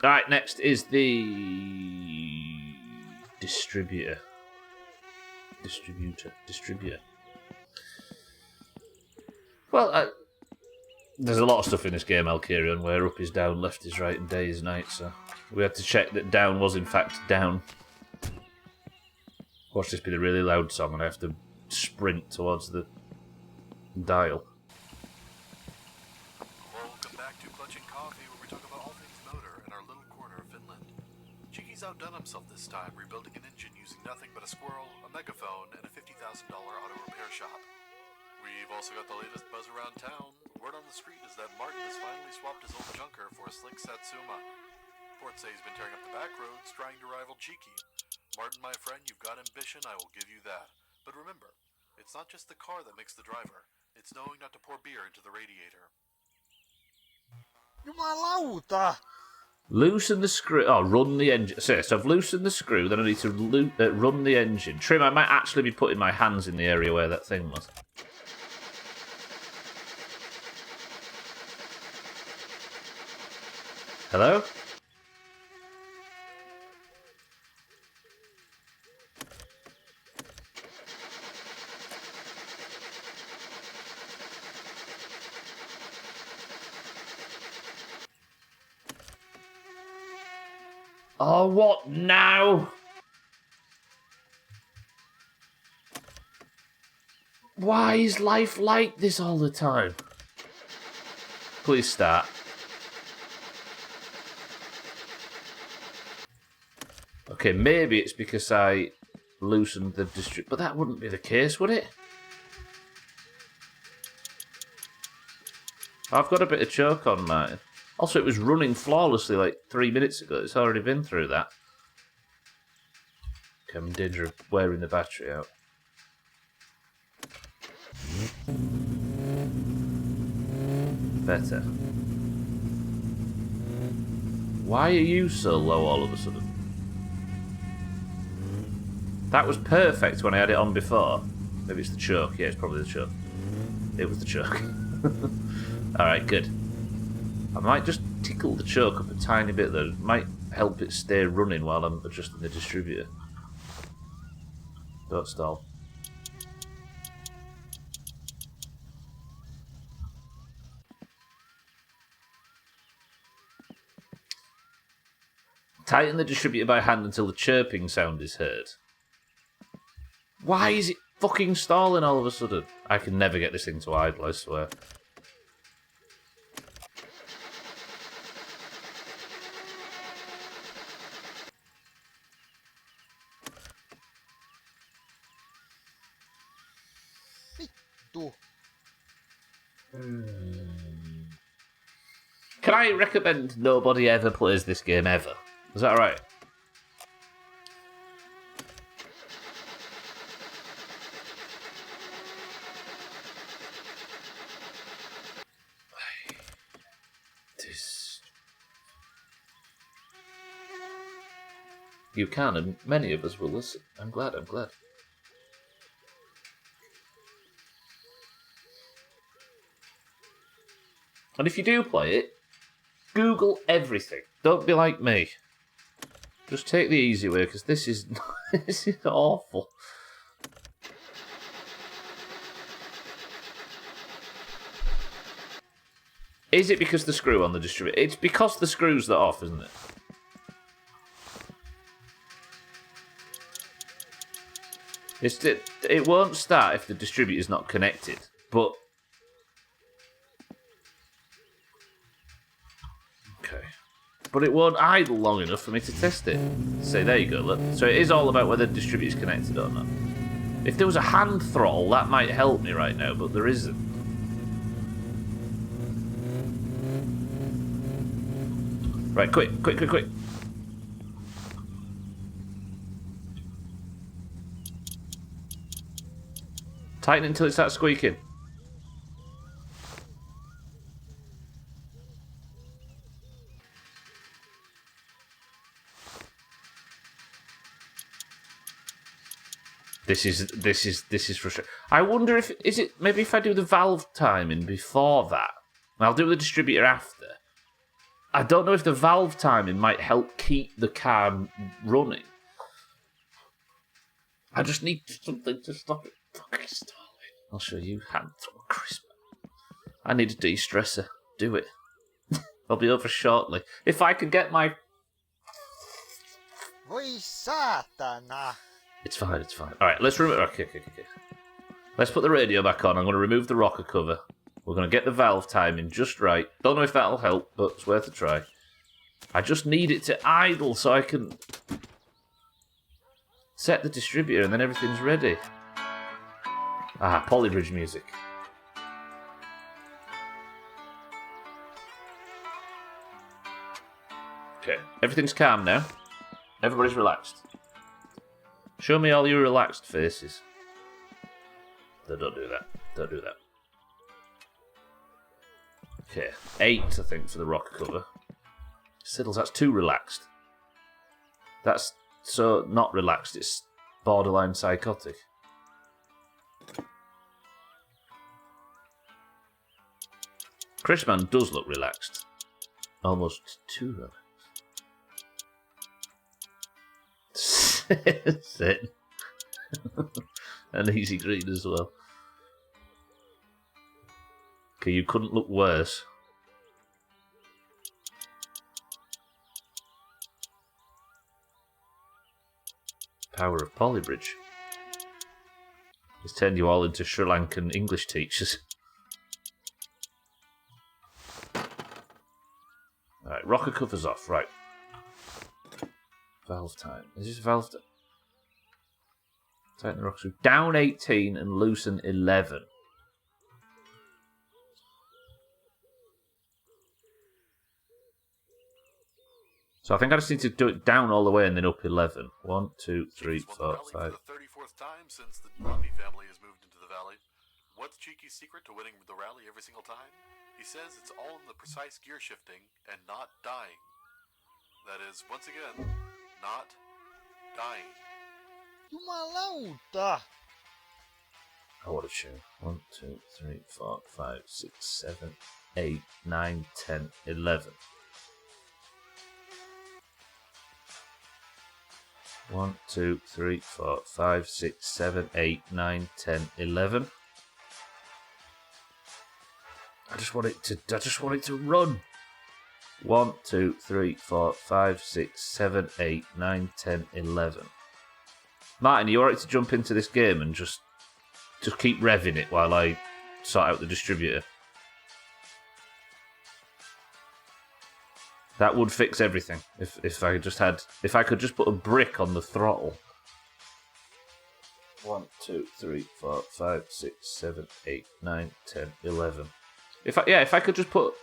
S1: Alright, next is the distributor. Distributor. Well, there's a lot of stuff in this game, Alkirion, where up is down, left is right, and day is night, so we had to check that down was in fact down. Watch this be a really loud song and I have to sprint towards the dial.
S4: Welcome back to Clutching Coffee, where we talk about all things motor in our little corner of Finland. Cheeky's outdone himself this time, rebuilding an engine using nothing but a squirrel, a megaphone, and a $50,000 auto repair shop. We've also got the latest buzz around town. Word on the street is that Martin has finally swapped his old junker for a slick Satsuma. Reports say he's been tearing up the back roads, trying to rival Cheeky. Martin, my friend, you've got ambition, I will give you that. But remember, it's not just the car that makes the driver. It's knowing not to pour beer into the radiator.
S6: Jumalauta!
S1: Loosen the screw. Oh, run the engine. So I've loosened the screw, then I need to run the engine. Trim, I might actually be putting my hands in the area where that thing was. Hello? Oh, what now? Why is life like this all the time? Please start. Okay, maybe it's because I loosened the but that wouldn't be the case, would it? I've got a bit of choke on mine. Also, it was running flawlessly like 3 minutes ago. It's already been through that. Okay, I'm in danger of wearing the battery out. Better. Why are you so low all of a sudden? That was perfect when I had it on before. Maybe it's the choke. Yeah, it's probably the choke. It was the choke. Alright, good. I might just tickle the choke up a tiny bit though. It might help it stay running while I'm adjusting the distributor. Don't stall. Tighten the distributor by hand until the chirping sound is heard. Why is it fucking stalling all of a sudden? I can never get this thing to idle, I swear.
S6: Vittu.
S1: Can I recommend nobody ever plays this game ever? Is that right? You can, and many of us will listen. I'm glad. And if you do play it, Google everything. Don't be like me. Just take the easy way, because this is this is awful. Is it because the screw on the distributor? It's because the screws are off, isn't it? It won't start if the distributor's not connected, but... Okay. But it won't idle long enough for me to test it. So there you go, look. So it is all about whether the distributor's connected or not. If there was a hand throttle, that might help me right now, but there isn't. Right, quick. Tighten it until it starts squeaking. This is frustrating. I wonder if maybe if I do the valve timing before that. I'll do the distributor after. I don't know if the valve timing might help keep the car running. I just need something to stop it fucking stalling. I'll show you hands on crisp. I need a de-stressor. Do it. I'll be over shortly. If I can get my...
S6: Voi saatana.
S1: It's fine. Alright, let's remove... Okay. Let's put the radio back on. I'm going to remove the rocker cover. We're going to get the valve timing just right. Don't know if that'll help, but it's worth a try. I just need it to idle so I can set the distributor and then everything's ready. Ah, polybridge music. Okay, everything's calm now. Everybody's relaxed. Show me all your relaxed faces. No, don't do that. Don't do that. Okay, 8, I think, for the rocker cover. Siddles, that's too relaxed. That's so not relaxed, it's borderline psychotic. Chrisman does look relaxed. Almost too relaxed. Sit. And easy green as well. Okay, you couldn't look worse. Power of polybridge. It's turned you all into Sri Lankan English teachers. Alright, rocker cover's off, right. Valve time. Is this valve time? Tighten the rocker screw. Down 18 and loosen 11. So I think I just need to do it down all the way and then up 11. 1, 2, 3, 4, 5.
S4: For the 34th time since the Robbie family has moved into the valley. What's Cheeky's secret to winning the rally every single time? He says it's all in the precise gear shifting and not dying. That is, once again, not dying.
S6: Jumalauta.
S1: Oh, what a tune. 1, 2, 3, 4, 5, 6, 7, 8, 9, 10, 11. 1, 2, 3, 4, 5, 6, 7, 8, 9, 10, 11. I just want it to run. 1, 2, 3, 4, 5, 6, 7, 8, 9, 10, 11. Martin, are you alright to jump into this game and just keep revving it while I sort out the distributor? That would fix everything if I could just put a brick on the throttle. 1, 2, 3, 4, 5, 6, 7, 8, 9, 10, 11. If I could just put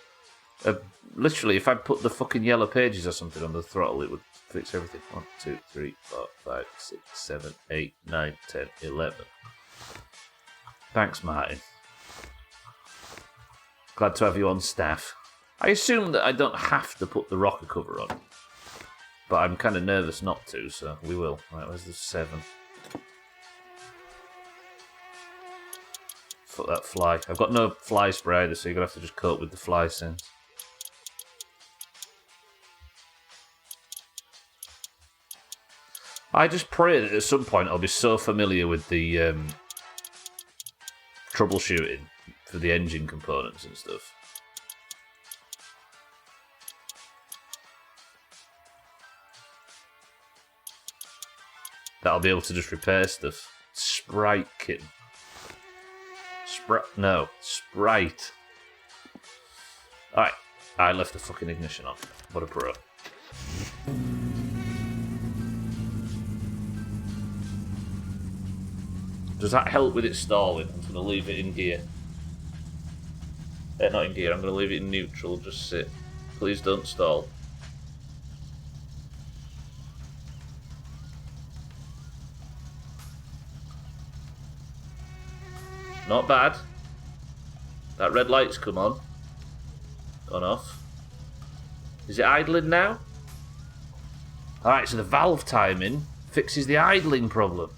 S1: literally, if I put the fucking yellow pages or something on the throttle, it would fix everything. 1, 2, 3, 4, 5, 6, 7, 8, 9, 10, 11. Thanks, Martin. Glad to have you on staff. I assume that I don't have to put the rocker cover on, but I'm kind of nervous not to, so we will. Right, where's the 7? Fuck that fly. I've got no fly spray either, so you're going to have to just cope with the fly sense. I just pray that at some point I'll be so familiar with the troubleshooting for the engine components and stuff. That I'll be able to just repair stuff. Sprite kit. Sprite. Alright, I left the fucking ignition on. What a pro. Does that help with it stalling? I'm going to leave it in gear. Not in gear, I'm going to leave it in neutral, just sit. Please don't stall. Not bad. That red light's come on. Gone off. Is it idling now? Alright, so the valve timing fixes the idling problem.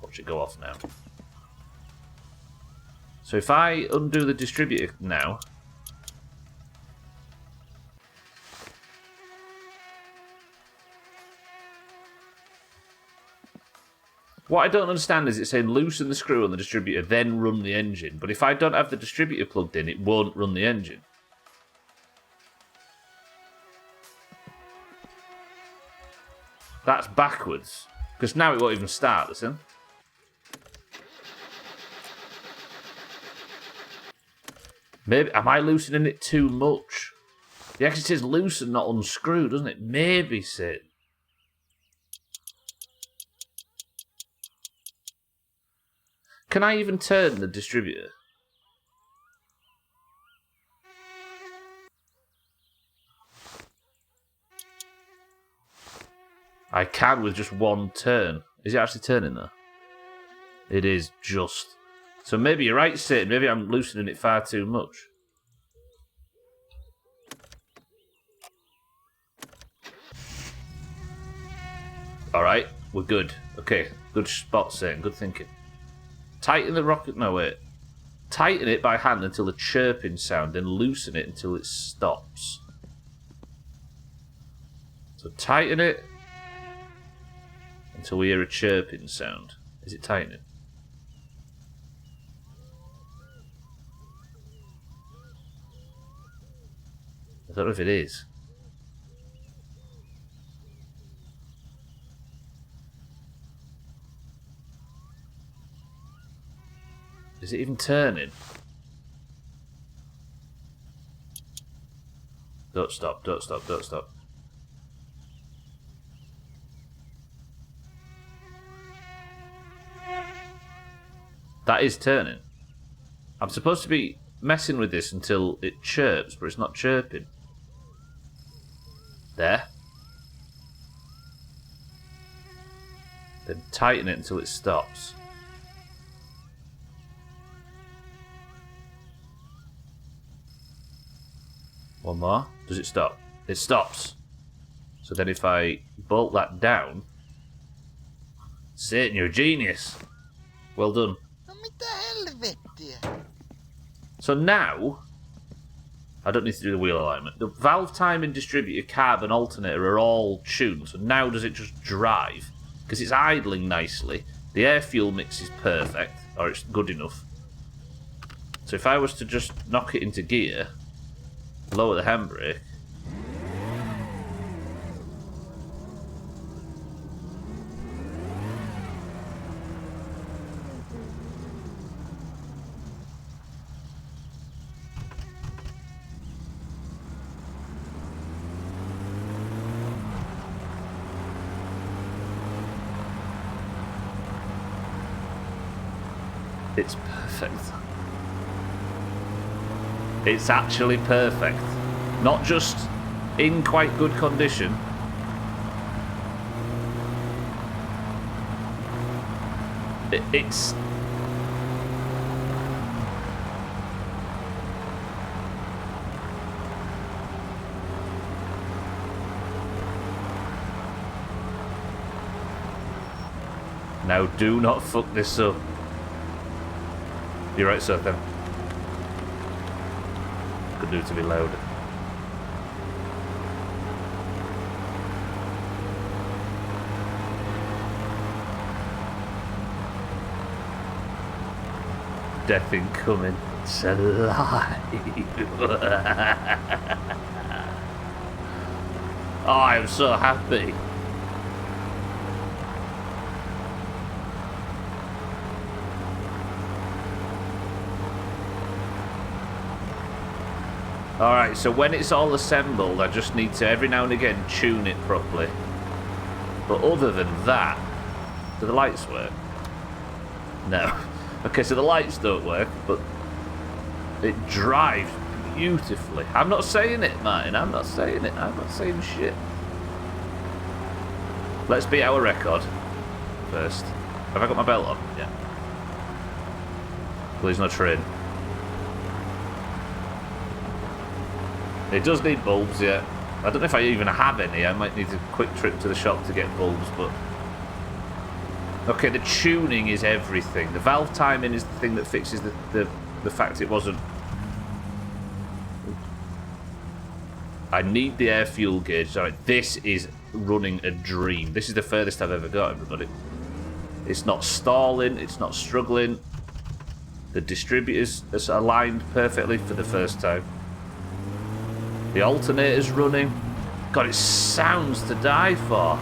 S1: Watch it go off now. So if I undo the distributor now... What I don't understand is it's saying loosen the screw on the distributor, then run the engine. But if I don't have the distributor plugged in, it won't run the engine. That's backwards. Because now it won't even start, listen. Maybe, am I loosening it too much? Yeah, because it says loosen, not unscrew, doesn't it? Maybe, Sid. Can I even turn the distributor? I can with just one turn. Is it actually turning though? It is just. So maybe you're right, Sid. Maybe I'm loosening it far too much. Alright, we're good. Okay, good spot, Sid. Good thinking. Tighten the rocket. No, wait. Tighten it by hand until a chirping sound, then loosen it until it stops. So tighten it until we hear a chirping sound. Is it tightening? I don't know if it is. Is it even turning? Don't stop, don't stop, don't stop. That is turning. I'm supposed to be messing with this until it chirps, but it's not chirping. There. Then tighten it until it stops. One more. Does it stop? It stops. So then if I bolt that down... Satan, you're a genius. Well done.
S6: No mitä helvettiä?
S1: So now... I don't need to do the wheel alignment. The valve timing, distributor, carb and alternator are all tuned. So now does it just drive? Because it's idling nicely. The air fuel mix is perfect. Or it's good enough. So if I was to just knock it into gear... Lower the handbrake. It's perfect. It's actually perfect. Not just in quite good condition. It's... Now do not fuck this up. You're right, sir, then. Could do to be louder. death incoming. It's alive. Oh, I'm so happy. Alright, so when it's all assembled, I just need to every now and again tune it properly. But other than that, do the lights work? No. Okay, so the lights don't work, but it drives beautifully. I'm not saying it, Martin. I'm not saying it. I'm not saying shit. Let's beat our record first. Have I got my belt on? Yeah. Please no train. It does need bulbs, yeah. I don't know if I even have any. I might need a quick trip to the shop to get bulbs, but... Okay, the tuning is everything. The valve timing is the thing that fixes the fact it wasn't... I need the air fuel gauge. Sorry, this is running a dream. This is the furthest I've ever got, everybody. It's not stalling. It's not struggling. The distributors are aligned perfectly for the first time. The alternator's running. God, it sounds to die for.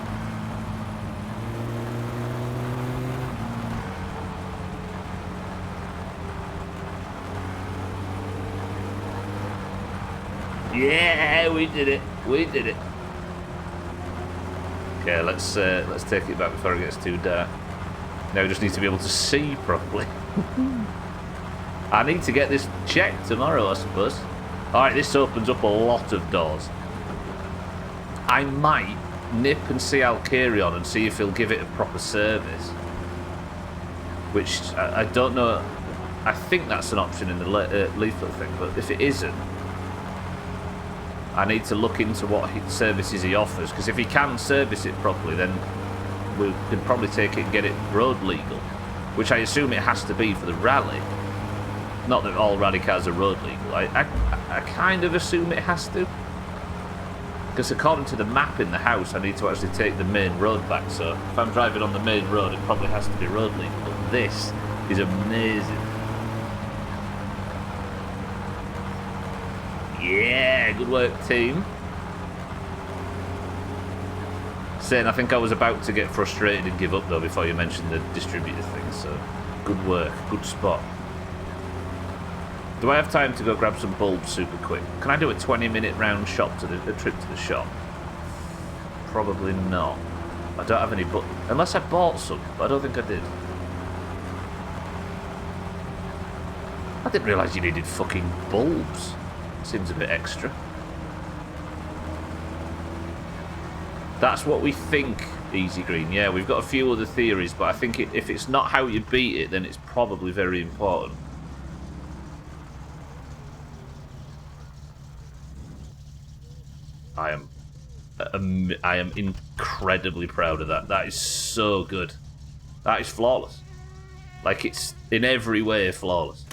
S1: Yeah, we did it. We did it. Okay, let's take it back before it gets too dark. Now we just need to be able to see properly. I need to get this checked tomorrow, I suppose. Alright, this opens up a lot of doors. I might nip and see Alkarion and see if he'll give it a proper service. Which, I don't know. I think that's an option in the leaflet thing, but if it isn't, I need to look into what services he offers, because if he can service it properly, then we can probably take it and get it road legal, which I assume it has to be for the rally. Not that all rally cars are road legal. I kind of assume it has to, because according to the map in the house, I need to actually take the main road back. So if I'm driving on the main road, it probably has to be road legal. But this is amazing. Yeah, good work, team. Saying, I think I was about to get frustrated and give up though before you mentioned the distributor thing. So good work, good spot. Do I have time to go grab some bulbs super quick? Can I do a 20-minute round shop to a trip to the shop? Probably not. I don't have any, but unless I bought some, but I don't think I did. I didn't realise you needed fucking bulbs. Seems a bit extra. That's what we think, Easy Green. Yeah, we've got a few other theories, but I think if it's not how you beat it, then it's probably very important. I am incredibly proud of that. That is so good. That is flawless. Like, it's in every way flawless.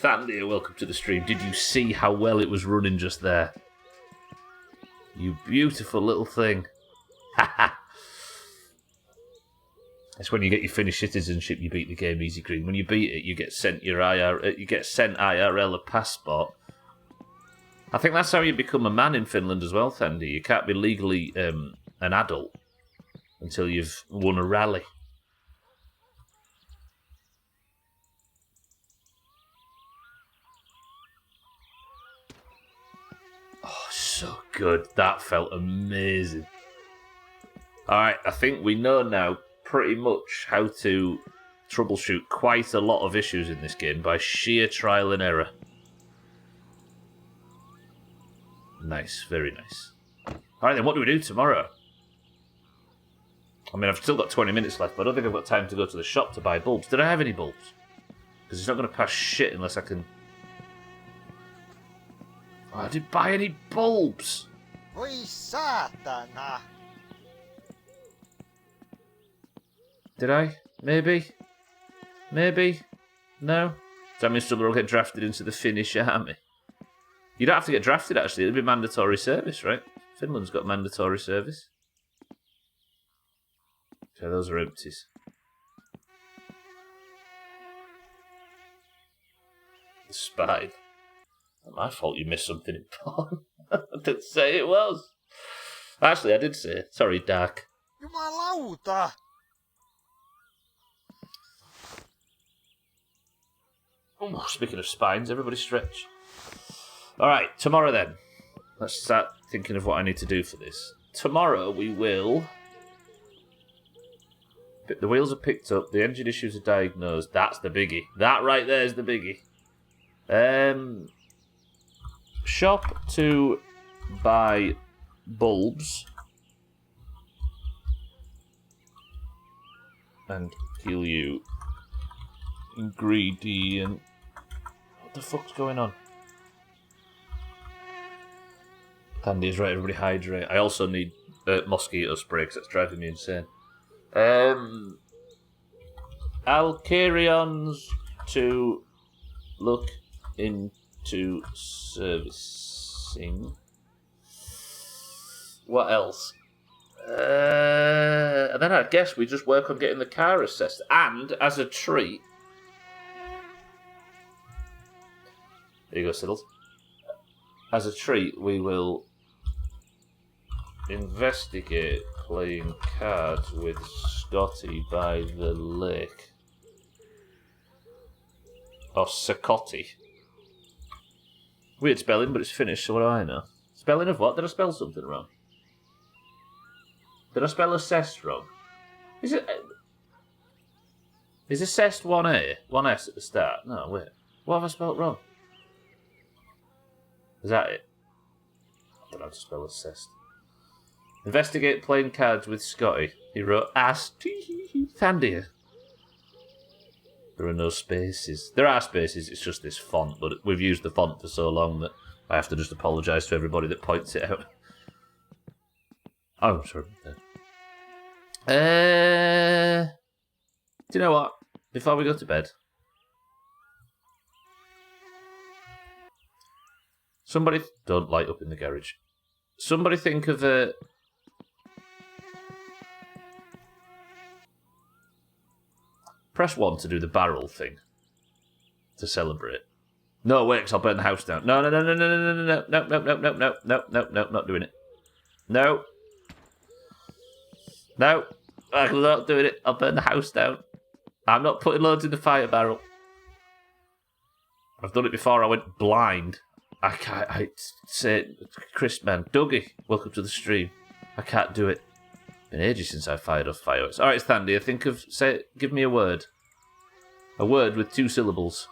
S1: Thandia, welcome to the stream. Did you see how well it was running just there? You beautiful little thing. Haha. It's when you get your Finnish citizenship, you beat the game, Easy Green. When you beat it, you get sent your IRL a passport. I think that's how you become a man in Finland as well, Fendi. You can't be legally an adult until you've won a rally. Oh, so good. That felt amazing. Alright, I think we know now pretty much how to troubleshoot quite a lot of issues in this game by sheer trial and error. Nice, very nice. Alright then, what do we do tomorrow? I mean, I've still got 20 minutes left, but I don't think I've got time to go to the shop to buy bulbs. Did I have any bulbs? Because it's not going to pass shit unless I can... Oh, I didn't buy any bulbs!
S6: Voi saatana!
S1: Did I? Maybe? Maybe? No? Does that mean someone will get drafted into the Finnish army? You don't have to get drafted, actually. It'll be mandatory service, right? Finland's got mandatory service. Okay, those are empties. The spine. Not my fault you missed something important. I didn't say it was. Actually, I did say it. Sorry, Dark.
S6: Jumalauta!
S1: Ooh, speaking of spines, everybody stretch. Alright, tomorrow then. Let's start thinking of what I need to do for this. Tomorrow we will... The wheels are picked up, the engine issues are diagnosed. That's the biggie. That right there is the biggie. Shop to buy bulbs. And kill you. Ingredient. What the fuck's going on? Tandy's right, everybody hydrate. I also need mosquito spray because that's driving me insane. Alcarions to look into servicing. What else? And then I guess we just work on getting the car assessed. And as a treat, there you go, Siddles. As a treat, we will investigate playing cards with Scotty by the lake. Or Scotty. Weird spelling, but it's finished, so what do I know? Spelling of what? Did I spell something wrong? Did I spell assessed wrong? Is assessed 1A? 1S at the start? No, wait. What have I spelled wrong? Is that it? I don't know how to spell assessed. Investigate playing cards with Scotty. He wrote ass Thandia. There are no spaces. There are spaces, it's just this font, but we've used the font for so long that I have to just apologise to everybody that points it out. Oh, I'm sorry. Do you know what? Before we go to bed, somebody don't light up in the garage. Somebody think of a press 1 to do the barrel thing to celebrate. No, wait, 'cause I'll burn the house down. No, not doing it. No, I'm not doing it. I'll burn the house down. I'm not putting loads in the fire barrel. I've done it before. I went blind. I can't. I say, Chris, man, Dougie, welcome to the stream. I can't do it. Been ages since I fired off fireworks. All right, Thandy, give me a word. A word with 2 syllables.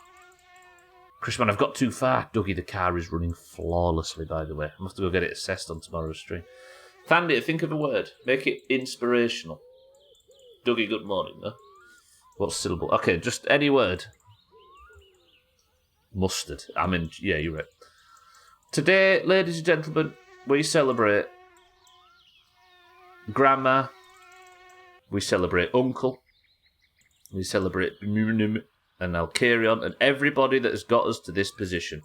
S1: Chris, man, I've got too far. Dougie, the car is running flawlessly, by the way. I have to go get it assessed on tomorrow's stream. Thandy, think of a word. Make it inspirational. Dougie, good morning, though. What syllable? Okay, just any word. Mustard. Yeah, you're right. Today, ladies and gentlemen, we celebrate Grandma. We celebrate Uncle. We celebrate and Alcarion and everybody that has got us to this position.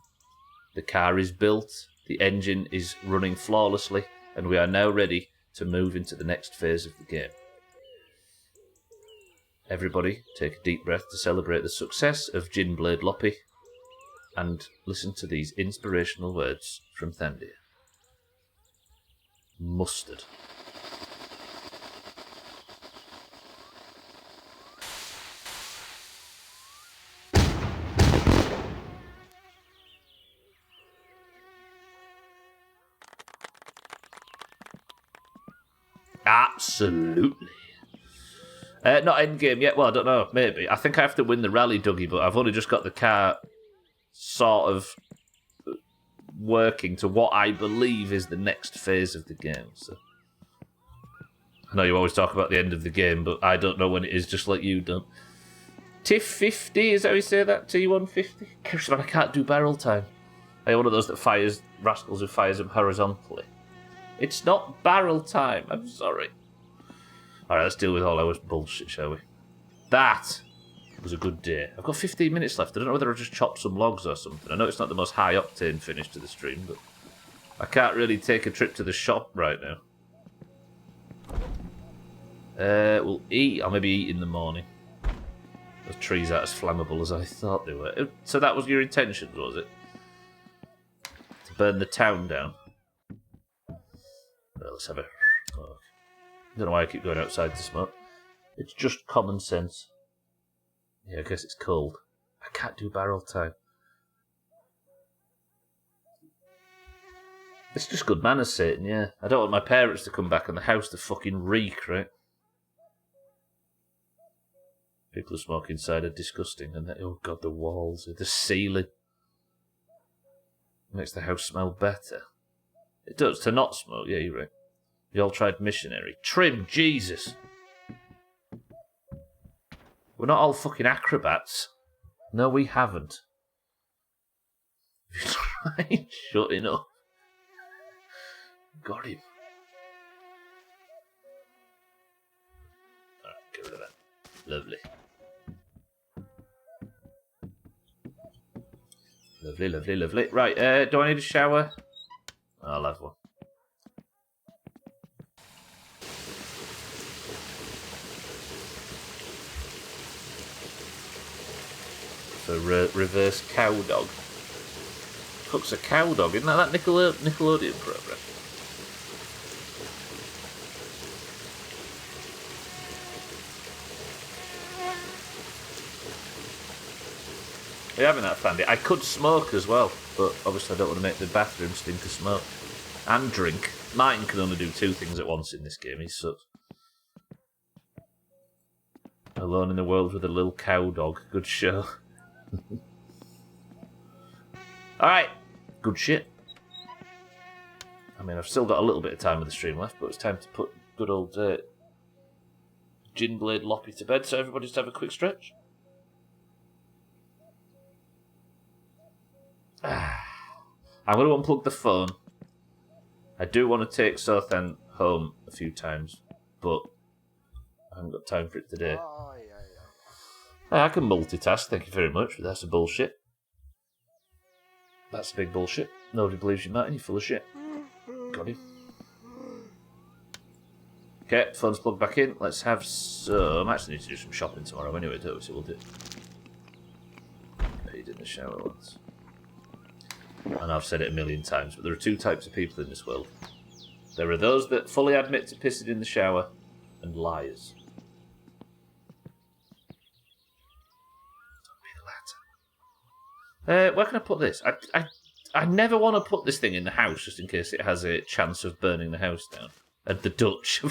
S1: The car is built, the engine is running flawlessly, and we are now ready to move into the next phase of the game. Everybody, take a deep breath to celebrate the success of Ginblade Loppy, and listen to these inspirational words from Thandia. Mustard. Absolutely. Not endgame yet. Well, I don't know. Maybe. I think I have to win the rally, Dougie, but I've only just got the car sort of working to what I believe is the next phase of the game. So I know you always talk about the end of the game, but I don't know when it is, just like you don't. TIF 50, is that how you say that? T150? Gosh, man, I can't do barrel time. I'm one of those that fires rascals who fires them horizontally. It's not barrel time. I'm sorry. Alright, let's deal with all our bullshit, shall we? That was a good day. I've got 15 minutes left. I don't know whether I just chopped some logs or something. I know it's not the most high-octane finish to the stream, but I can't really take a trip to the shop right now. We'll eat. I'll maybe eat in the morning. Those trees aren't as flammable as I thought they were. So that was your intention, was it? To burn the town down? Well, let's have a... Oh. I don't know why I keep going outside to smoke. It's just common sense. Yeah, I guess it's cold. I can't do barrel time. It's just good manners, Satan, yeah. I don't want my parents to come back and the house to fucking reek, right? People who smoke inside are disgusting, and oh god, the walls, the ceiling. Makes the house smell better. It does, to not smoke, yeah, you're right. You all tried missionary. Trim, Jesus! We're not all fucking acrobats. No, we haven't. Shutting up. Got him. Alright, get rid of that. Lovely. Lovely, lovely, lovely. Right, do I need a shower? I'll have one. For reverse cow dog. Cook's a cow dog, isn't that Nickelodeon program? Yeah, having that fandy. I could smoke as well, but obviously I don't want to make the bathroom stink of smoke. And drink. Martin can only do 2 things at once in this game, he sucks. Alone in the world with a little cow dog. Good show. Alright, good shit. I mean, I've still got a little bit of time with the stream left, but it's time to put good old Ginblade Loppy to bed, so everybody just have a quick stretch. I'm going to unplug the phone. I do want to take Sothan home a few times, but I haven't got time for it today. I can multitask, thank you very much, but that's a bullshit. That's a big bullshit. Nobody believes you, Martin, you're full of shit. Got him. Okay, phone's plugged back in. Let's have some... I actually need to do some shopping tomorrow anyway, don't we? So we'll do... Paid in the shower once. And I've said it a million times, but there are 2 types of people in this world. There are those that fully admit to pissing in the shower, and liars. Where can I put this? I never want to put this thing in the house, just in case it has a chance of burning the house down. And the Dutch.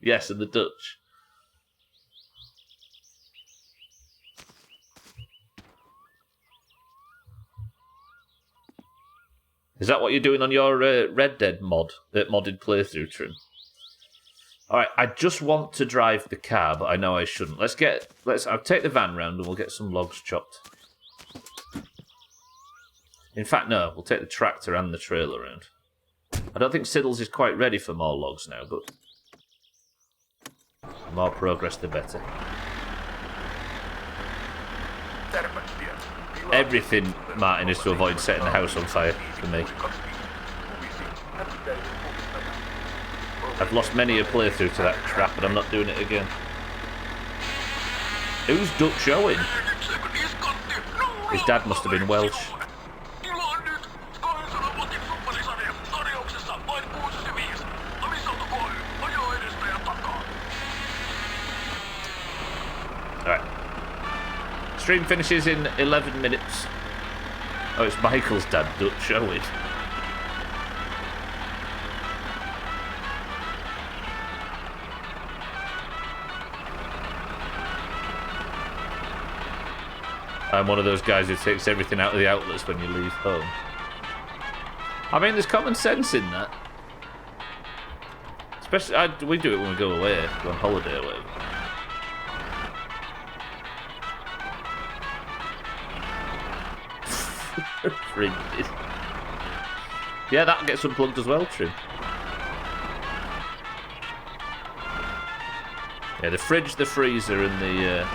S1: Yes, and the Dutch. Is that what you're doing on your Red Dead modded playthrough, Trim? Alright, I just want to drive the car, but I know I shouldn't. I'll take the van round and we'll get some logs chopped. In fact, no, we'll take the tractor and the trailer around. I don't think Siddles is quite ready for more logs now, but the more progress the better. Everything, Martin, is to avoid setting the house on fire for me. I've lost many a playthrough to that crap, and I'm not doing it again. Who's Dutch Owen? His dad must have been Welsh. Alright. Stream finishes in 11 minutes. Oh, it's Michael's dad, Dutch Owen. I'm one of those guys who takes everything out of the outlets when you leave home. I mean, there's common sense in that. Especially, we do it when we go away, go on holiday or whatever. Yeah, that gets unplugged as well, Trim. Yeah, the fridge, the freezer, and the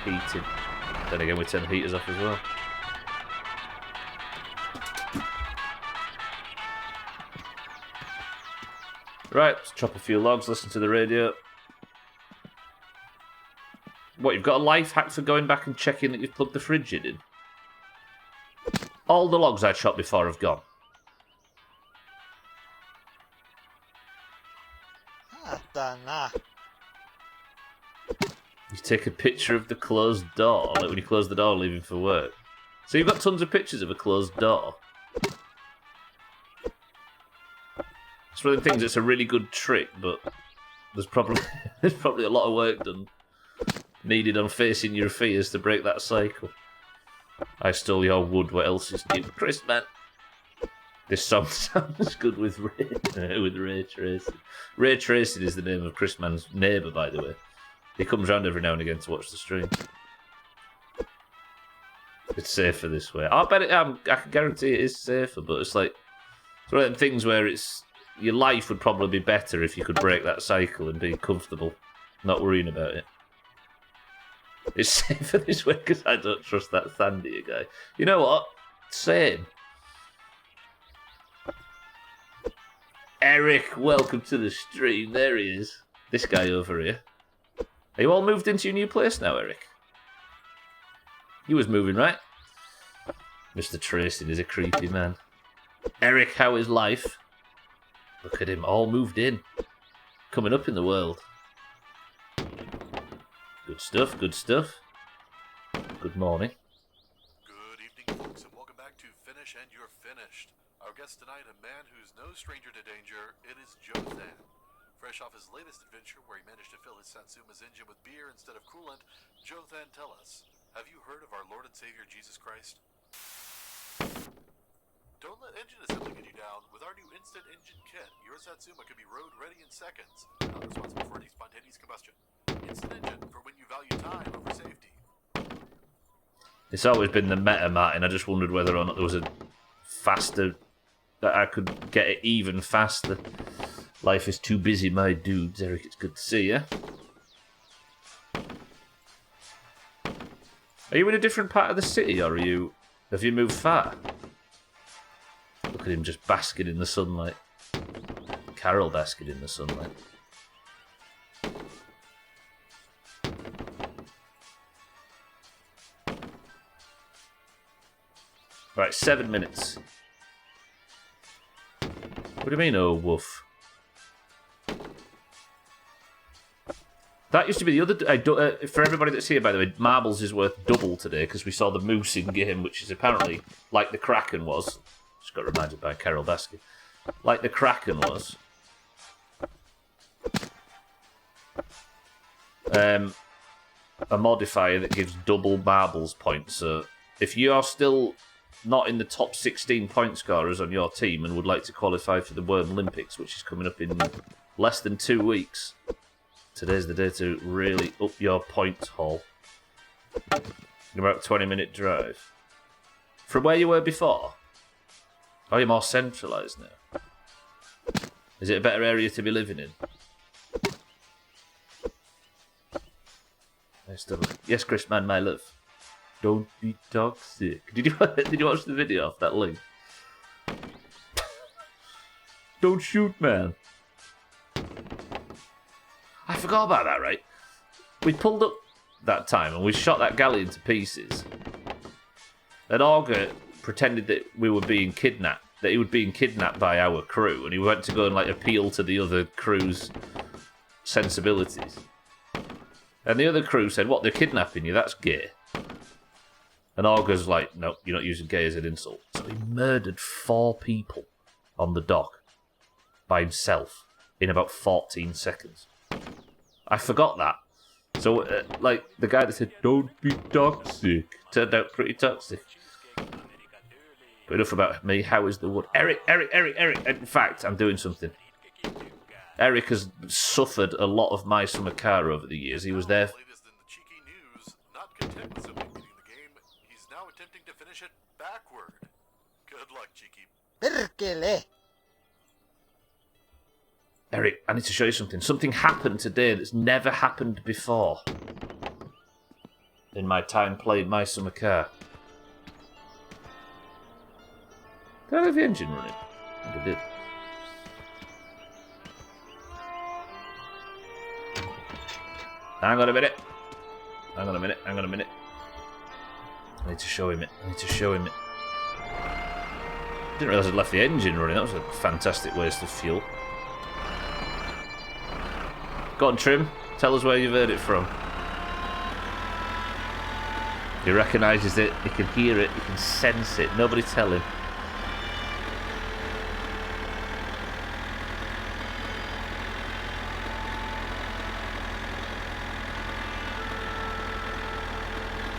S1: heating. Then again, we turn the heaters off as well. Right, let's chop a few logs, listen to the radio. What, you've got a life hack for going back and checking that you've plugged the fridge in? All the logs I chopped before have gone.
S6: Saatana.
S1: You take a picture of the closed door, like when you close the door leaving for work. So you've got tons of pictures of a closed door. It's one of the things that's a really good trick, but there's probably a lot of work done needed on facing your fears to break that cycle. I stole your wood, what else is new? Chris, man. This song sounds good with ray tracing. Ray tracing is the name of Chris Man's neighbour, by the way. He comes round every now and again to watch the stream. It's safer this way. I bet I can guarantee it is safer, but it's like it's one of them things where your life would probably be better if you could break that cycle and be comfortable, not worrying about it. It's safer this way because I don't trust that Sandy guy. You know what? Same. Eric, welcome to the stream. There he is. This guy over here. Are you all moved into your new place now, Eric? You was moving, right? Mr. Tracing is a creepy man. Eric, how is life? Look at him, all moved in. Coming up in the world. Good stuff, good stuff. Good morning.
S4: Good evening, folks, and welcome back to Finish and You're Finished. Our guest tonight, a man who's no stranger to danger. It is Jothan. Fresh off his latest adventure where he managed to fill his Satsuma's engine with beer instead of coolant, Jothan, tell us, have you heard of our Lord and Savior Jesus Christ? Don't let engine assembly get you down. With our new Instant Engine Kit, your Satsuma can be road ready in seconds. Not responsible for any spontaneous combustion. Instant Engine for when you value time over safety.
S1: It's always been the meta, Martin. I just wondered whether or not there was a faster... that I could get it even faster. Life is too busy, my dudes. Eric, it's good to see you. Are you in a different part of the city, or have you moved far? Look at him just basking in the sunlight. Carol basking in the sunlight. Right, 7 minutes. What do you mean, oh, woof? That used to be the other... for everybody that's here, by the way, marbles is worth double today because we saw the moose in game, which is apparently like the Kraken was. Just got reminded by Carol Baskin. Like the Kraken was. A modifier that gives double marbles points. So if you are still not in the top 16 point scorers on your team and would like to qualify for the World Olympics, which is coming up in less than 2 weeks... Today's the day to really up your points haul. In about a 20-minute drive. From where you were before? Are you more centralised now? Is it a better area to be living in? Yes, Chris, man, my love. Don't be toxic. Did you watch the video off that link? Don't shoot, man. I forgot about that, right? We pulled up that time and we shot that galley into pieces. And Augur pretended that we were being kidnapped, that he was being kidnapped by our crew, and he went to go and appeal to the other crew's sensibilities. And the other crew said, "What? They're kidnapping you? That's gay." And Augur's like, "No, you're not using gay as an insult." So he murdered 4 people on the dock by himself in about 14 seconds. I forgot that. So, the guy that said, "Don't be toxic," turned out pretty toxic. But enough about me. How is the wood? Eric. In fact, I'm doing something. Eric has suffered a lot of my summer car over the years. He was there.
S4: Latest in the cheeky news, not content with simply beating the game, he's now attempting to finish it backward. Good luck, cheeky.
S6: Perkele!
S1: Eric, I need to show you something. Something happened today that's never happened before in my time playing My Summer Car. Did I have the engine running? I think I did. Hang on a minute. Hang on a minute. Hang on a minute. I need to show him it. I need to show him it. Didn't realise I'd left the engine running. That was a fantastic waste of fuel. Go on, Trim. Tell us where you've heard it from. He recognises it. He can hear it. He can sense it. Nobody tell him.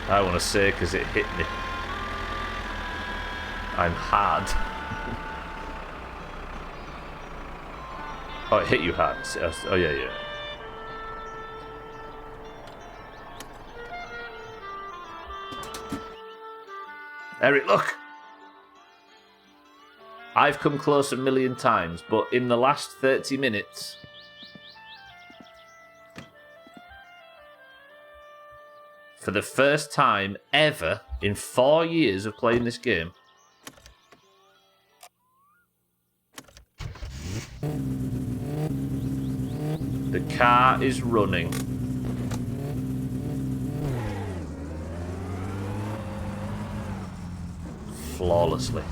S1: I want to say because it hit me. I'm hard. Oh, it hit you hard. Oh, yeah, yeah. Eric, look! I've come close a million times, but in the last 30 minutes... for the first time ever in 4 years of playing this game, the car is running. Flawlessly.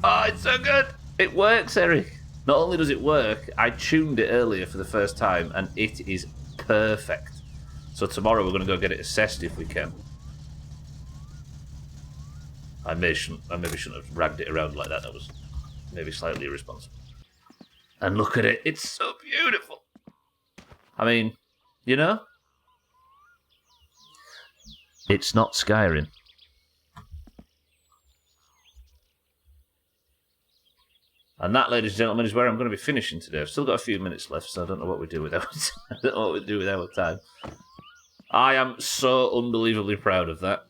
S1: Oh, it's so good! It works, Eric. Not only does it work, I tuned it earlier for the first time, and it is perfect. So tomorrow we're going to go get it assessed if we can. I maybe shouldn't have ragged it around like that. That was maybe slightly irresponsible. And look at it. It's so beautiful. I mean, you know? It's not Skyrim. And that, ladies and gentlemen, is where I'm going to be finishing today. I've still got a few minutes left, so I don't know what we do with our I don't know what we do with our time. I am so unbelievably proud of that.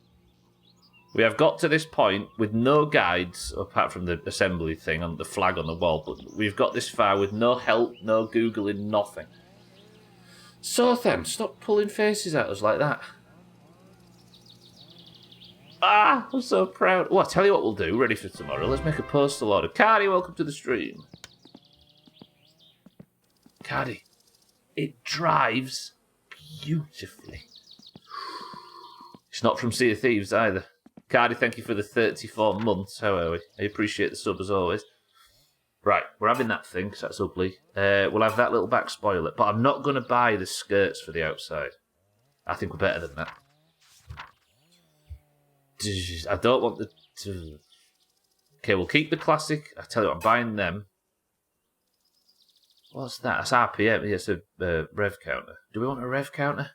S1: We have got to this point with no guides, apart from the assembly thing on the flag on the wall, but we've got this far with no help, no Googling, nothing. So then, stop pulling faces at us like that. Ah, I'm so proud. Well, I'll tell you what we'll do, ready for tomorrow. Let's make a postal order. Cardi, welcome to the stream. Cardi, it drives beautifully. It's not from Sea of Thieves either. Cardi, thank you for the 34 months. How are we? I appreciate the sub as always. Right, we're having that thing, because that's ugly. We'll have that little back spoiler, but I'm not going to buy the skirts for the outside. I think we're better than that. I don't want the... Okay, we'll keep the classic. I tell you what, I'm buying them. What's that? That's RPM. Yeah, it's a rev counter. Do we want a rev counter?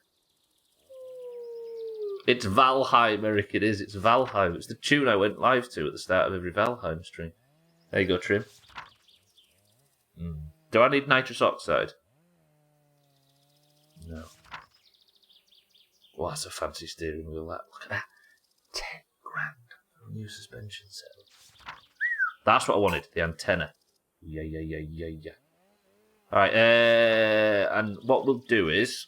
S1: It's Valheim, Eric, it is. It's Valheim. It's the tune I went live to at the start of every Valheim stream. There you go, Trim. Do I need nitrous oxide? No. Oh, that's a fancy steering wheel, that. Look at that. 10 grand for a new suspension set. That's what I wanted, the antenna. Yeah. Alright, and what we'll do is...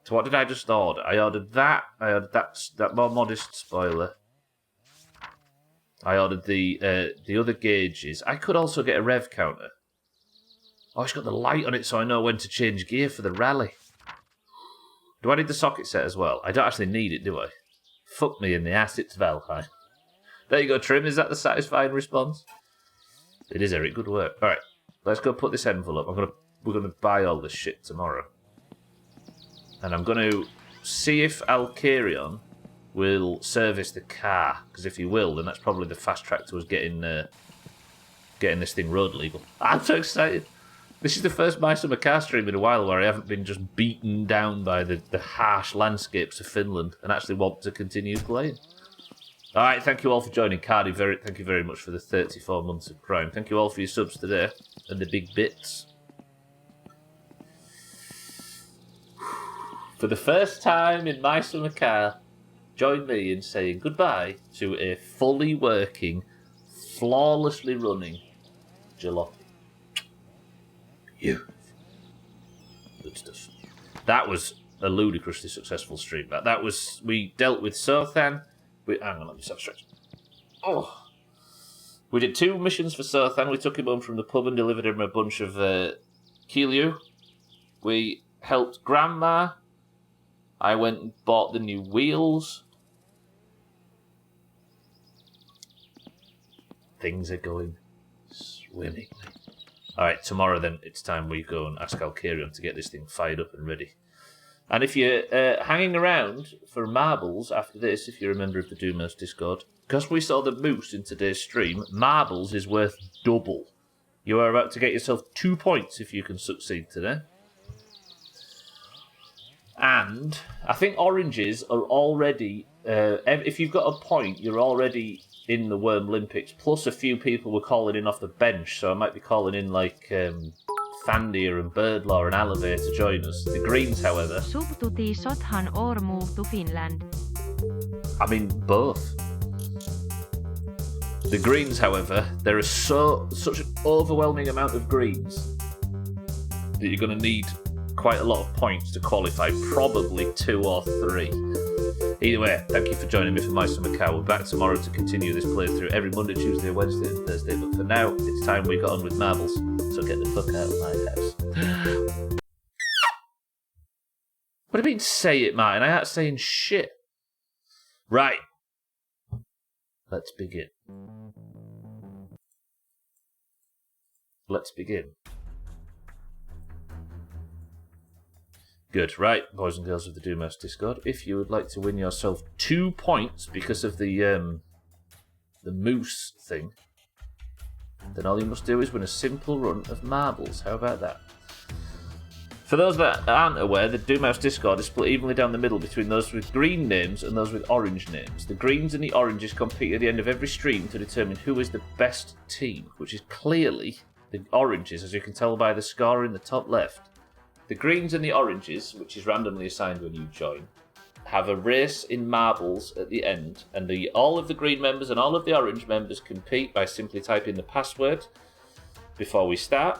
S1: So what did I just order? I ordered that more modest spoiler. I ordered the other gauges. I could also get a rev counter. Oh, it's got the light on it so I know when to change gear for the rally. Do I need the socket set as well? I don't actually need it, do I? Fuck me in the ass, it's Valheim. There you go, Trim. Is that the satisfying response? It is, Eric. Good work. Alright, let's go put this envelope. We're gonna buy all this shit tomorrow. And I'm going to see if Alcarion will service the car. Because if he will, then that's probably the fast track to us getting this thing road legal. I'm so excited. This is the first My Summer Car stream in a while where I haven't been just beaten down by the harsh landscapes of Finland and actually want to continue playing. Alright, thank you all for joining. Cardi, thank you very much for the 34 months of Prime. Thank you all for your subs today and the big bits. For the first time in My Summer Car, join me in saying goodbye to a fully working, flawlessly running jalopy. Beautiful. Good stuff. That was a ludicrously successful stream. That was, we dealt with Sothan. Hang on, let me stretch. Oh. We did 2 missions for Sothan. We took him home from the pub and delivered him a bunch of Keelio. We helped Grandma. I went and bought the new wheels. Things are going swimmingly. Alright, tomorrow then, it's time we go and ask Alkarion to get this thing fired up and ready. And if you're hanging around for marbles after this, if you're a member of the Doomhaus Discord, because we saw the moose in today's stream, marbles is worth double. You are about to get yourself 2 points if you can succeed today. And I think oranges are already... if you've got a point, you're already in the Worm Olympics. Plus a few people were calling in off the bench, so I might be calling in like... Fandia and Birdlaw and Alave to join us. The Greens, however...
S2: Subtuti Sothan or move to Finland.
S1: I mean, both. The Greens, however, there is such an overwhelming amount of Greens that you're going to need quite a lot of points to qualify. Probably 2 or 3. Either way, thank you for joining me for My Summer Cow. We're back tomorrow to continue this playthrough every Monday, Tuesday, Wednesday and Thursday. But for now, it's time we got on with marbles. So get the fuck out of my house. What do you mean, say it, Martin? I ain't saying shit. Right. Let's begin. Let's begin. Good. Right, boys and girls of the Doomhaus Discord, if you would like to win yourself 2 points because of the moose thing, then all you must do is win a simple run of marbles. How about that? For those that aren't aware, the Doomhaus Discord is split evenly down the middle between those with green names and those with orange names. The greens and the oranges compete at the end of every stream to determine who is the best team, which is clearly the oranges, as you can tell by the score in the top left. The greens and the oranges, which is randomly assigned when you join, have a race in marbles at the end, and all of the green members and all of the orange members compete by simply typing the password before we start.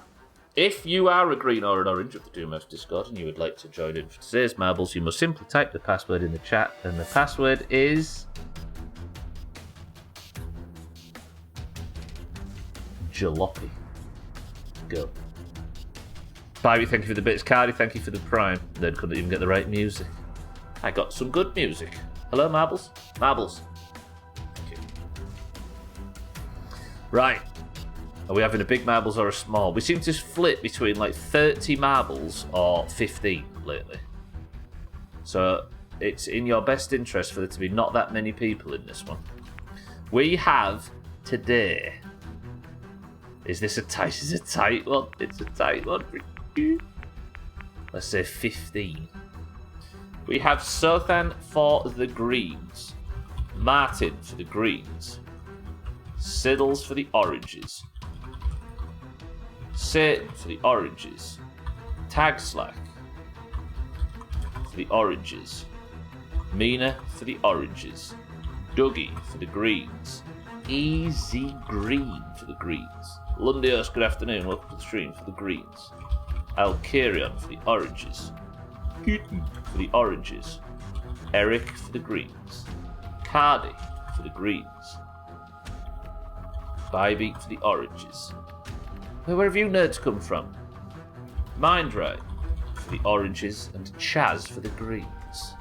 S1: If you are a green or an orange of the Doomhaus Discord and you would like to join in for today's marbles, you must simply type the password in the chat, and the password is... Jalopy. Go. Bobby, thank you for the bits. Cardi, thank you for the prime. Then couldn't even get the right music. I got some good music. Hello, marbles? Marbles. Thank you. Right. Are we having a big marbles or a small? We seem to split between like 30 marbles or 15 lately. So it's in your best interest for there to be not that many people in this one. We have today... Is this a tight? Is it a tight one? It's a tight one. Let's say 15. We have Sothan for the greens, Martin for the greens, Siddles for the oranges, Satan for the oranges, Tagslack for the oranges, Mina for the oranges, Dougie for the greens, Easy Green for the greens, Lundios, good afternoon, welcome to the stream for the greens, Alkarion for the oranges, Kitten for the oranges, Eric for the greens, Cardi for the greens, Bybeat for the oranges. Where have you nerds come from? Mindright for the oranges and Chaz for the greens.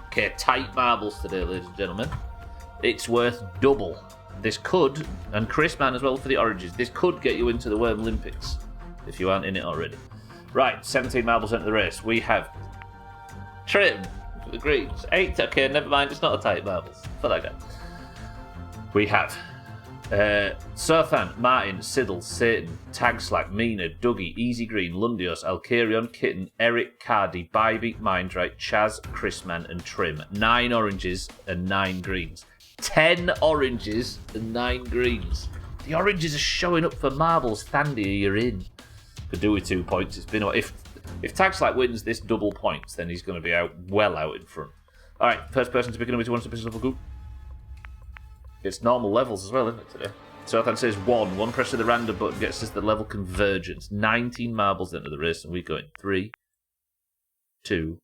S1: Okay, tight marbles today, ladies and gentlemen. It's worth double. This could, and Chris Man as well for the oranges, this could get you into the Worm Olympics if you aren't in it already. Right, 17 marbles into the race. We have Trim for the greens. 8, okay, never mind, it's not a tight marbles. For that guy. We have Sothan, Martin, Siddle, Satan, Tagslack, Mina, Dougie, Easy Green, Lundios, Alkarion, Kitten, Eric, Cardi, Bybeat, Mindright, Chaz, Chrisman, and Trim. 9 oranges and 9 greens. 10 oranges and 9 greens. The oranges are showing up for marbles. Thandia, you're in. Could do with 2 points. It's been if Tagslack wins this double points, then he's going to be well out in front. All right, first person to begin with who wants to business level group. It's normal levels as well, isn't it, today? Southland says 1. One press of the random button gets us the level convergence. 19 marbles into the race, and we go in 3, 2,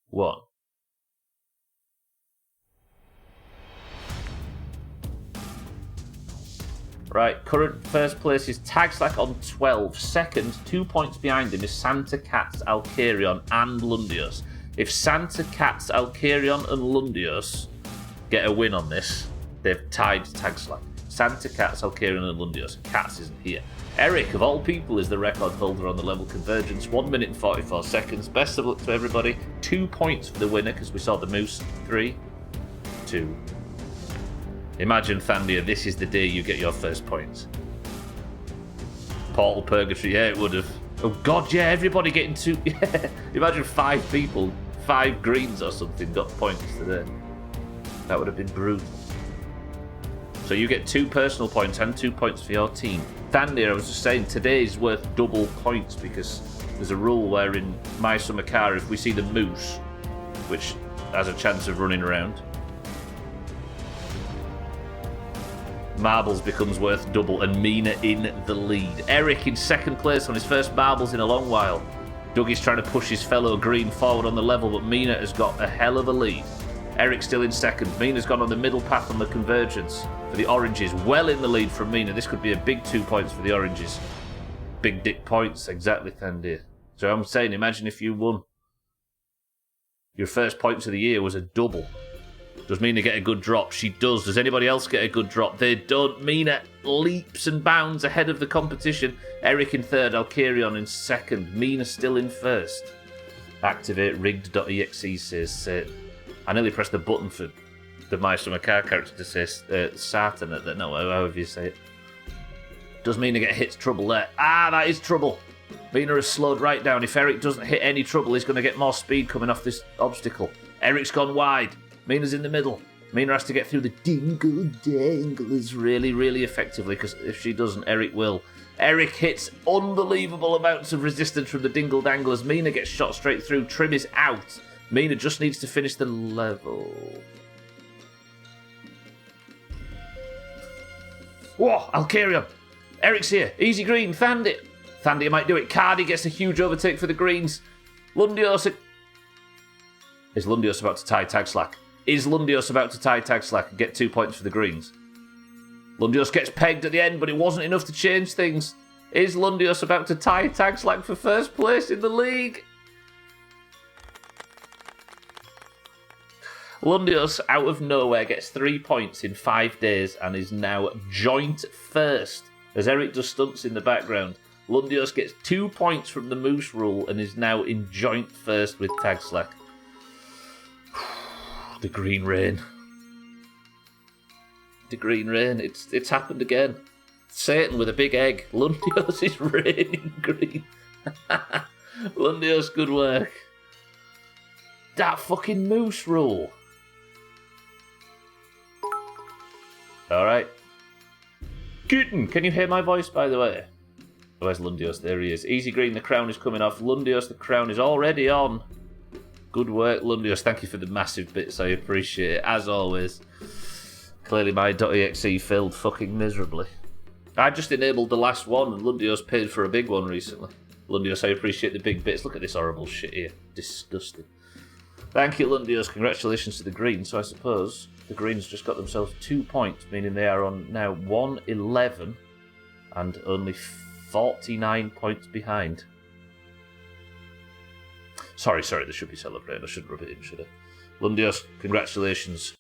S1: 1. Right, current first place is Tagslack on 12. Second, 2 points behind him is Santa Cats, Alcarion, and Lundios. If Santa Cats, Alcarion, and Lundios get a win on this, they've tied Tagslack. Santa Cats, Alcarion, and Lundios. Cats isn't here. Eric, of all people, is the record holder on the level convergence. 1 minute and 44 seconds. Best of luck to everybody. 2 points for the winner, because we saw the moose. 3, 2. Imagine, Thandia, this is the day you get your first points. Portal Purgatory, yeah, it would have. Oh god, yeah, everybody getting 2. Yeah. Imagine 5 people, 5 greens or something, got points today. That would have been brutal. So you get 2 personal points and 2 points for your team. Thandia, I was just saying, today is worth double points because there's a rule where in My Summer Car, if we see the moose, which has a chance of running around, marbles becomes worth double, and Mina in the lead. Eric in second place on his first marbles in a long while. Dougie's trying to push his fellow green forward on the level, but Mina has got a hell of a lead. Eric's still in second. Mina's gone on the middle path on the convergence for the oranges. Well in the lead from Mina. This could be a big 2 points for the oranges. Big dick points, exactly, Thandia. So I'm saying, imagine if you won. Your first points of the year was a double. Does Mina get a good drop? She does. Does anybody else get a good drop? They don't. Mina leaps and bounds ahead of the competition. Eric in third, Alcarion in second. Mina still in first. Activate rigged.exe says I nearly pressed the button for the My Summer Car character to say Satan at that. No, however you say it. Does Mina get hit trouble there? Ah, that is trouble. Mina has slowed right down. If Eric doesn't hit any trouble, he's going to get more speed coming off this obstacle. Eric's gone wide. Mina's in the middle. Mina has to get through the dingle dangles really, really effectively, because if she doesn't, Eric will. Eric hits unbelievable amounts of resistance from the dingle danglers. Mina gets shot straight through. Trim is out. Mina just needs to finish the level. Whoa, Alcarion. Eric's here. Easy green. Thandia. Thandia might do it. Cardi gets a huge overtake for the greens. Lundios. Is Lundios about to tie Tagslack? Is Lundios about to tie Tagslack and get 2 points for the greens? Lundios gets pegged at the end, but it wasn't enough to change things. Is Lundios about to tie Tagslack for first place in the league? Lundios, out of nowhere, gets 3 points in 5 days and is now joint first. As Eric does stunts in the background, Lundios gets 2 points from the Moose rule and is now in joint first with Tagslack. The green rain. The green rain. It's happened again. Satan with a big egg. Lundios is raining green. Lundios, good work. That fucking Moose rule. Alright. Kitten, can you hear my voice, by the way? Where's Lundios? There he is. Easy green, the crown is coming off. Lundios, the crown is already on. Good work, Lundios. Thank you for the massive bits. I appreciate it, as always. Clearly my .exe failed fucking miserably. I just enabled the last one, and Lundios paid for a big one recently. Lundios, I appreciate the big bits. Look at this horrible shit here. Disgusting. Thank you, Lundios. Congratulations to the Greens. So I suppose the Greens just got themselves 2 points, meaning they are on now 111 and only 49 points behind. Sorry, they should be celebrating. I shouldn't rub it in, should I? Lundios, congratulations.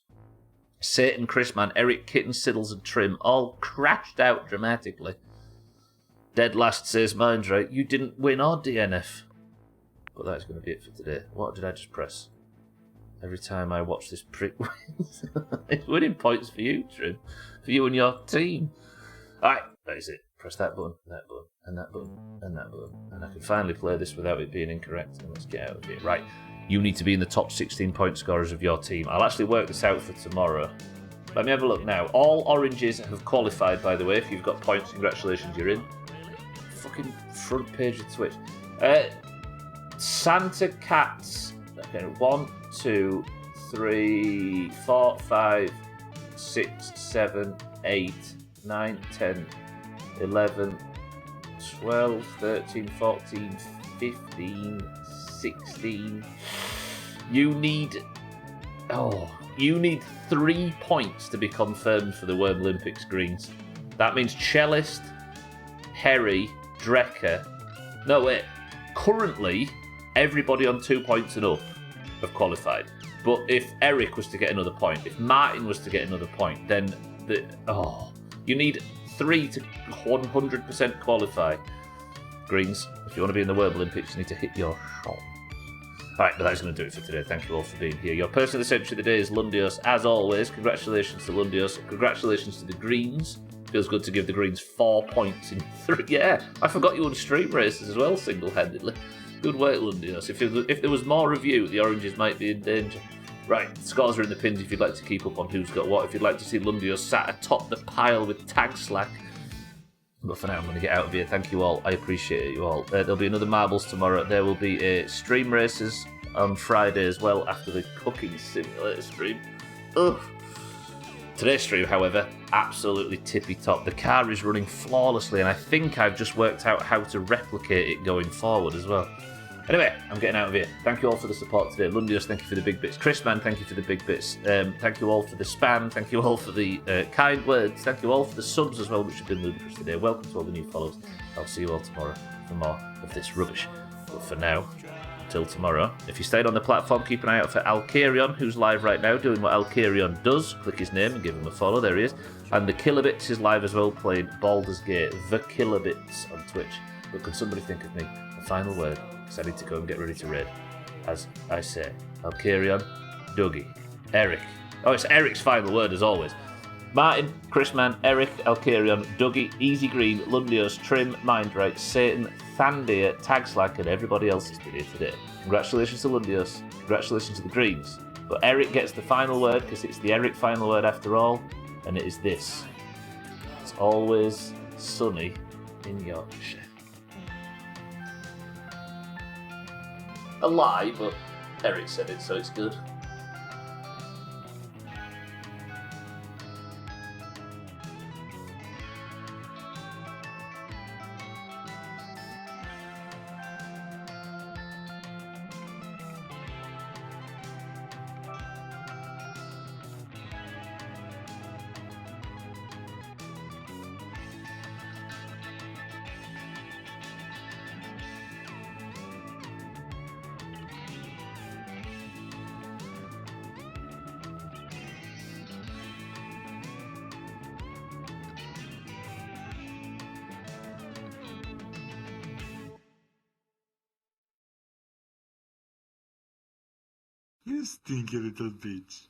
S1: Satan, Chrisman, Eric, Kitten, Siddles, and Trim all crashed out dramatically. Dead last says mine's right. You didn't win or DNF. But that's going to be it for today. What did I just press? Every time I watch this prick wins. It's winning points for you, Trim. For you and your team. Alright, that is it. Press that button, and that button, and that button. And I can finally play this without it being incorrect. And let's get out of here. Right, you need to be in the top 16 point scorers of your team. I'll actually work this out for tomorrow. Let me have a look now. All oranges have qualified, by the way. If you've got points, congratulations, you're in. Fucking front page of Twitch. Santa Cats. Okay, 1, 2, 3, 4, 5, 6, 7, 8, 9, 10, 11, 12, 13, 14, 15, 16. You need 3 points to be confirmed for the Worm Olympics greens. That means Cellist, Herry, Drecker. No, wait. Currently, everybody on 2 points and up have qualified. But if Eric was to get another point, if Martin was to get another point, then you need 3 to 100% qualify. Greens, if you want to be in the World Olympics, you need to hit your shot. Alright, but that's going to do it for today. Thank you all for being here. Your person of the century of the day is Lundios. As always, congratulations to Lundios. Congratulations to the Greens. Feels good to give the Greens 4 points in 3. Yeah, I forgot you won stream races as well, single-handedly. Good work, Lundios. If there was more review, the Oranges might be in danger. Right, scores are in the pins if you'd like to keep up on who's got what. If you'd like to see Lundios sat atop the pile with Tag Slack. But for now, I'm going to get out of here. Thank you all. I appreciate you all. There'll be another Marbles tomorrow. There will be a stream races on Friday as well after the cooking simulator stream. Ugh. Today's stream, however, absolutely tippy-top. The car is running flawlessly, and I think I've just worked out how to replicate it going forward as well. Anyway, I'm getting out of here. Thank you all for the support today. Lundios, thank you for the big bits. Chrisman, thank you for the big bits. Thank you all for the spam. Thank you all for the kind words. Thank you all for the subs as well, which have been ludicrous today. Welcome to all the new follows. I'll see you all tomorrow for more of this rubbish. But for now, till tomorrow, if you stayed on the platform, keep an eye out for Alkarion, who's live right now doing what Alkarion does. Click his name and give him a follow. There he is. And the Kilobits is live as well, playing Baldur's Gate, the Kilobits on Twitch. But can somebody think of me a final word? Because I need to go and get ready to raid. As I say, Alkarion, Dougie, Eric. Oh, it's Eric's final word as always. Martin, Chrisman, Eric, Alkarion, Dougie, Easy Green, Lundios, Trim, Mindright, Satan, Thandir, Tagslack, and everybody else that's been here today. Congratulations to Lundios. Congratulations to the Greens. But Eric gets the final word because it's the Eric final word after all, and it is this. It's always sunny in Yorkshire. A lie, but Eric said it, so it's good.
S8: You stinky little bitch.